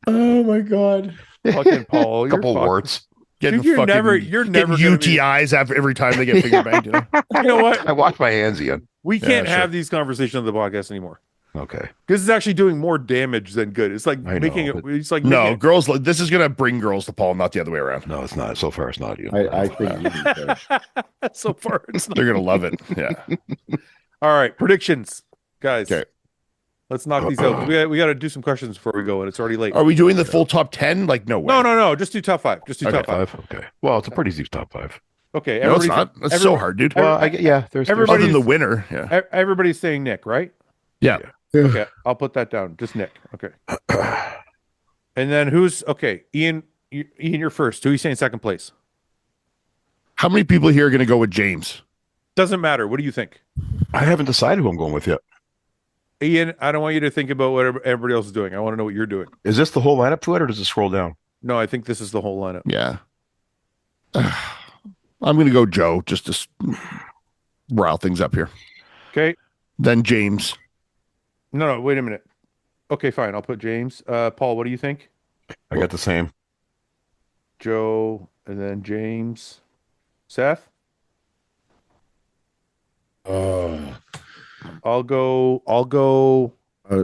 Oh my god. fucking Paul. You're Couple fucked. warts. getting Dude, you're fucking, never getting gonna be- UTIs every time they get finger banged. You know? You know what? I wash my hands, Ian. We can't sure. have these conversations on the podcast anymore Okay. because it's actually doing more damage than good. It's like I know, making it. but- It's like No, making girls. This is gonna bring girls to Paul, not the other way around. No, it's not. So far, it's not you. I think you can say. it- so far. It's not. They're gonna love it. Yeah. All right, predictions, guys. Okay. Let's knock these out. We got to do some questions before we go, and it's already late. Are we doing the full top 10? Like, no way. No. Just do top five. Just do Okay. top five. Five. Okay. Well, it's a pretty easy top five. Okay. No, it's everybody- not. That's so everybody- hard, dude. Well, yeah. There's Everybody- Other than the winner. Yeah. Everybody's saying Nick, right? Yeah. Okay, I'll put that down. Just Nick. Okay. And then who's okay? Ian, you're first. Who are you saying second place? How many people here are gonna go with James? Doesn't matter. What do you think? I haven't decided who I'm going with yet. Ian, I don't want you to think about what everybody else is doing. I want to know what you're doing. Is this the whole lineup to it, or does it scroll down? No, I think this is the whole lineup. Yeah. I'm gonna go Joe just to rile things up here. Okay. Then James. No, wait a minute. Okay, fine. I'll put James. Paul, what do you think? I got the same. Joe, and then James. Seth? I'll go. Uh,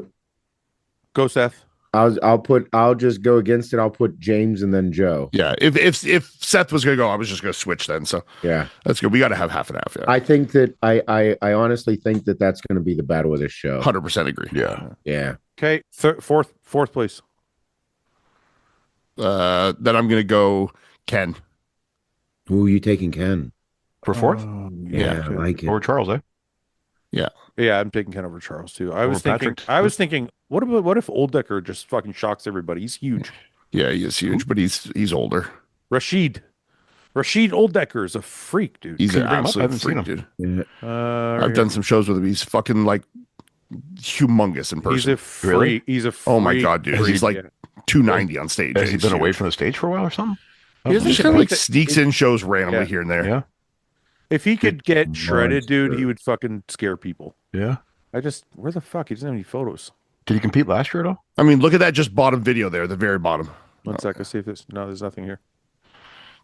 Go, Seth. I'll just go against it. I'll put James and then Joe. Yeah. If Seth was gonna go, I was just gonna switch then. So Yeah. that's good. We got to have half and half. Yeah. I think that I honestly think that that's going to be the battle of this show. 100% agree. Yeah. Yeah. Okay, fourth place. Then I'm gonna go Ken. Who are you taking, Ken? For fourth? Yeah, I like it. Or Charles, eh? Yeah, I'm taking Ken over Charles too. I was Over thinking. Patrick. I was thinking. What if Old Decker just fucking shocks everybody? He's huge. Yeah, he is huge, but he's older. Rashid Old Decker is a freak, dude. He's Can an you bring him up? I absolute haven't seen freak, him. dude. Yeah. I've done some shows with him. He's fucking like humongous in He's person. a freak. Really? He's a. Oh my freak God, dude. freak, He's like yeah. 290 on stage. Has he He's been huge. away from the stage for a while or something? He doesn't He seem kind of like that- sneaks in shows randomly Yeah. here and there. Yeah. If he could get shredded, dude, monster. he would fucking scare people. Yeah. Where the fuck? He doesn't have any photos. Did he compete last year at all? I mean, look at that just bottom video there, the very bottom. One sec, let's see if there's there's nothing here.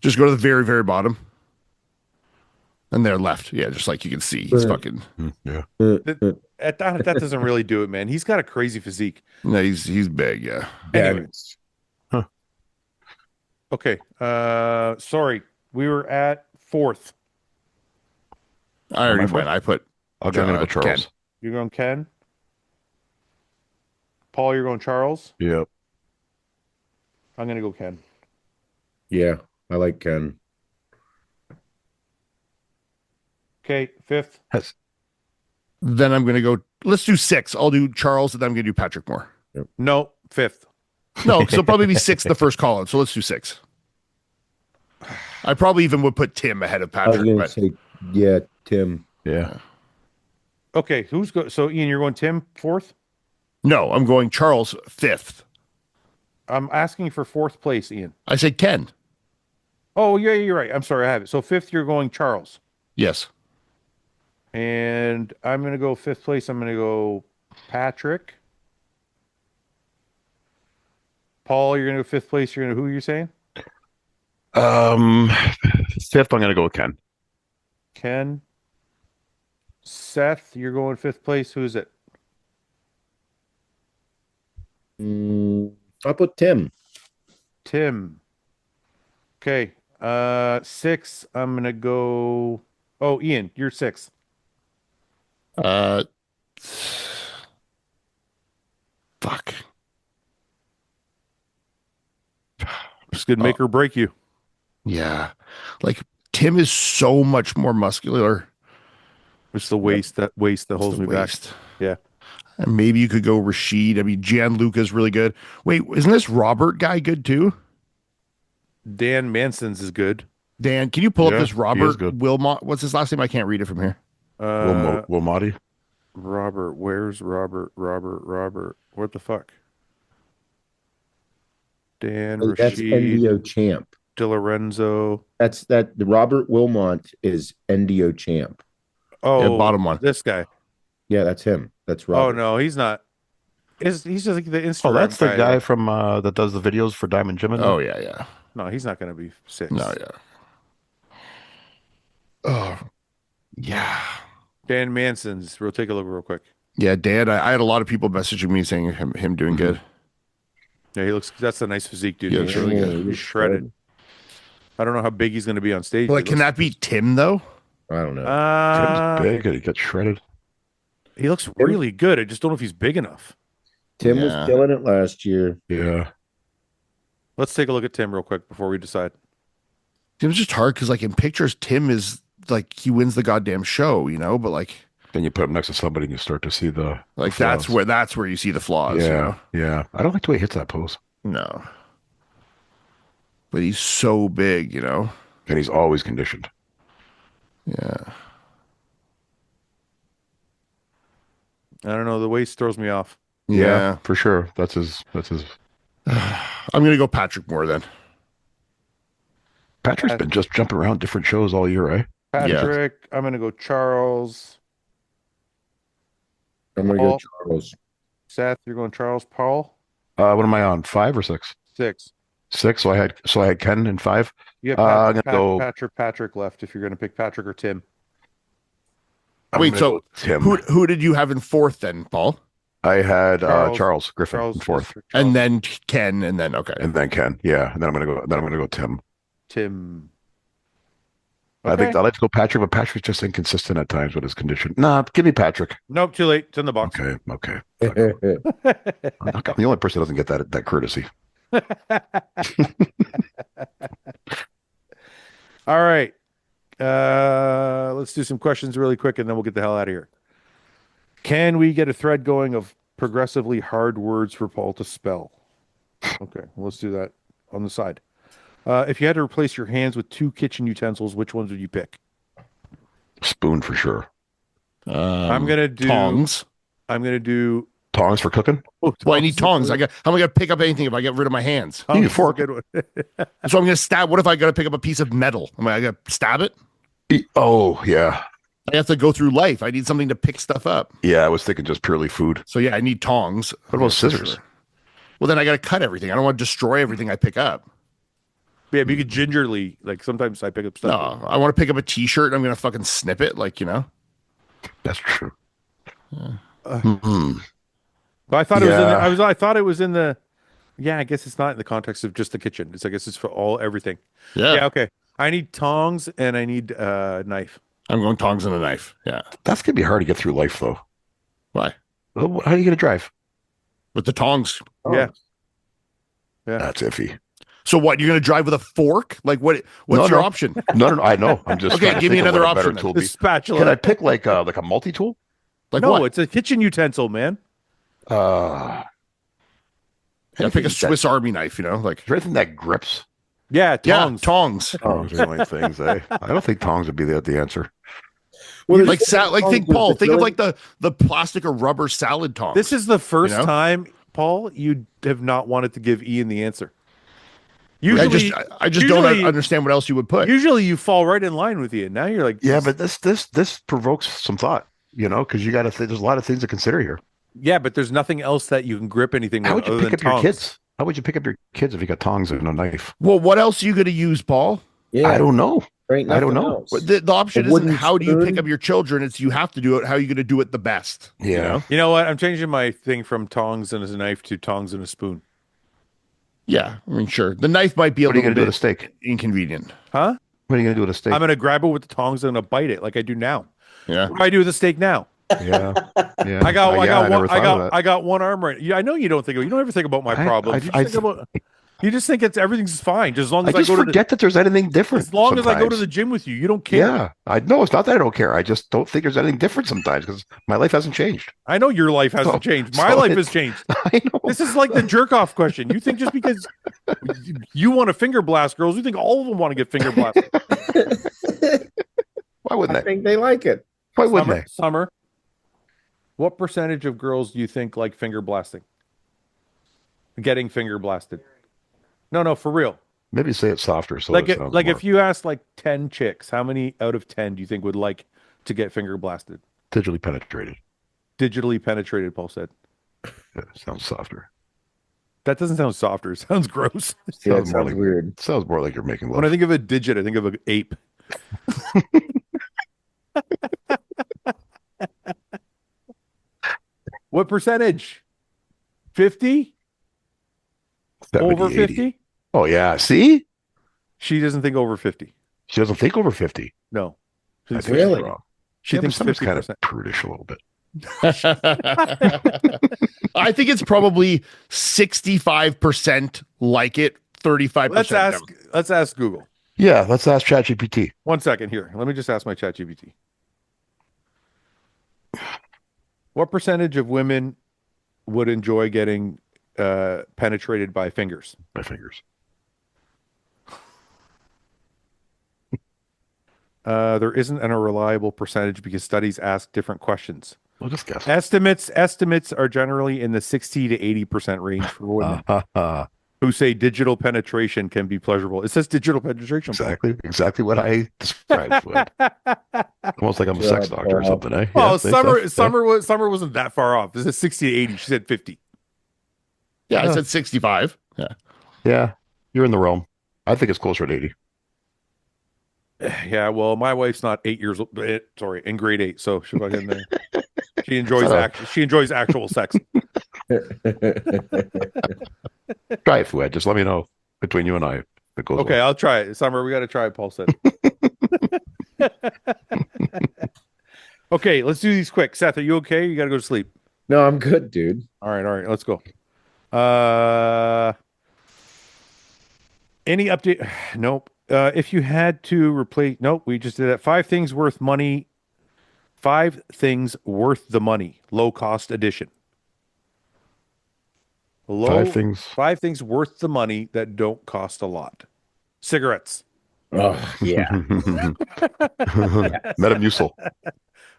Just go to the very, very bottom. And there left. Yeah, just like you can see. He's fucking Yeah. That doesn't really do it, man. He's got a crazy physique. no, he's big, yeah. Anyway. Okay. Sorry. We were at fourth. I already my went. I put I'm going to go Ken. Charles. You're going Ken. Paul, you're going Charles. Yep. I'm gonna go Ken. Yeah, I like Ken. Okay, fifth. Then I'm gonna go. Let's do 6. I'll do Charles, and then I'm gonna do Patrick Moore. No, fifth. No, because it'll probably be 6 the first call out. So let's do 6. I probably even would put Tim ahead of I was Patrick. going to But say, yeah, Tim. Yeah. Okay, who's go? So Ian, you're going Tim fourth. no, I'm going Charles 5th. I'm asking for fourth place, Ian. I said Ken. Oh yeah, you're right. I'm sorry, I have it. So fifth, you're going Charles, Yes. and I'm gonna go fifth place. I'm gonna go Patrick. Paul, you're gonna go fifth place. You're gonna who are you saying? Fifth, I'm going to go with Ken. Ken. Seth, you're going fifth place. Who is it? I'll put Tim. Tim. Okay. Six. I'm gonna go. Oh, Ian, you're sixth. Fuck. This could make or break you. Yeah. Like Tim is so much more muscular. It's the waist that holds It's me the back. waist. Yeah. And maybe you could go Rashid. I mean, Gianluca's really good. Wait, isn't this Robert guy good too? Dan Manson's is good. Dan, can you pull up Yeah, this he is Robert good. Wilmot? What's his last name? I can't read it from here. Wilmoti. Robert, where's Robert? Robert. What the fuck? Dan Hey, that's Rashid NDO champ. De Lorenzo. The Robert Wilmot is NDO champ. Oh, bottom one. This guy. Yeah, that's him. That's Oh Robert. no, he's not. He's just like the Instagram Oh, that's the guy that- from that does the videos for Diamond Jim. Oh yeah. No, he's not going to be 6. No, yeah. Oh, yeah. Dan Manson's. We'll take a look real quick. Yeah, Dan. I had a lot of people messaging me saying him doing good. Yeah, he looks. That's a nice physique, dude. Yeah, He's it's really good. He's shredded. I don't know how big he's going to be on stage. Like, can that be Tim though? I don't know. Tim's big and he gets shredded. He looks really good. I just don't know if he's big enough. Tim Yeah. was killing it last year. Yeah. Let's take a look at Tim real quick before we decide. It was just hard because, like, in pictures, Tim is like he wins the goddamn show, you know. But like Then you put him next to somebody and you start to see the that's flaws. where you see the flaws. Yeah, You know? yeah. I don't like the way he hits that pose. No. But he's so big, you know. And he's always conditioned. Yeah. I don't know. The waist throws me off. Yeah. For sure. That's his. I'm gonna go Patrick Moore then. Patrick's been just jumping around different shows all year, right? Patrick. I'm going to go Charles. I'm gonna Paul. go Charles. Seth, you're going Charles. Paul. What am I on? 5 or 6? 6. 6. So I had Ken in 5. You have I'm Patrick, gonna go- Patrick left if you're going to pick Patrick or Tim. I'm Wait, gonna so go Tim. who did you have in 4th then, Paul? I had Charles. Charles Griffin Charles in 4th, Charles, And then Ken, and then okay. and then Ken. Yeah, and then I'm gonna go Tim. Tim. I think Okay. I like to go Patrick, but Patrick's just inconsistent at times with his condition. Nah, give me Patrick. Nope, too late. It's in the box. Okay. I'm the only person that doesn't get that courtesy. All right. Let's do some questions really quick and then we'll get the hell out of here. Can we get a thread going of progressively hard words for Paul to spell? Okay, let's do that on the side. If you had to replace your hands with 2 kitchen utensils, which ones would you pick? Spoon for sure. I'm gonna do tongs. I'm gonna do. Tongs for cooking. Well, I need tongs. How am I gonna pick up anything if I get rid of my hands? You need a Tongs is a fork. good one. So I'm gonna stab. What if I gotta pick up a piece of metal? Am I gonna stab it? Oh yeah, I have to go through life. I need something to pick stuff up. yeah. I was thinking just purely food. So yeah, I need tongs. What about For scissors? sure. Well, then I gotta cut everything. I don't want to destroy everything I pick up. Yeah, but you could gingerly, like sometimes I pick up stuff. No, I want to pick up a T-shirt. And I'm gonna fucking snip it, like, you know. That's true. But I thought it was in the, Yeah. I thought it was in the. Yeah, I guess it's not in the context of just the kitchen. I guess it's for everything. Yeah, okay. I need tongs and I need a knife. I'm going tongs and a knife. Yeah. That's gonna be hard to get through life though. Why? How are you gonna drive? With the tongs. Yeah. That's iffy. So what? You're gonna drive with a fork? Like what? What's No, your no. option? No. I know. I'm just Okay, trying to give me think of another what a better option tool then. The be. spatula. Can I pick like a multi tool? Like no, what? it's a kitchen utensil, man. Yeah, pick a Swiss Army knife. You know, like Is there anything that grips? Yeah, tongs. Yeah, tongs. Tongs are the only things. I don't think tongs would be the answer. Well, Like think Paul. It's Think of really- like the plastic or rubber salad tongs. This is the first You know? time, Paul, you have not wanted to give Ian the answer. Usually, I just don't usually- understand what else you would put. usually you fall right in line with Ian. Now you're like, Yeah, but this provokes some thought. You know, because you got to. There's a lot of things to consider here. yeah, but there's nothing else that you can grip anything with How would you other pick than up tongs. your kids? How would you pick up your kids if you got tongs and a knife? Well, what else are you going to use, Paul? Yeah, I don't know. right, I don't nothing know. else. But the option A isn't wooden how do you pick spoon? up your children. It's you have to do it. How are you going to do it the best? Yeah. You know? You know what? I'm changing my thing from tongs and a knife to tongs and a spoon. Yeah. I mean, sure. The knife might be a What are you little going to do with a bit steak? inconvenient. Huh? What are you going to do with a steak? I'm going to grab it with the tongs and I'm going to bite it like I do now. Yeah. What do I do with the steak now? Yeah. I got never thought of that. one arm right. Yeah, I know you don't think of. You don't ever think about my I- problems. I- You I just think about. You just think everything's fine, just as long I as just forget that there's anything different. as long as I go to sometimes. the gym with you, you don't care. Yeah, I know it's not that I don't care. I just don't think there's anything different sometimes because my life hasn't changed. I know your life hasn't changed. My so life it's- has changed. I know. This is like the jerk off question. You think just because you want to finger blast girls, you think all of them want to get finger blasted? Why wouldn't I they? think they like it. Why wouldn't they? Summer, what percentage of girls do you think like finger blasting? Getting finger blasted? No, for real. Maybe say it softer. So Like it sounds like more if you asked like 10 chicks, how many out of 10 do you think would like to get finger blasted? digitally penetrated. Digitally penetrated, Paul said. Yeah, sounds softer. That doesn't sound softer. It sounds gross. Yeah, it Sounds more sounds like weird. sounds more like you're making love. When I think of a digit, I think of an ape. What percentage? 50? 70, Over 80. 50? Oh yeah. See, She doesn't think over 50. she doesn't think over 50. No. I She think Really? she's wrong. she Yeah, but thinks Summer's 50%. kind of prudish a little bit. I think it's probably 65% like it, 35% Let's ask Google. Yeah, let's ask ChatGPT. 1 second here. Let me just ask my ChatGPT. What percentage of women would enjoy getting penetrated by fingers? My fingers. There isn't a reliable percentage because studies ask different questions. We'll just guess. Estimates are generally in the 60 to 80% range for women who say digital penetration can be pleasurable. It says digital penetration. exactly what I described. Fouad. Almost like I'm a sex God, doctor or Paul. something. Eh? Well, Yeah, think so. Yeah. Summer wasn't that far off. This is 60 to 80. She said 50. Yeah, I said 65. Yeah. Yeah, you're in the realm. I think it's closer to 80. Yeah, well, my wife's not 8 years old. Sorry, in grade 8, so she fucking she enjoys actual sex. Try it, Fouad. Just let me know between you and I. If it goes Okay, well. I'll try it. Summer, we got to try it. Paul said. Okay, let's do these quick. Seth, are you okay? You got to go to sleep. No, I'm good, dude. All right, let's go. Any update? Nope. If you had to replace, nope, we just did that. 5 things worth money. 5 things worth the money. Low cost edition. Five things. 5 things worth the money that don't cost a lot. Cigarettes. Oh, yeah. Metamucil.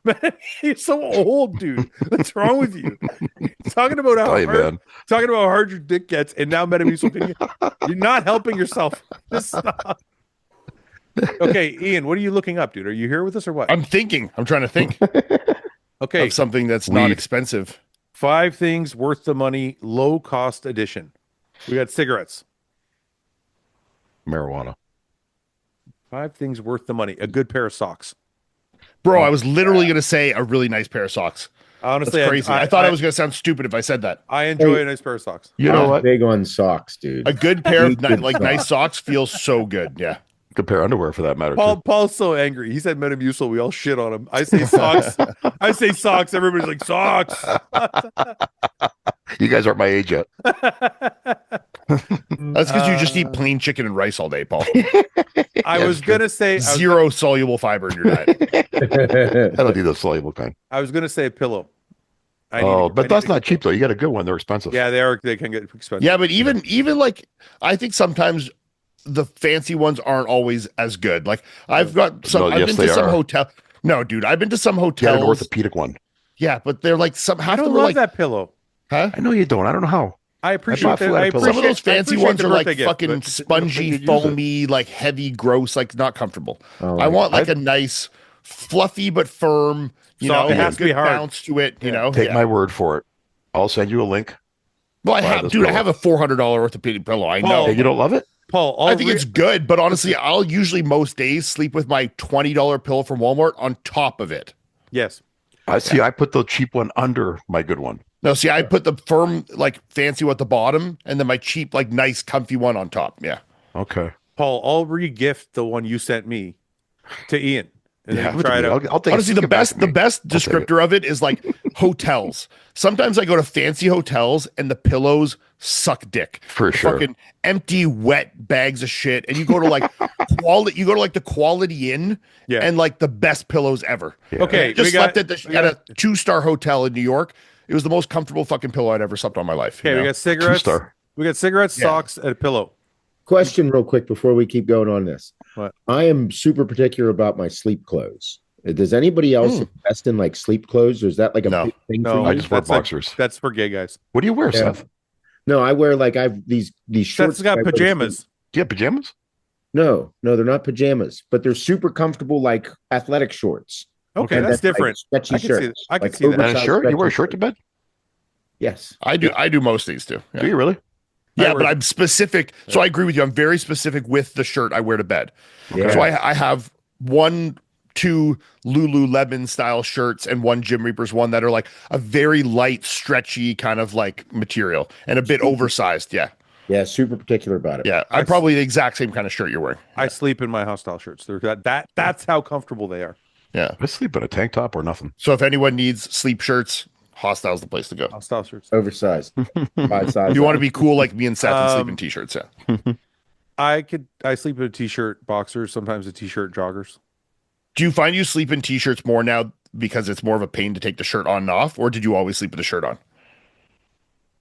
Man, you're so old, dude. What's wrong with you? Talking about how Hey, man. hard your dick gets, and now Metamucil. You're not helping yourself. Just stop. Okay, Ian, what are you looking up, dude? Are you here with us or what? I'm trying to think Okay, of something that's not Weed. expensive. 5 things worth the money, low cost edition. We got cigarettes. Marijuana. 5 things worth the money. A good pair of socks. Bro, I was literally going to say a really nice pair of socks. Honestly, That's crazy. I thought I was going to sound stupid if I said that. I enjoy a nice pair of socks. You know I'm what? big on socks, dude. A good pair of Good nice socks feels so good. Yeah. Good pair of underwear for that matter. Too. Paul's so angry. He said Metamucil. We all shit on him. I say socks. I say socks. Everybody's like socks. You guys aren't my age yet. That's because you just eat plain chicken and rice all day, Paul. I was gonna say Zero soluble fiber in your diet. I don't need the soluble kind. I was gonna say a pillow. But that's not cheap though. You got a good one. They're expensive. Yeah, they are. They can get expensive. Yeah, but even like I think sometimes the fancy ones aren't always as good. Like I've got some. No, I've yes, been they to some are. hotel. No, dude, I've been to some You got an hotels. orthopedic one. Yeah, but they're like some. I Half don't them love are like, that pillow. huh? I know you don't. I don't know how. I appreciate bought that. Fouad I a pillow. appreciate Some of those I fancy appreciate ones the are like birthday gift, fucking but- spongy, use it. foamy, like heavy, gross, like not comfortable. Oh, I want like a nice, fluffy but firm. You Soft. know, It has to good be hard. bounce to it. You know, Take yeah. my word for it. I'll send you a link. Well, I buy have, this dude. I pillow. have a $400 orthopedic pillow. I Paul, know. Hey, you don't love it? Paul, I think it's good, but honestly, I'll usually most days sleep with my $20 pillow from Walmart on top of it. yes. I see. I put the cheap one under my good one. No, see, I put the firm, like fancy one at the bottom, and then my cheap, like nice, comfy one on top. Yeah. Okay. Paul, I'll re-gift the one you sent me to Ian. and Yeah, then you try it out. I'll take Honestly, it. the best descriptor of it is like hotels. Sometimes I go to fancy hotels and the pillows suck dick. For The sure. fucking empty, wet bags of shit. And you go to like quality, you go to like the Quality Inn Yeah. and like the best pillows ever. Yeah. Okay, Just we got, slept at a 2-star hotel in New York. It was the most comfortable fucking pillow I'd ever slept on in my life. okay, you we know? got cigarettes. 2-star. We got cigarettes, Yeah. socks, and a pillow. Question real quick before we keep going on this. What? I am super particular about my sleep clothes. Does anybody else invest in like sleep clothes, or is that like a No. big thing No, for I you? just wear That's like- boxers. That's for gay guys. What do you wear, Yeah. Seth? No, I wear like I've these shorts. Seth's got that I wear to pajamas. sleep. Do you have pajamas? No, they're not pajamas, but they're super comfortable, like athletic shorts. Okay, And that's then, like, different. stretchy I can see. shirts, I can like see that. And a oversized shirt? You wear a stretchy shirt to bed? Yes. I do most of these too. Yeah. Do you really? Yeah, I but wear- I'm specific. So I agree with you. I'm very specific with the shirt I wear to bed. Yeah. So I have 2 Lululemon style shirts and 1 Gym Reapers one that are like a very light, stretchy kind of like material and a bit oversized. Yeah. Yeah, super particular about it. Yeah. I'm probably the exact same kind of shirt you're wearing. I sleep in my hostile shirts. They're that's how comfortable they are. Yeah. I sleep in a tank top or nothing. So if anyone needs sleep shirts, Hostile's the place to go. Hostile shirts. Oversized. 5 size. If you want to be cool like me and Seth and sleep Um, in t-shirts, yeah. I sleep in a t-shirt, boxers, sometimes a t-shirt, joggers. Do you find you sleep in t-shirts more now because it's more of a pain to take the shirt on and off, or did you always sleep with the shirt on?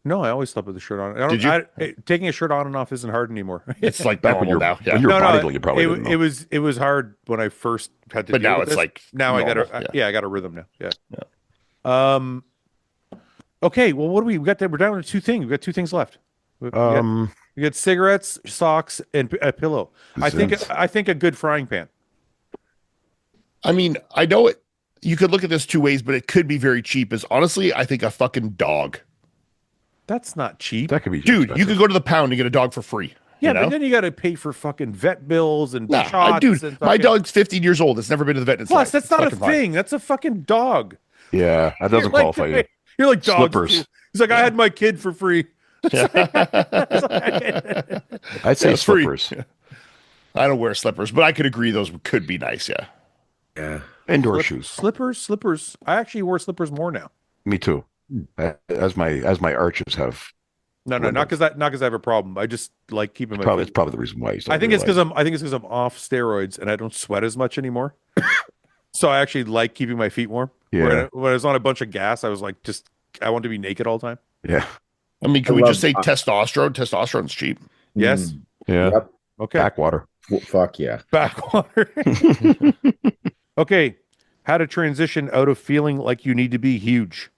No, I always slept with the shirt on. I don't, Did you? taking a shirt on and off isn't hard anymore. It's like Back when normal you're now. Yeah. when you were No, bodybuilding, you probably it, didn't know. it was hard when I first had to. But deal now with it's this. like now I got normal, a I got a rhythm now. Yeah. Okay. Well, what do we got? We're down to 2 things. We got 2 things left. We got cigarettes, socks, and a pillow. I think a good frying pan. I mean, I know it. You could look at this 2 ways, but it could be very cheap. Is honestly, I think a fucking dog, That's not cheap. that could be dude. expensive. You could go to the pound and get a dog for free. Yeah, you know? but then you got to pay for fucking vet bills and Nah, shots. dude, and my fucking- dog's 15 years old. It's never been to the vet in its Plus, life. that's It's not a fucking fine. thing. That's a fucking dog. Yeah, that doesn't You're qualify you. You're like dogs. Slippers. He's like, I had my kid for free. I'd say Yeah, free. slippers. I don't wear slippers, but I could agree those could be nice. Yeah. Yeah. Indoor shoes. Slippers. I actually wear slippers more now. Me too. As my arches have. No, not because I have a problem. I just like keeping my. It's feet- probably the reason why. You I think it's because I'm off steroids and I don't sweat as much anymore. So I actually like keeping my feet warm. Yeah. When I was on a bunch of gas, I was like, I want to be naked all the time. Yeah. I mean, can I we love- just say testosterone? Testosterone's cheap. Yes. Yeah. Yep. Okay. Backwater. Well, fuck yeah. Backwater. Okay. How to transition out of feeling like you need to be huge.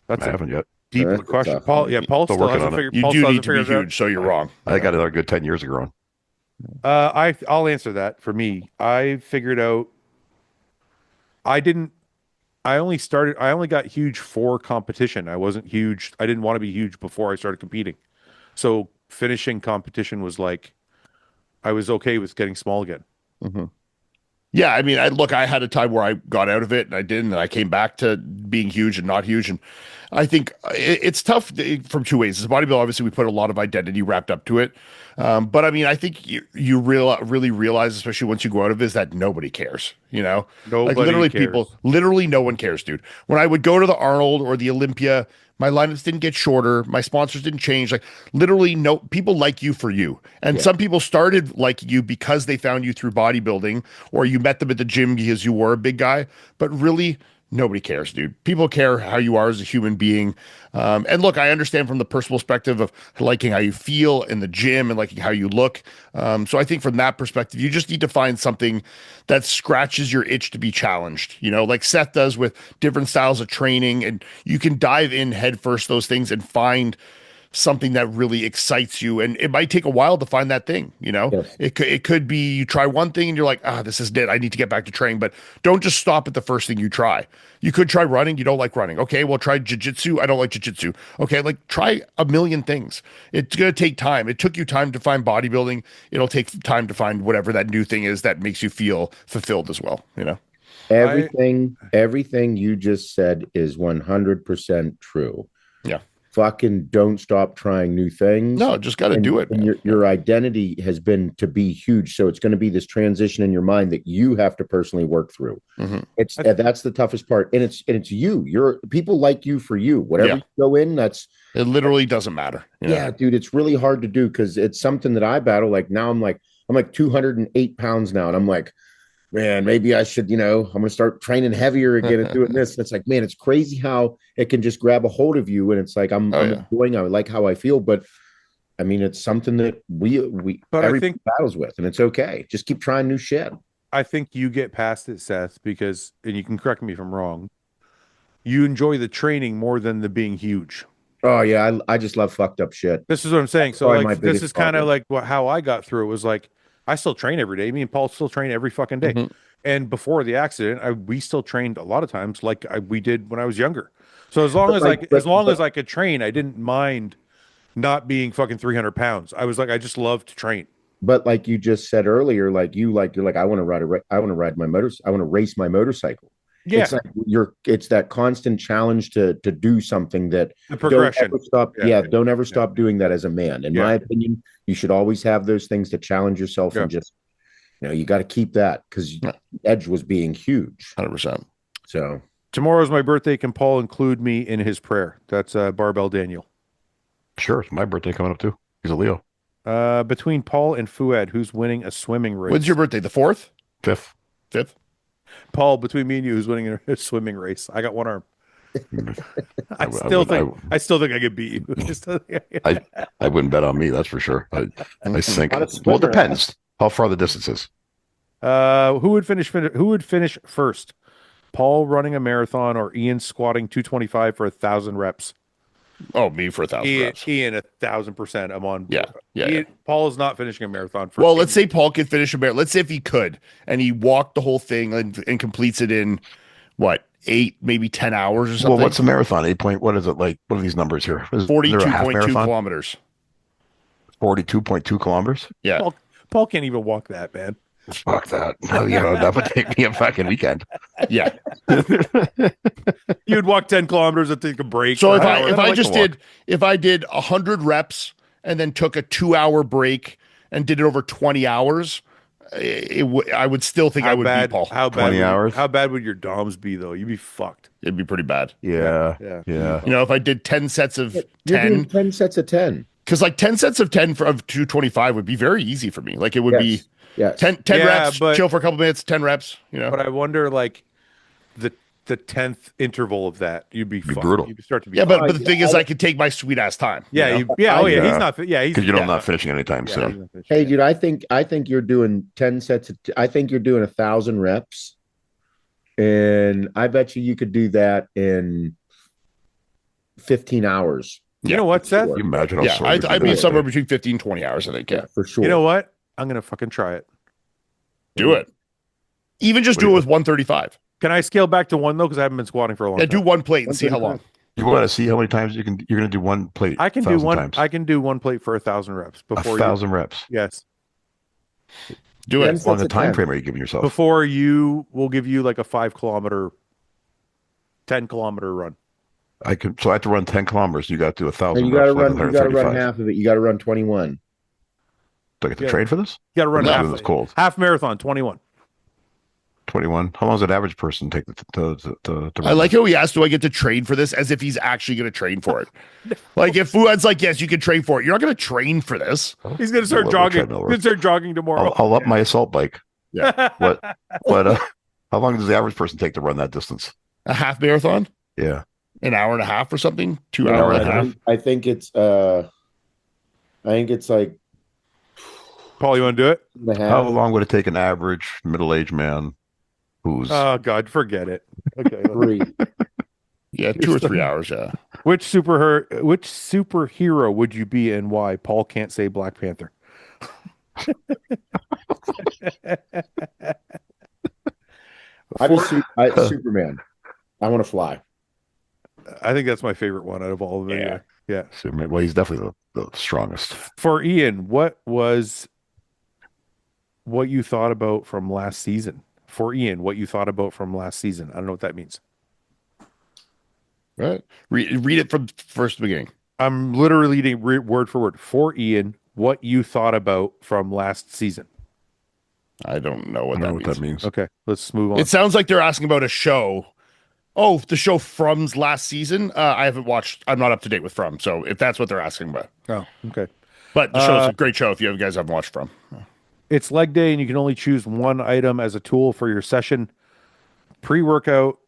That's I a haven't yet. deep That's question. tough. Paul Still still working hasn't on it. figured. You Paul do still need hasn't to be figured it out. huge, so you're wrong. I got another good 10 years of growing. I'll answer that for me. I figured out I only got huge for competition. I wasn't huge. I didn't want to be huge before I started competing. So finishing competition was like I was okay with getting small again. Yeah, I mean, I had a time where I got out of it and I didn't, and I came back to being huge and not huge. And I think it's tough from 2 ways. As a bodybuilder, obviously, we put a lot of identity wrapped up to it. But I mean, I think you really realize, especially once you go out of it, is that nobody cares. You know, Nobody like literally cares. literally no one cares, dude. When I would go to the Arnold or the Olympia, my lineups didn't get shorter. My sponsors didn't change. Like literally no people like you for you. And some people started like you because they found you through bodybuilding or you met them at the gym because you were a big guy. But really, nobody cares, dude. People care how you are as a human being. And look, I understand from the personal perspective of liking how you feel in the gym and liking how you look. So I think from that perspective, you just need to find something that scratches your itch to be challenged, you know, like Seth does with different styles of training. And you can dive in headfirst those things and find something that really excites you. And it might take a while to find that thing, you know. Yes. It could be you try one thing and you're like, this is it, I need to get back to training. But don't just stop at the first thing you try. You could try running, you don't like running. Okay, well, try jiu-jitsu. I don't like jiu-jitsu. Okay, like try a million things. It's gonna take time. It took you time to find bodybuilding. It'll take time to find whatever that new thing is that makes you feel fulfilled as well, you know. Everything you just said is 100% true. Yeah. fucking don't stop trying new things. No, just got to do it. And Man. your identity has been to be huge. So it's going to be this transition in your mind that you have to personally work through. It's that's the toughest part. And it's you. You're people like you for you. Whatever you go in, that's it literally doesn't matter. Yeah, dude, it's really hard to do because it's something that I battle. Like now I'm like 208 pounds now, and I'm like, man, maybe I should, I'm going to start training heavier again and doing this. And it's like, man, it's crazy how it can just grab a hold of you. And it's like, I'm enjoying, I like how I feel, but I mean, it's something that everybody battles with, and it's okay. Just keep trying new shit. I think you get past it, Seth, because, and you can correct me if I'm wrong, you enjoy the training more than the being huge. Oh yeah. I just love fucked up shit. This is what I'm saying. So like, this is kind of like how I got through it was like, I still train every day. Me and Paul still train every fucking day. And before the accident, we still trained a lot of times like we did when I was younger. So as long as I could train, I didn't mind not being fucking 300 pounds. I was like, I just love to train. But like you just said earlier, you're like, I want to race my motorcycle. Yeah. It's like it's that constant challenge to do something that the progression. Don't ever stop doing that as a man. In my opinion, you should always have those things to challenge yourself and just, you got to keep that because Edge was being huge. 100%. So tomorrow's my birthday. Can Paul include me in his prayer? That's Barbell Daniel. Sure. It's my birthday coming up too. He's a Leo. Between Paul and Fouad, who's winning a swimming race? When's your birthday? The 4th? 5th. Paul, between me and you, who's winning a swimming race? I got one arm. I still think I could beat you. I wouldn't bet on me, that's for sure. I think. Well, it depends how far the distance is. Who would finish first? Paul running a marathon or Ian squatting 225 for 1,000 reps? Oh, me for 1,000 reps. Ian 1,000%. I'm on. Yeah. Paul is not finishing a marathon first. Well, let's say Paul could finish a marathon. Let's say if he could, and he walked the whole thing and completes it in what, 8, maybe 10 hours or something. Well, what's a marathon? 8 point. What is it like? What are these numbers here? 42.2 kilometers. 42.2 kilometers. Yeah. Paul can't even walk that, man. Fuck that. No, that would take me a fucking weekend. Yeah. You'd walk 10 kilometers and take a break. So if I did 100 reps and then took a 2-hour break and did it over 20 hours, I would still think I would beat Paul. How bad 20 hours? How bad would your DOMs be though? You'd be fucked. It'd be pretty bad. Yeah. If I did 10 sets of 10, 10 sets of 10. Because like 10 sets of 10 of 225 would be very easy for me. Like it would be 10 reps, chill for a couple minutes, 10 reps, But I wonder like the 10th interval of that, you'd be brutal. You'd start to be but the thing is I could take my sweet ass time. He's not because you're not finishing anytime soon. Hey dude, I think you're doing 10 sets I think you're doing 1,000 reps, and I bet you could do that in 15 hours. You know what, Seth? You imagine I'd be somewhere between 15 and 20 hours, I think. Yeah, for sure. You know what? I'm gonna fucking try it. Do it. Even just do it with 135. Can I scale back to 1 though? Because I haven't been squatting for a long time. Do 1 plate and see how long. You want to see how many times you're going to do 1 plate? I can do 1 times. I can do 1 plate for 1,000 reps before 1,000 reps. Yes. Do it. How long a time frame are you giving yourself? Before we'll give you like a 5 kilometer, 10 kilometer run. I have to run 10 kilometers. You got to do 1,000. You got to run half of it. You got to run 21. Do I get to train for this? You got to run half marathon, 21. 21. How long does an average person take to run? I like how he asked, do I get to train for this, as if he's actually going to train for it. Like if Fouad's like, yes, you can train for it. You're not going to train for this. He's going to start jogging. He's going to start jogging tomorrow. I'll up my assault bike. Yeah. But how long does the average person take to run that distance? A half marathon? Yeah. An hour and a half or something? 2 hours and a half? I think it's like, Paul, you want to do it? How long would it take an average middle-aged man who's... Oh, God, forget it. Okay. 3. Yeah, 2 or 3 hours, yeah. Which superhero would you be and why? Paul can't say Black Panther. Superman. I want to fly. I think that's my favorite one out of all of them. Yeah. Superman. Well, he's definitely the strongest. For Ian, what you thought about from last season? For Ian, what you thought about from last season? I don't know what that means. Right. Read it from first beginning. I'm literally reading word for word for Ian what you thought about from last season. I don't know I what don't know that what means. that means. Okay, let's move on. It sounds like they're asking about a show. Oh, the show From's last season. I haven't watched. I'm not up to date with From. So if that's what they're asking about, Oh, okay. but the show's a great show if you guys haven't watched From. It's leg day, and you can only choose one item as a tool for your session. Pre-workout,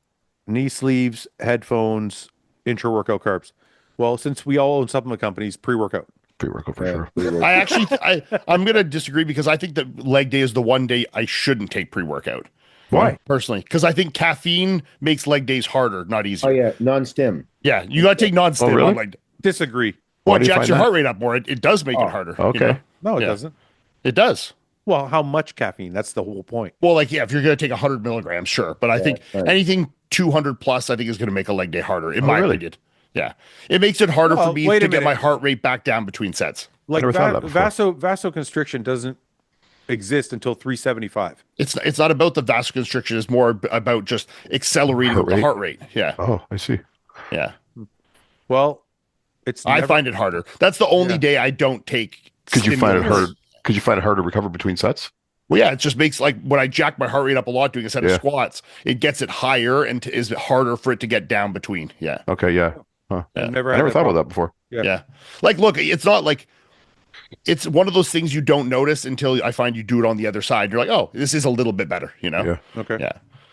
knee sleeves, headphones, intra-workout carbs. Well, since we all own supplement companies, pre-workout. Pre-workout for Yeah, sure. pre-workout. I actually, I'm gonna disagree because I think that leg day is the one day I shouldn't take pre-workout. Why? Personally, because I think caffeine makes leg days harder, not Oh easier. yeah, non-stim. Yeah, you got to take non-stim really? on leg day. Disagree. Well, Why it do you jacks find your that? heart rate up more. It does make it harder. Okay. No, it Yeah. doesn't. It does. Well, how much caffeine? That's the whole point. Well, like, yeah, if you're going to take 100 milligrams, sure. But I think right. anything 200 plus, I think is going to make a leg day harder, in my really? opinion. Yeah. It makes it harder Well, for me wait to a get my minute. heart rate back down between sets. Like never thought of that before. vasoconstriction doesn't exist until 375. It's not about the vasoconstriction. It's more about just accelerating Heart the rate. heart rate. Yeah. Oh, I see. Yeah. Well, it's I never- find it harder. That's the only Yeah. day I don't take. Could you find it stimulants. hard? Could you find it hard to recover between sets? Well, yeah, it just makes like when I jack my heart rate up a lot doing a set of Yeah. squats, it gets it higher and is harder for it to get down between. Yeah. Okay, yeah. Yeah. I've never, I had never that thought problem. about that before. Yeah. Yeah. Like, look, it's not like it's one of those things you don't notice until I find you do it on the other side. You're like, oh, this is a little bit better, you know? Yeah. Okay. Yeah.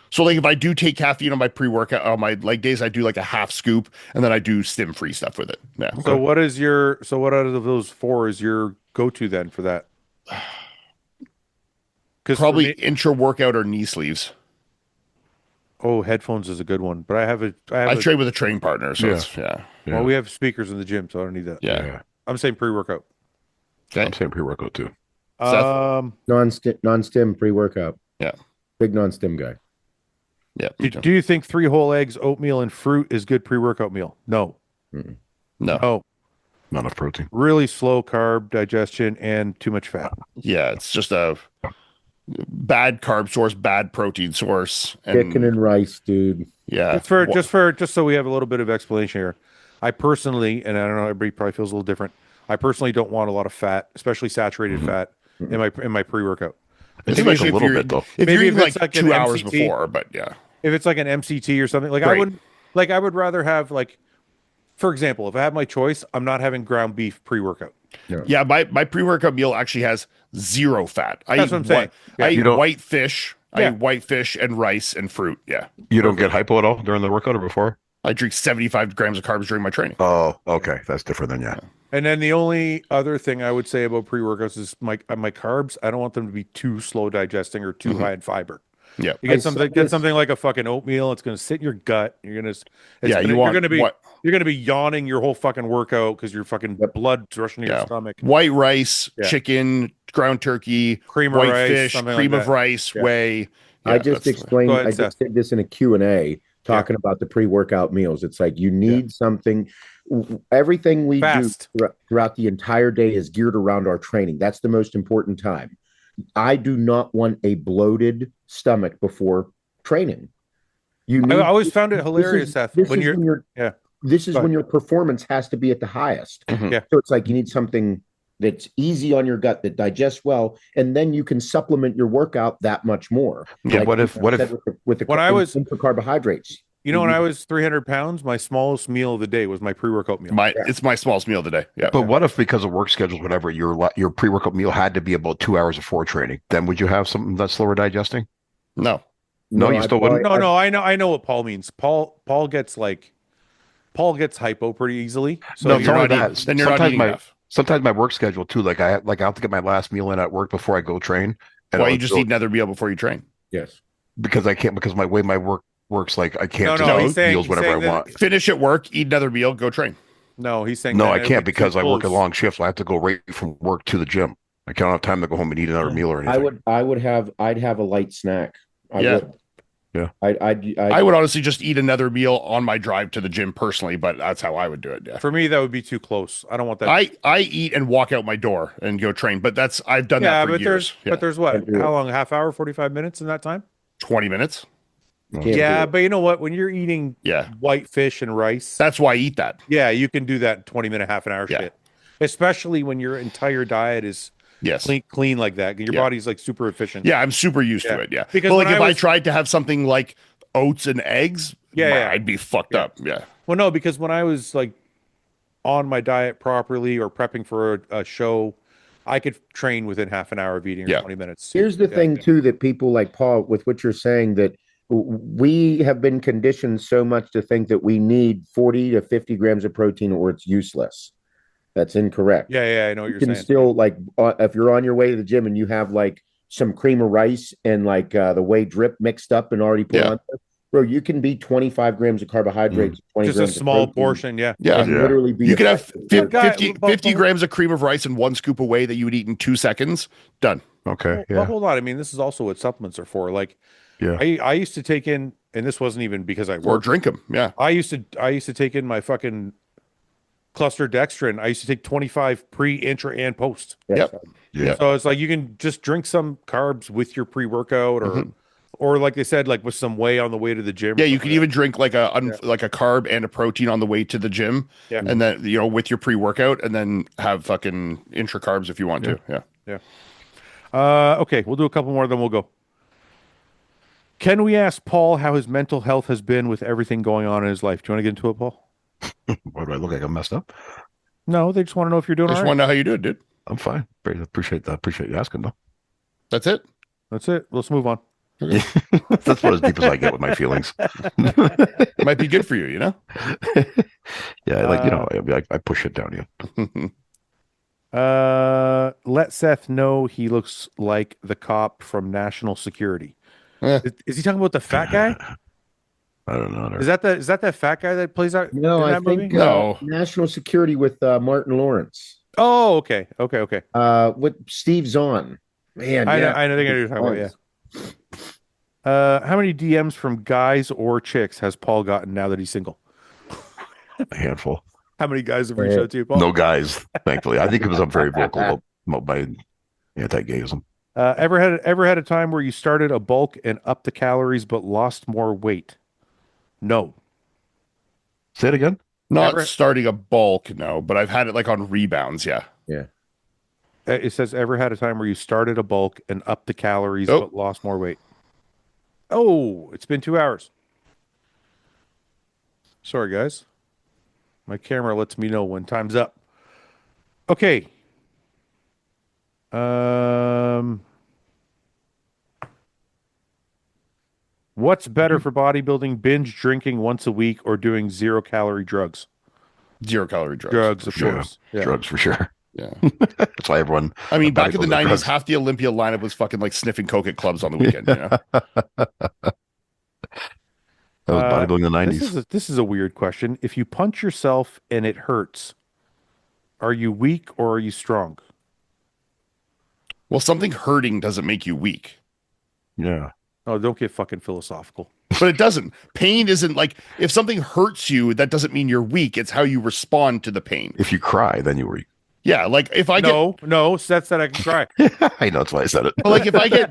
So like if I do take caffeine on my pre-workout on my leg days, I do like a half scoop and then I do stim free stuff with it. Yeah. So what out of those four is your go-to then for that? Because Probably intra workout or knee sleeves. headphones is a good one, but I have I train with a training partner, so Yeah. it's yeah. Yeah. well, we have speakers in the gym, so I don't need that. Yeah. I'm saying pre-workout. Okay. I'm saying pre-workout too. Seth? Non-stim pre-workout. Yeah. Big non-stim guy. Yeah. Do you think 3 whole eggs, oatmeal, and fruit is good pre-workout meal? No. No. No. Not enough protein. Really slow carb digestion and too much fat. Yeah, it's just a bad carb source, bad protein source. Chicken and rice, dude. yeah. Just so we have a little bit of explanation here. I personally, and I don't know, everybody probably feels a little different. I personally don't want a lot of fat, especially saturated fat, in my pre-workout. It seems like Especially a if little you're- bit though. If Maybe you're if eating it's like like an 2 hours MCT. before, but yeah. If it's like an MCT or something, like Right. I would rather have like, for example, if I have my choice, I'm not having ground beef pre-workout. Yeah, my pre-workout meal actually has 0 fat. I That's eat what I'm saying. I eat You don't- white fish. I Yeah. eat white fish and rice and fruit. Yeah. You don't get hypo at all during the workout or before? I drink 75 grams of carbs during my training. Oh, okay. That's different than yeah. And then the only other thing I would say about pre-workouts is my carbs. I don't want them to be too slow digesting or too high in fiber. Yeah. You get something like a fucking oatmeal. It's going to sit in your gut. You're going to you're going to be yawning your whole fucking workout because your fucking blood's rushing to your stomach. White rice, Yeah. chicken, ground turkey, Cream of white rice, fish, something cream like of that. rice, whey. I just explained. Go ahead, I just Seth. did this in a Q&A talking about the pre-workout meals. It's like you need something. Everything we Fast. do throughout the entire day is geared around our training. That's the most important time. I do not want a bloated stomach before training. I always found it hilarious, Seth, This when is you're when your yeah. this is Go when ahead. your performance has to be at the highest. Mhm. Yeah. So it's like you need something that's easy on your gut that digests well, and then you can supplement your workout that much more. Yeah, Like what if- you what said if- with the When I was- for carbohydrates? when I was 300 pounds, my smallest meal of the day was my pre-workout meal. It's my smallest meal of the day. Yeah. But what if because of work schedules, whatever, your pre-workout meal had to be about 2 hours before training? Then would you have something that's slower digesting? No. No, you still wouldn't? No, I know what Paul means. Paul gets hypo pretty easily. So No, you're it's only not that. eating- then you're not eating enough. Sometimes my work schedule too, like I have to get my last meal in at work before I go train. And Why I'll you just go- eat another meal before you train? Yes. because I can't because my way my work works like I can't No, just he's eat saying- meals he's whenever I saying that- want. Finish at work, eat another meal, go train. No, he's saying No, that I it'd can't be too because I work a close. long shift. So I have to go right from work to the gym. I can't have time to go home and eat another meal or anything. I'd have a light snack. Yeah. Yeah. I would honestly just eat another meal on my drive to the gym personally, but that's how I would do it. Yeah. For me, that would be too close. I don't want that. I eat and walk out my door and go train, but I've done that for but years. there's what? Can't do How long? Half hour, 45 minutes in that time? 20 minutes. Can't do Yeah, it. but you know what? When you're eating Yeah. white fish and rice, That's why I eat that. yeah, you can do that 20-minute, half an hour Yeah. shit. Especially when your entire diet is Yes. clean like that. Your Yeah. body's like super efficient. Yeah, I'm super used Yeah. to it. Yeah. Because But like when if I I was- tried to have something like oats and eggs, Yeah. I'd be fucked Yeah. up. Yeah. Well, no, because when I was like on my diet properly or prepping for a show, I could train within half an hour of eating or Yeah. 20 minutes. Here's the Yeah. thing too, that people like Paul, with what you're saying, that we have been conditioned so much to think that we need 40 to 50 grams of protein or it's useless. That's incorrect. Yeah, I know what You you're can saying. still, like, if you're on your way to the gym and you have like some cream of rice and like the whey drip mixed up and already put Yeah. on there, bro, you can be 25 grams of carbohydrates, 20 Just a grams of small protein, portion, yeah. Yeah. and literally be You could have effective. 50 grams of cream of rice and 1 scoop of whey that you would eat in 2 seconds. Done. Okay. Well, Yeah. hold on. I mean, this is also what supplements are for. Like, Yeah. I used to take in, and this wasn't even because I Or worked. drink them. Yeah. I used to take in my fucking cluster dextrin. I used to take 25 pre, intra, and post. Yep. Yeah. So it's like you can just drink some carbs with your pre-workout, or Mhm. or like they said, like with some whey on the way to the gym. Yeah, or you something can like even drink like like a carb and a protein on the way to the gym. Yeah. And then, with your pre-workout, and then have fucking intra carbs if you want to. Yeah. that. Okay, we'll do a couple more, then we'll go. Can we ask Paul how his mental health has been with everything going on in his life? Do you want to get into it, Paul? Why do I look like I'm messed up? No, they just want to know if you're doing all Just right. want to know how you do it, dude. I'm fine. Appreciate that. Appreciate you asking, though. That's it. That's it. Let's move on. That's about as deep as I get with my feelings. Might be good for you, you know? Yeah, I push it down. Yeah. Let Seth know he looks like the cop from National Security. Eh. Is he talking about the fat guy? I don't know. Is that that fat guy that plays out No, in I that movie? think No. National Security with Martin Lawrence. Oh, okay. With Steve Zahn. Man, I yeah. know. I think I know what you're talking about. Yeah. How many DMs from guys or chicks has Paul gotten now that he's single? A handful. How many guys have reached out to you, Paul? No guys, thankfully. I think because I'm very vocal about my anti-gayism. Ever had a time where you started a bulk and upped the calories but lost more weight? No. Say it again. Not Ever- starting a bulk, no, but I've had it like on rebounds. Yeah. It says ever had a time where you started a bulk and upped the calories Oh. but lost more weight. Oh, it's been 2 hours. Sorry, guys. My camera lets me know when time's up. Okay. What's better for bodybuilding? Binge drinking once a week or doing 0-calorie drugs? 0 calorie drugs. Drugs, of sure. course. Yeah. Drugs for sure. Yeah. That's why everyone. I mean, back in the bodybuilding 90s, drugs. half the Olympia lineup was fucking like sniffing coke at clubs on the weekend, you know? That was bodybuilding in the 90s. This is a weird question. If you punch yourself and it hurts, are you weak or are you strong? Well, something hurting doesn't make you weak. Yeah. Oh, don't get fucking philosophical. But it doesn't. Pain isn't like, if something hurts you, that doesn't mean you're weak. It's how you respond to the pain. If you cry, then you were. Yeah. Like if I No, Seth said I can cry. I know, that's why I said it. but like if I get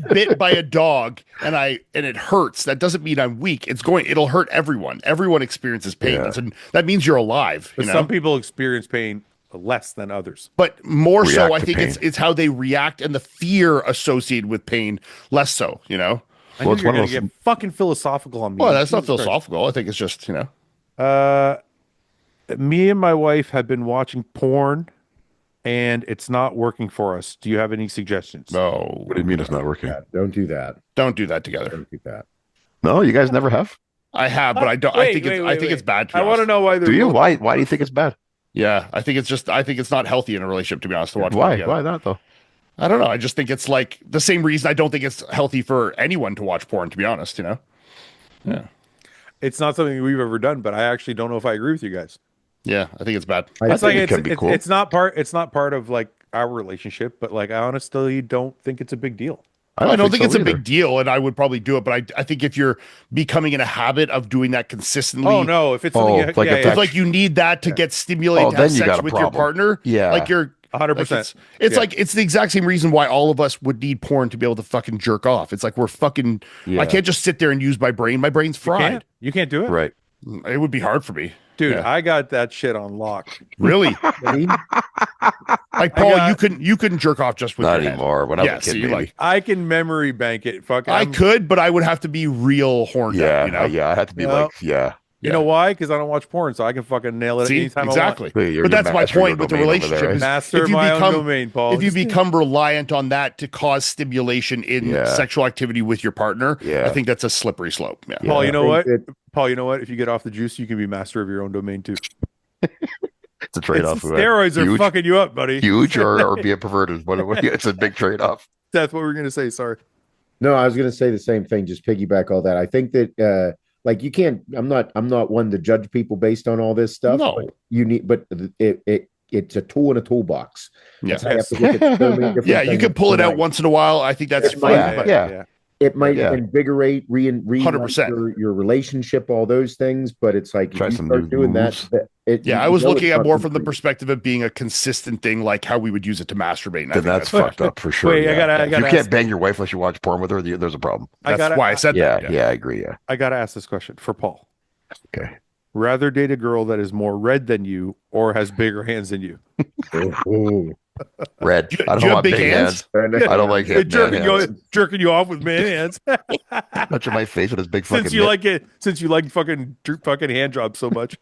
bit by a dog and it hurts, that doesn't mean I'm weak. It'll hurt everyone. Everyone experiences pain. Yeah. That means you're alive. But You know? some people experience pain less than others. But more so, React I to think pain. it's how they react and the fear associated with pain less so, you know? I Well, knew it's you were one of going to those- get fucking philosophical on me. Well, that's not Jesus Christ. philosophical. I think it's just, you know. Me and my wife have been watching porn and it's not working for us. Do you have any suggestions? No. What do you mean it's not working? Yeah, don't do that. Don't do that together. Don't do that. No, you guys never have. I have, but I don't. I think it's bad. To be I want to honest. know why. Do you? Why? Why do you think it's bad? Yeah, I think it's not healthy in a relationship. To be honest, to watch. Why? porn together. Why not though? I don't know. I just think it's like the same reason I don't think it's healthy for anyone to watch porn. To be honest, you know. Yeah. It's not something we've ever done, but I actually don't know if I agree with you guys. Yeah, I think it's bad. I It's like think it can be cool. it's not part of like our relationship, but like I honestly don't think it's a big deal. I don't think so it's a either. big deal, and I would probably do it. But I think if you're becoming in a habit of doing that consistently, Oh no, if it's something Oh, you, like yeah, if yeah. it's like you need that to get stimulated Oh, to have then you got sex a with your problem. partner. Yeah. like you're 100%. It's Yeah. like it's the exact same reason why all of us would need porn to be able to fucking jerk off. It's like we're fucking. Yeah. I can't just sit there and use my brain. My brain's fried. You can't do it. Right. It would be hard for me. Dude, Yeah. I got that shit on lock. Really? See? Like Paul, got- you couldn't jerk off just with Not your head. anymore. When I was Yeah, a kid, see, maybe. like I can memory bank it. Fuck. I could, but I would have to be real horned yeah, up. You know? yeah. I had to be Well, like, yeah. You know why? Because I don't watch porn, so I can fucking nail it See, anytime exactly. Hey, you're But that's my master of your point with the domain over there, relationship. right? Is Master if you my own become- domain, Paul. If you become reliant on that to cause stimulation in Yeah. sexual activity with your partner, Yeah. I think that's a slippery slope. Yeah. Paul, you know what? Think that- Paul, you know what? If you get off the juice, you can be master of your own domain too. It's a trade off. Steroids are fucking you up, buddy. Huge or be a perverted. It's a big trade off. That's what we were gonna say. Sorry. No, I was going to say the same thing. Just piggyback all that. I think that like you can't. I'm not one to judge people based on all this stuff. No. but you need, but it's a tool in a toolbox. Yeah. So you have to look at so many different Yeah, you things. can pull it out Right. once in a while. I think that's It fine. might- But yeah. It might Yeah. invigorate, re 100%. your relationship, all those things. But it's like Try if you some start new doing moves. that, yeah, I was looking at more from the perspective of being a consistent thing, like how we would use it to masturbate. And I Then think that's fine. fucked up for sure. Wait, I yeah. gotta If you ask- can't bang your wife unless you watch porn with her, there's a problem. That's why I said Yeah, that. yeah, I agree. Yeah. I gotta ask this question for Paul. Okay. Rather date a girl that is more red than you or has bigger hands than you? Red. Do I you don't have want big big hands? hands. I don't like Hey, man hands. jerking you off with man hands. Touching my face with his big fucking. Since you like it, since you like fucking hand jobs so much.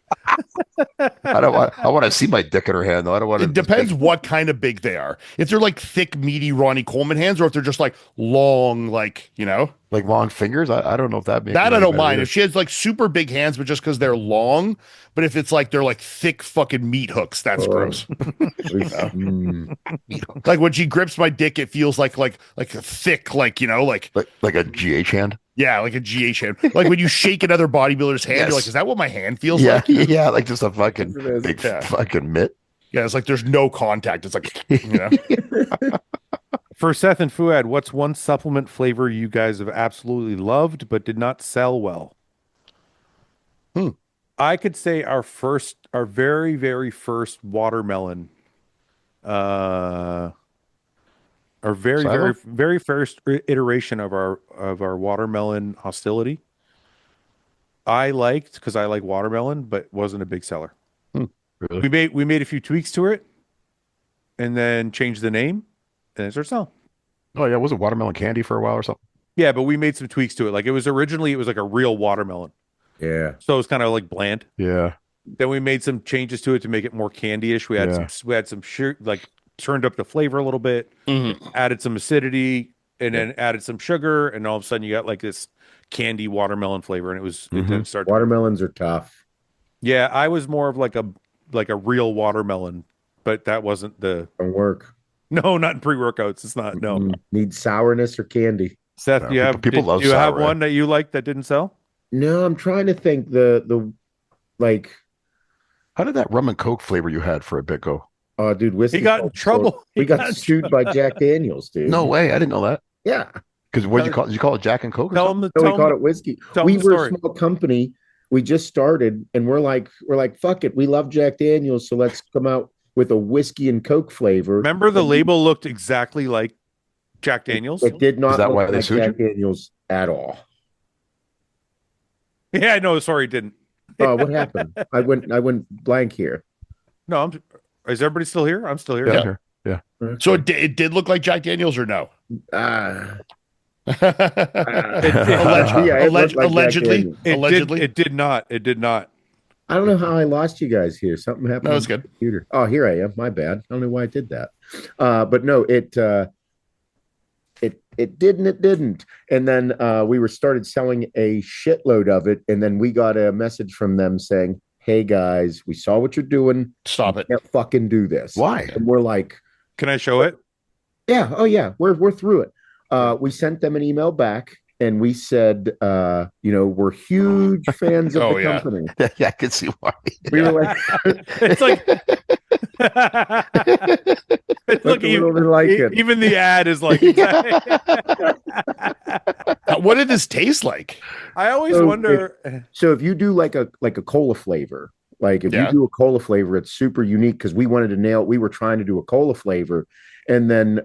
I don't want. I want to see my dick in her hand though. I don't want to. It depends what kind of big they are. If they're like thick, meaty Ronnie Coleman hands, or if they're just like long, like, you know, like long fingers. I don't know if that makes that it I any don't better mind. either. If she has like super big hands, but just because they're long, but if it's like they're like thick fucking meat hooks, that's Oh. gross. Mm. Like when she grips my dick, it feels like a thick, like, you know, like like a GH hand. yeah, like a GH hand. Like when you shake another bodybuilder's hand, Yes. you're like, is that what my hand feels Yeah, like? yeah, like just a fucking Yes, it is. big Yeah. fucking mitt. Yeah, it's like there's no contact. It's like, you know. For Seth and Fouad, what's one supplement flavor you guys have absolutely loved but did not sell well? I could say our very, very first watermelon, our very, Silo? very, very first iteration of our watermelon hostility. I liked because I like watermelon, but wasn't a big seller. Really? We made a few tweaks to it, and then changed the name, and it started selling. Oh yeah, was it watermelon candy for a while or something? Yeah, but we made some tweaks to it. Like it was like a real watermelon. Yeah. So it was kind of like bland. Yeah. Then we made some changes to it to make it more candy-ish. We had Yeah. some like turned up the flavor a little bit, Mhm. added some acidity, and then added some sugar, and all of a sudden you got like this candy watermelon flavor, and it then started. Watermelons are tough. Yeah, I was more of like a real watermelon, but that wasn't the Don't work. no, not in pre-workouts. It's not no. Need sourness or candy. Seth, Yeah, do you have people love do you have sour, one that you like that didn't sell? No, I'm trying to think the like How did that rum and coke flavor you had for a bit go? oh dude, whiskey. He got in trouble. We He got in sued by Jack Daniels, dude. No way, I didn't know that. Yeah. Because what did you call it? Did you call it Jack and Coke? Or Tell something? him No, we tell called him- it whiskey. tell We them the were a story. small company. We just started and we're like, fuck it. We love Jack Daniels, so let's come out with a whiskey and Coke flavor. Remember the label looked exactly like Jack Daniels? It did not Is that look why they like sued Jack Daniels at all. Yeah, no, sorry, it didn't. Oh, what happened? I went blank here. No, is everybody still here? I'm still here. Yeah, Yeah. sure. Yeah. So it did look like Jack Daniels or no? Ah. Alleg- Yeah, it looked like Jack allegedly, Daniels. allegedly. It did not. It did not. I don't know how I lost you guys here. Something happened. No, on it's the good. Computer. Oh, here I am. My bad. I don't know why I did that. But no, it didn't. And then we were started selling a shitload of it, and then we got a message from them saying, "Hey guys, we saw what you're doing. Stop it. Can't fucking do this." Why? And we're like, Can I show it? "Yeah, oh yeah, we're through it." We sent them an email back. And we said, we're huge fans of Oh, the yeah. company. Yeah, I can see why. We were like, It's like it's like we don't really like it. even the ad is like What did this taste like? I always So wonder So if you do like a cola flavor, Like if you Yeah. do a cola flavor, it's super unique because we wanted to nail. We were trying to do a cola flavor, and then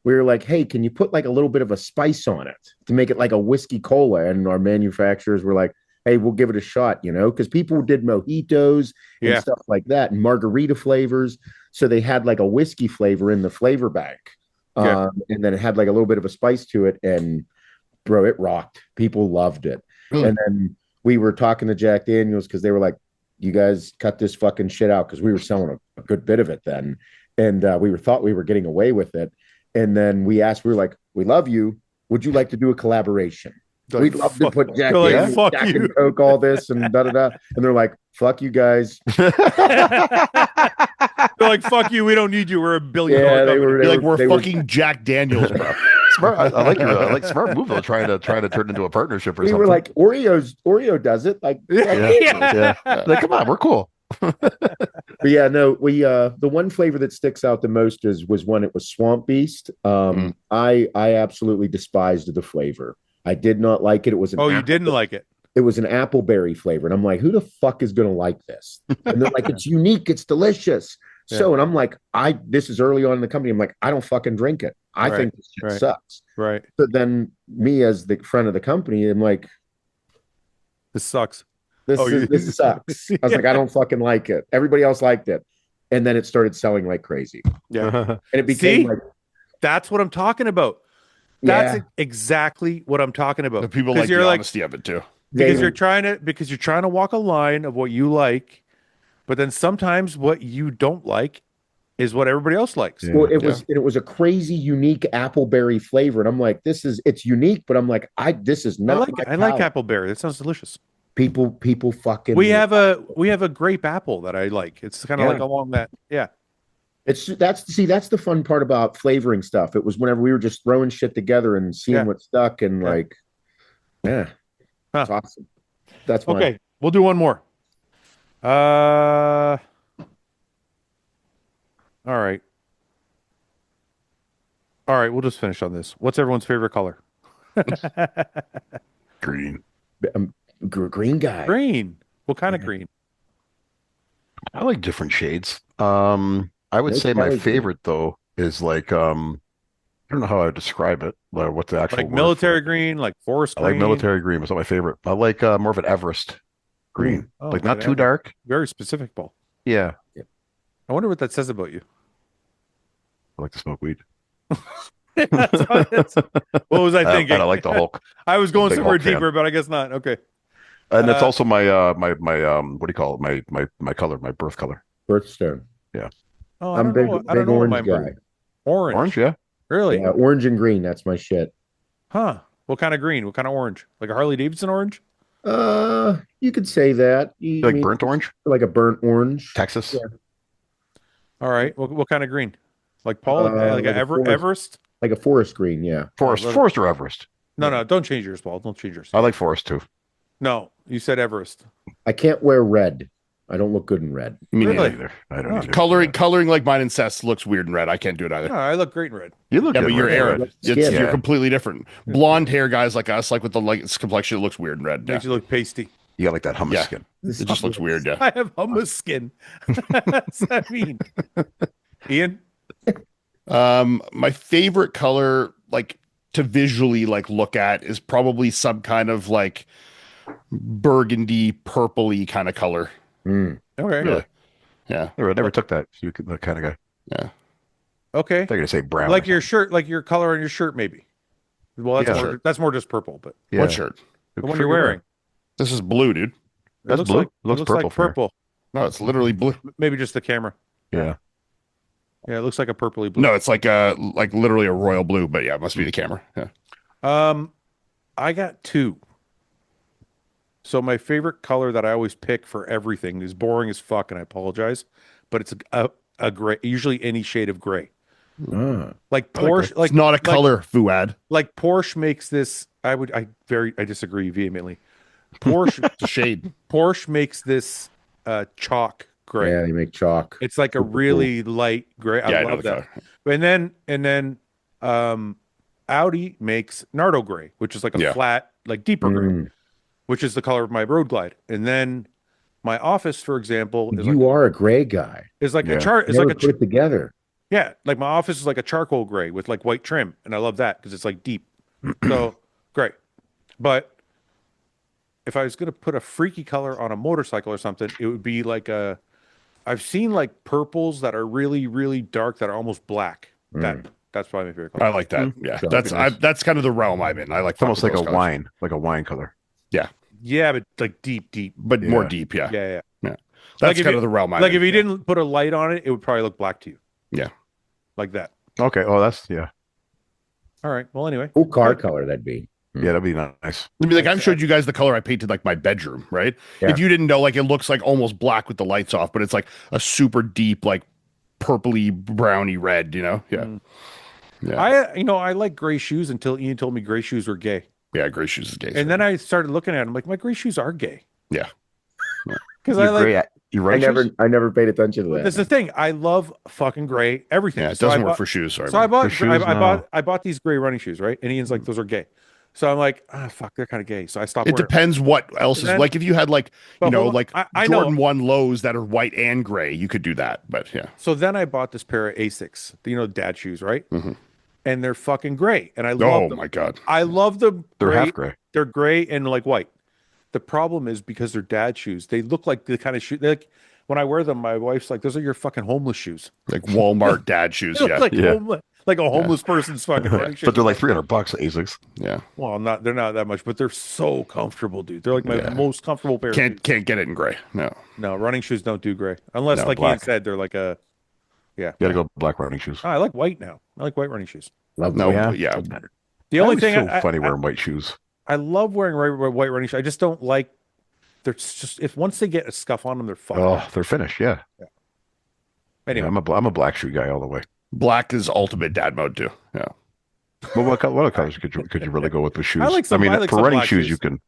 we were like, "Hey, can you put like a little bit of a spice on it to make it like a whiskey cola?" And our manufacturers were like, "Hey, we'll give it a shot," because people did mojitos and Yeah. stuff like that, and margarita flavors. So they had like a whiskey flavor in the flavor bank, Yeah. and then it had like a little bit of a spice to it, and bro, it rocked. People loved it. Really? And then we were talking to Jack Daniels because they were like, "You guys cut this fucking shit out," because we were selling a good bit of it then, and thought we were getting away with it. And then we were like, "We love you. Would you like to do a collaboration? They're We'd like, love to "Fuck-" put Jack they're like, Daniels, "Fuck Jack you." and Coke, all this and da da da." And they're like, "Fuck you guys." They're like, "Fuck you. We don't need you. We're a billion Yeah, dollar they company." were. You're like, we're they were- fucking Jack Daniels, bro. Smart. I like smart move though. Trying to turn into a partnership or We something. were like, Oreo does it. Like, yeah. Like, come on, we're cool. But yeah, no, we the one flavor that sticks out the most was when it was Swamp Beast. I absolutely despised the flavor. I did not like it. It was an Oh, you didn't like it? it was an appleberry flavor. And I'm like, who the fuck is gonna like this? And they're like, it's unique, it's delicious. So, and I'm like, this is early on in the company. I'm like, I don't fucking drink it. I Right, think this shit right. sucks. Right. But then me as the friend of the company, I'm like, This sucks. this Oh, this sucks. I was like, I don't fucking like it. Everybody else liked it. And then it started selling like crazy. Yeah. And it became See? like, That's what I'm talking about. That's exactly what I'm talking about. The people 'Cause like you're the honesty of it too. because you're trying to walk a line of what you like, but then sometimes what you don't like is what everybody else likes. Yeah. well, it was a crazy, unique appleberry flavor. And I'm like, it's unique, but I'm like, this is I not like my I like palate. appleberry. That sounds delicious. People fucking We have a grape apple that I like. It's kind of Yeah. like along that. Yeah. that's the fun part about flavoring stuff. It was whenever we were just throwing shit together and seeing Yeah. what stuck and Yeah. like, yeah, Huh. it's awesome. That's my Okay. We'll do one more. All right. All right. We'll just finish on this. What's everyone's favorite color? Green. green guy. Green. What kind of green? I like different shades. I would No say my colors. favorite though is like I don't know how I would describe it. Like what the actual Like word for military it. green, like forest I green. like military green. It's not my favorite. I like more of an Everest green. Oh, Like not okay, too dark. Very specific, Paul. Yeah. I wonder what that says about you. I like to smoke weed. What was I thinking? And I like the Hulk. I was going Big somewhere Hulk fan. deeper, but I guess not. Okay. And it's also my my what do you call it? My color, my birth color. Birthstone. Oh, I I'm don't big, know. I big don't know what orange mine guy. were. Orange. Orange, yeah. Really? Yeah, orange and green. That's my shit. Huh. What kind of green? What kind of orange? Like a Harley Davidson orange? You could say that. You like burnt orange? Like a burnt orange. Texas. Yeah. All right. What kind of green? Like Paul? Like like a a forest. Everest? Like a forest green, yeah. Forest or Everest. No. Don't change yours, Paul. Don't change yours. I like forest too. No, you said Everest. I can't wear red. I don't look good in red. Me Me Really? neither. I don't either. Coloring like mine and Seth's looks weird in red. I can't do it either. No, I look great in red. You look Yeah, good but you're right Aaron. there. You're Yeah. completely different. Blonde hair guys like us, like with the like complexion, it looks weird in red. Yeah. Makes you look pasty. You got like that hummus Yeah. skin. It just looks weird. Yeah. I have hummus skin. What's that mean? Ian? My favorite color, like to visually like look at, is probably some kind of like burgundy, purpley kind of color. Mm. Okay. Really? Yeah. I never took that. You could that kind of guy. Okay. I thought you were gonna say brown. Like or your something. shirt, like your color on your shirt, maybe. Well, that's Yeah. more that's more just purple, but Yeah. What shirt? the one you're wearing. This is blue, dude. That's looks blue. Like, Looks looks purple like from here. purple. No, it's literally blue. Maybe just the camera. Yeah. Yeah, it looks like a purpley blue. No, it's like literally a royal blue, but yeah, it must be the camera. Yeah. I got two. So my favorite color that I always pick for everything is boring as fuck, and I apologize, but it's a gray, usually any shade of gray. Ah. Like Porsche, It's not a color, Fouad. like Porsche makes this. I disagree vehemently. Porsche It's a shade. Porsche makes this chalk gray. Yeah, they make chalk. It's like a really light gray. Yeah, I know love the that. color. And then Audi makes Nardo gray, which is like a Yeah. flat, like deeper gray, Mm. which is the color of my Road Glide. And then My office, for example, You are a gray guy. is like Yeah. a chart. It's Never like a put it together. yeah, like my office is like a charcoal gray with like white trim, and I love that because it's like deep. So great. But if I was gonna put a freaky color on a motorcycle or something, it would be like a. I've seen like purples that are really, really dark that are almost black. That's probably my favorite color. I like that. Yeah, So that's kind of the realm I'm in. I like It's almost like a those colors. wine color. Yeah, but like deep. but more Yeah. deep. Yeah, Yeah. that's if kind you- of the realm I'm Like in. if you yeah. didn't put a light on it, it would probably look black to you. Yeah. Like that. Okay. Oh, that's yeah. All right. Well, anyway. Cool car color that'd be. Yeah, that'd be nice. I mean, like I've showed you guys the color I painted like my bedroom, right? Yeah. If you didn't know, like it looks like almost black with the lights off, but it's like a super deep, like purpley browny red. You know? Yeah, I I like gray shoes until Ian told me gray shoes were gay. yeah. Gray shoes is gay. And then I started looking at them like my gray shoes are gay. Yeah. Because I like You I right? never paid attention to that. that's the thing. I love fucking gray everything. yeah, it So I doesn't work bought- for shoes. Sorry. So I man. bought For shoes, I bought these gray running shoes, right? And Ian's like, those are gay. So I'm like, fuck, they're kind of gay. So I stopped It wearing them. depends what else is Then- like. If you had like But you know hold on, like I know. Jordan 1 lows that are white and gray, you could do that. But yeah, So then I bought this pair of Asics, dad shoes, right? Mhm. And they're fucking gray. And I love oh them. my god, I love them. They're gray. half gray. They're gray and like white. The problem is because they're dad shoes, they look like the kind of shoe. Like when I wear them, my wife's like, "Those are your fucking homeless shoes." like Walmart dad shoes. They look Yeah, like Yeah. homeless, like a homeless person's fucking running shoes. But they're like $300 Asics. yeah. well, they're not that much, but they're so comfortable, dude. They're like my Yeah. most comfortable pair. Of shoes. Can't get it in gray. No. No, running shoes don't do gray unless, No, like Ian black. said, they're like a. Yeah, You got to go black running shoes. I like white now. I like white running shoes. Love No. that. Yeah. The only I thing feel I, funny wearing white shoes. I love wearing white running shoes. I just don't like. They're just if once they get a scuff on them, they're fucked. Oh, they're finished. Yeah. Anyway, Yeah, I'm a black shoe guy all the way. Black is ultimate dad mode too. Yeah. Well, what other colors could you really go with shoes? like some- I mean, I like for some running black shoes, shoes. you can.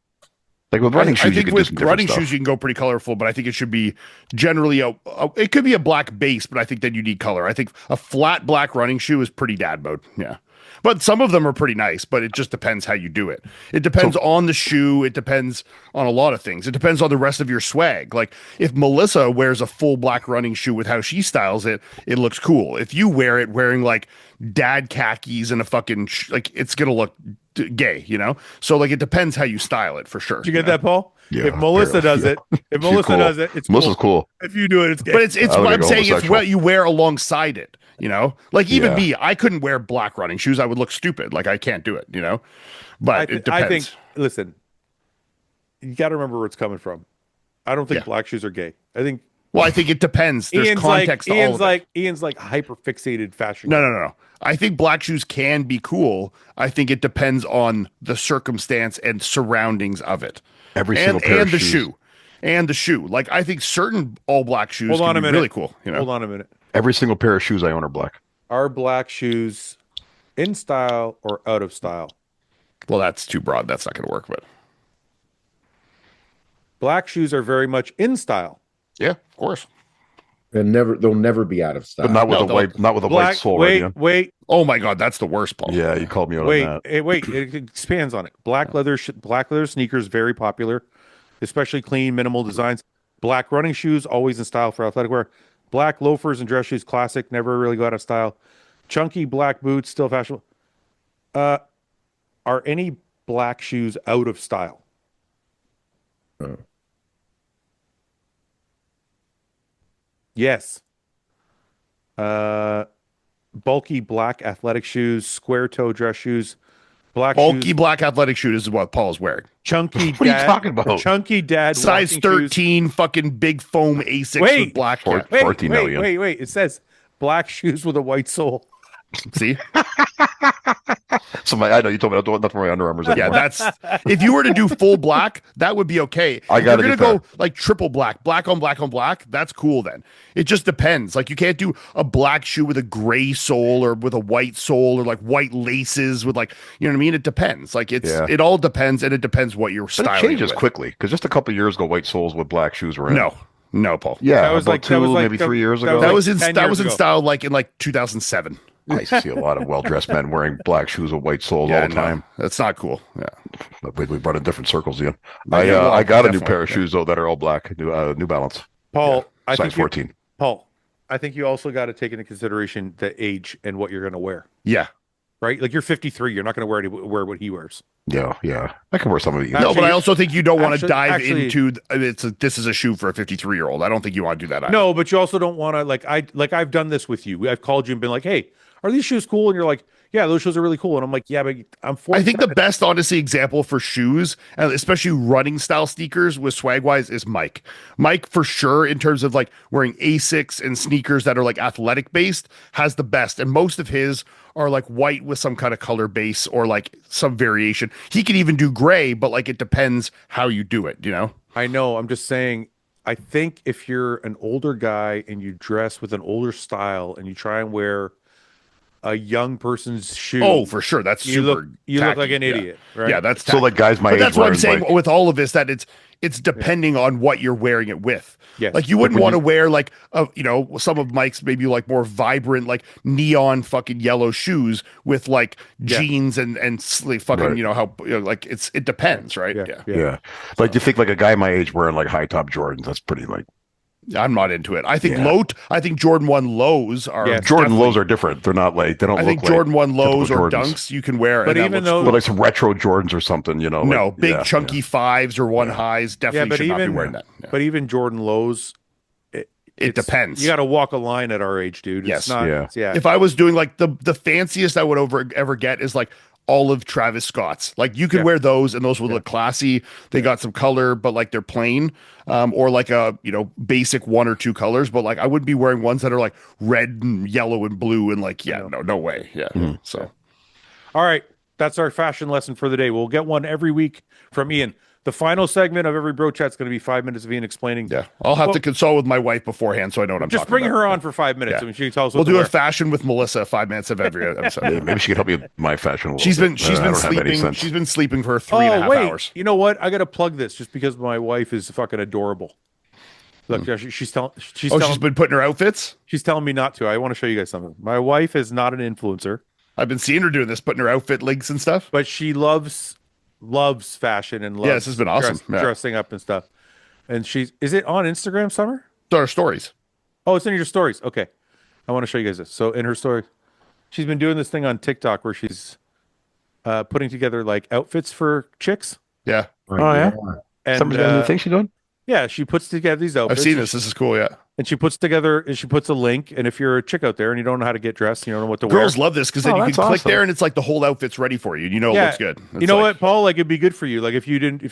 Like with running I shoes, you think can do with some different running stuff. shoes you can go pretty colorful, but I think it should be generally it could be a black base, but I think then you need color. I think a flat black running shoe is pretty dad mode. Yeah. But some of them are pretty nice, but it just depends how you do it. It depends on the shoe. It depends on a lot of things. It depends on the rest of your swag. Like if Melissa wears a full black running shoe with how she styles it, it looks cool. If you wear it wearing like dad khakis and a fucking like it's gonna look gay, you know. So like it depends how you style it for sure. did you get that, Paul? Yeah, if Melissa fair does enough. it, if She's Melissa cool. does it, it's Melissa's cool. cool. If you do it, it's gay. But it's I would what I'm go saying. It's homosexual. what you wear alongside it. You know, like even Yeah. me, I couldn't wear black running shoes. I would look stupid. Like I can't do it. You know, but it depends. I think. Listen, you got to remember where it's coming from. I don't think Yeah. black shoes are gay. I think Well, I think it depends. There's Ian's context to all of it. Ian's like hyper fixated fashion. No. I think black shoes can be cool. I think it depends on the circumstance and surroundings of it, Every single pair and of the shoes. shoe, and the shoe. Like I think certain all black shoes Hold can on a be minute. really cool. You know, Hold on a minute. Every single pair of shoes I own are black. Are black shoes in style or out of style? well, that's too broad. That's not going to work. But Black shoes are very much in style. yeah, of course. They'll never be out of style. But not with No, a they'll- white, not with a white Black. sole, Wait, right? wait, Oh my god, that's the worst, Paul. Yeah, you called me out wait, on that. wait. It expands on it. Black leather sneakers very popular, especially clean, minimal designs. Black running shoes always in style for athletic wear. Black loafers and dress shoes classic, never really go out of style. Chunky black boots still fashionable. Are any black shoes out of style? Yes. Bulky black athletic shoes, square toe dress shoes, black Bulky shoes, black athletic shoe is what Paul's wearing. chunky. What are you dad, talking about? Chunky dad Size walking shoes. 13, fucking big foam Asics Wait. with black. Four- Yeah. Wait, 14 wait, million. wait. It says black shoes with a white sole. See? So I know you told me I don't nothing for my Under Armours Yeah, anymore. that's if you were to do full black, that would be okay. I If gotta you're do gonna go like triple black, black on black on black, that's cool then. It just depends. Like you can't do a black shoe with a gray sole or with a white sole or like white laces with like you know what I mean? It depends. Like Yeah. it all depends and it depends what you're But styling. it changes with. quickly because just a couple years ago, white soles with black shoes were in. No, Paul. Yeah, That was about like- that was like maybe the- 3 years that ago. was That like was in 10 that years was in ago. style like in like 2007. I see a lot of well-dressed men wearing black shoes with white soles all the time. That's not cool. Yeah. But we run in different circles, Ian. Yeah, well, I got a new definitely, pair of shoes though that are all black, New Balance, Paul, I size think you, 14. Paul, I think you also got to take into consideration the age and what you're going to wear. Yeah. Right? Like you're 53, you're not going to wear what he wears. Yeah. I can wear some of these. No, but I also think you don't want to dive actually- into this is a shoe for a 53-year-old. I don't think you want to do that either. No, but you also don't want to I've done this with you. I've called you and been like, "Hey, are these shoes cool?" And you're like, "Yeah, those shoes are really cool." And I'm like, "Yeah, but I'm 47." I think the best, honestly, example for shoes, and especially running style sneakers with swag-wise, is Mike. Mike, for sure, in terms of like wearing Asics and sneakers that are like athletic based, has the best. And most of his are like white with some kind of color base or like some variation. He can even do gray, but like it depends how you do it, you know? I know. I'm just saying, I think if you're an older guy and you dress with an older style and you try and wear a young person's shoe, Oh, for sure. That's you super. look tacky. like an Yeah. idiot, right? Yeah, that's So like guys my but age that's what I'm wearing, saying like, with all of this, that it's depending on what you're wearing it with. Yes. Like you wouldn't want to wear like some of Mike's maybe like more vibrant, like neon fucking yellow shoes with like jeans and fucking, Right. how like it depends, right? yeah. Like you think like a guy my age wearing like high top Jordans, that's pretty like I'm not into it. I think Yeah. I think Jordan 1 lows are Yes. Jordan definitely- lows are different. They're not like they don't I look think like Jordan 1 lows typical or Jordans. dunks you can wear. But and that even looks though- cool. But like some retro Jordans or something, no, like, big yeah, chunky fives or 1 highs definitely but should not be even- wearing that. Yeah. But even Jordan Lowe's, It depends. You got to walk a line at our age, dude. Yes. It's not, Yeah. yeah. If I was doing like the fanciest I would ever get is like olive Travis Scott's. Like you could Yeah. wear those and those would look classy. They got some color, but like they're plain. Or like a basic 1 or 2 colors. But like I wouldn't be wearing ones that are like red and yellow and blue and like no way. Yeah. So All right. That's our fashion lesson for the day. We'll get one every week from Ian. The final segment of every bro chat is going to be 5 minutes of Ian explaining. yeah, I'll have to consult with my wife beforehand so I know what I'm Just talking bring about. her on for 5 minutes. Yeah. I mean, she can tell us We'll what to do wear. a fashion with Melissa 5 minutes of every Yeah, episode. maybe she could help me with my fashion. She's been I don't have any sleeping. sense. She's been sleeping for 3.5 hours. You know what? I got to plug this just because my wife is fucking adorable. Look, she's telling She's been putting her outfits. she's telling me not to. I want to show you guys something. My wife is not an influencer, I've been seeing her doing this, putting her outfit links and stuff. but she loves fashion and loves Yeah, this has been awesome. Yeah. dressing up and stuff. And is it on Instagram, Summer? So our stories. Oh, it's in your stories. Okay. I want to show you guys this. So in her story, she's been doing this thing on TikTok where she's putting together like outfits for chicks. Yeah, Oh yeah, And somebody's got a new thing she's doing. yeah, she puts together these I've outfits. seen this. This is cool. Yeah, And she puts a link. And if you're a chick out there and you don't know how to get dressed, you don't know what to girls wear. love this because then Oh, you can that's click awesome. there and it's like the whole outfit's ready for you. You know, it Yeah. looks good. You It's know like- what, Paul? Like it'd be good for you. Like if you had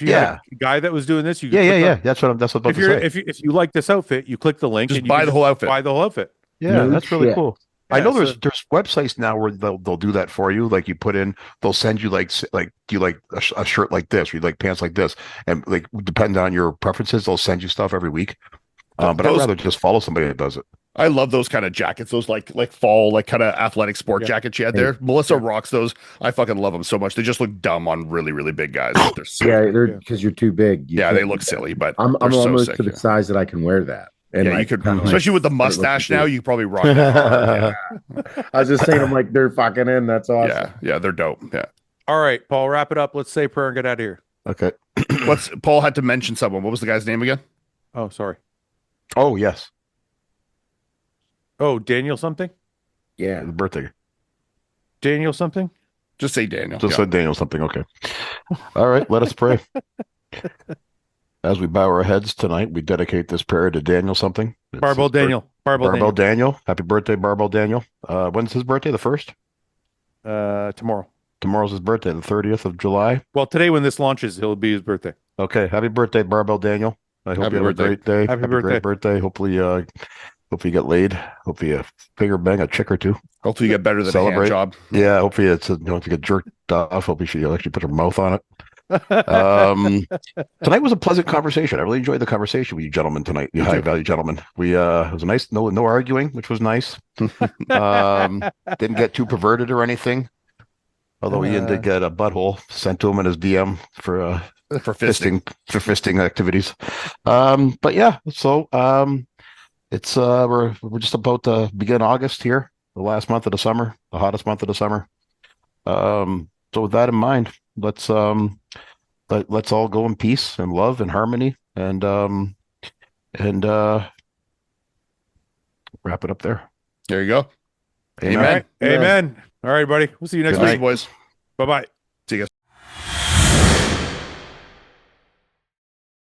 a guy that was doing this, you could click on- That's what I'm about If to you're say. if you like this outfit, you click the link Just and you buy can the whole outfit. Buy the whole outfit. Yeah, No that's really shit. cool. I Yeah, know so- there's websites now where they'll do that for you. Like you put in, they'll send you like do you like a shirt like this, or you like pants like this, and like depending on your preferences, they'll send you stuff every week. But I'd Those- rather just follow somebody that does it. I love those kind of jackets. Those like fall, like kind of athletic sport jackets she had there. Melissa rocks those. I fucking love them so much. They just look dumb on really, really big guys. But they're sick. Yeah, they're because you're too big. You Yeah, they can't- look silly, but I'm they're so almost sick, to the yeah. size that I can wear that. And Yeah, you like, could, kinda like- especially with the it looks mustache good. now, you could probably rock that hard. I was just saying, I'm like, they're fucking in. That's awesome. Yeah, they're dope. Yeah. All right, Paul, wrap it up. Let's say prayer and get out of here. Okay. What's Paul had to mention someone? What was the guy's name again? Oh, sorry. Oh yes, Oh, Daniel something? Yeah. the birthday. Daniel something? Just say Daniel. Just Yeah. said Daniel something. Okay. All right. Let us pray. As we bow our heads tonight, we dedicate this prayer to Daniel something. It's Barbell his birth- Daniel. Barbell Barbell Daniel. Happy birthday, Barbell Daniel. When's his birthday? The 1st? Daniel. Tomorrow. Tomorrow's his birthday, the 30th of July. Well, today when this launches, it'll be his birthday. Okay. Happy birthday, Barbell Daniel. I hope Happy you have birthday. a great day. Happy Great birthday. birthday. Hopefully you get laid. Hopefully you finger bang a chick or two. Hopefully you get better than a Celebrate. hand job. Yeah. Hopefully if you get jerked off, hopefully she'll actually put her mouth on it. Tonight was a pleasant conversation. I really enjoyed the conversation with you gentlemen tonight. You high value gentlemen. We it was a nice no arguing, which was nice. Didn't get too perverted or anything. Although Ian did get a butthole sent to him in his DM for For fisting. fisting activities. But yeah, so it's we're just about to begin August here. the last month of the summer, the hottest month of the summer. So with that in mind, let's all go in peace and love and harmony and wrap it up there. There you go. Amen. Amen. Amen. All right, buddy. We'll see you next Good week, night. Boys. Bye bye.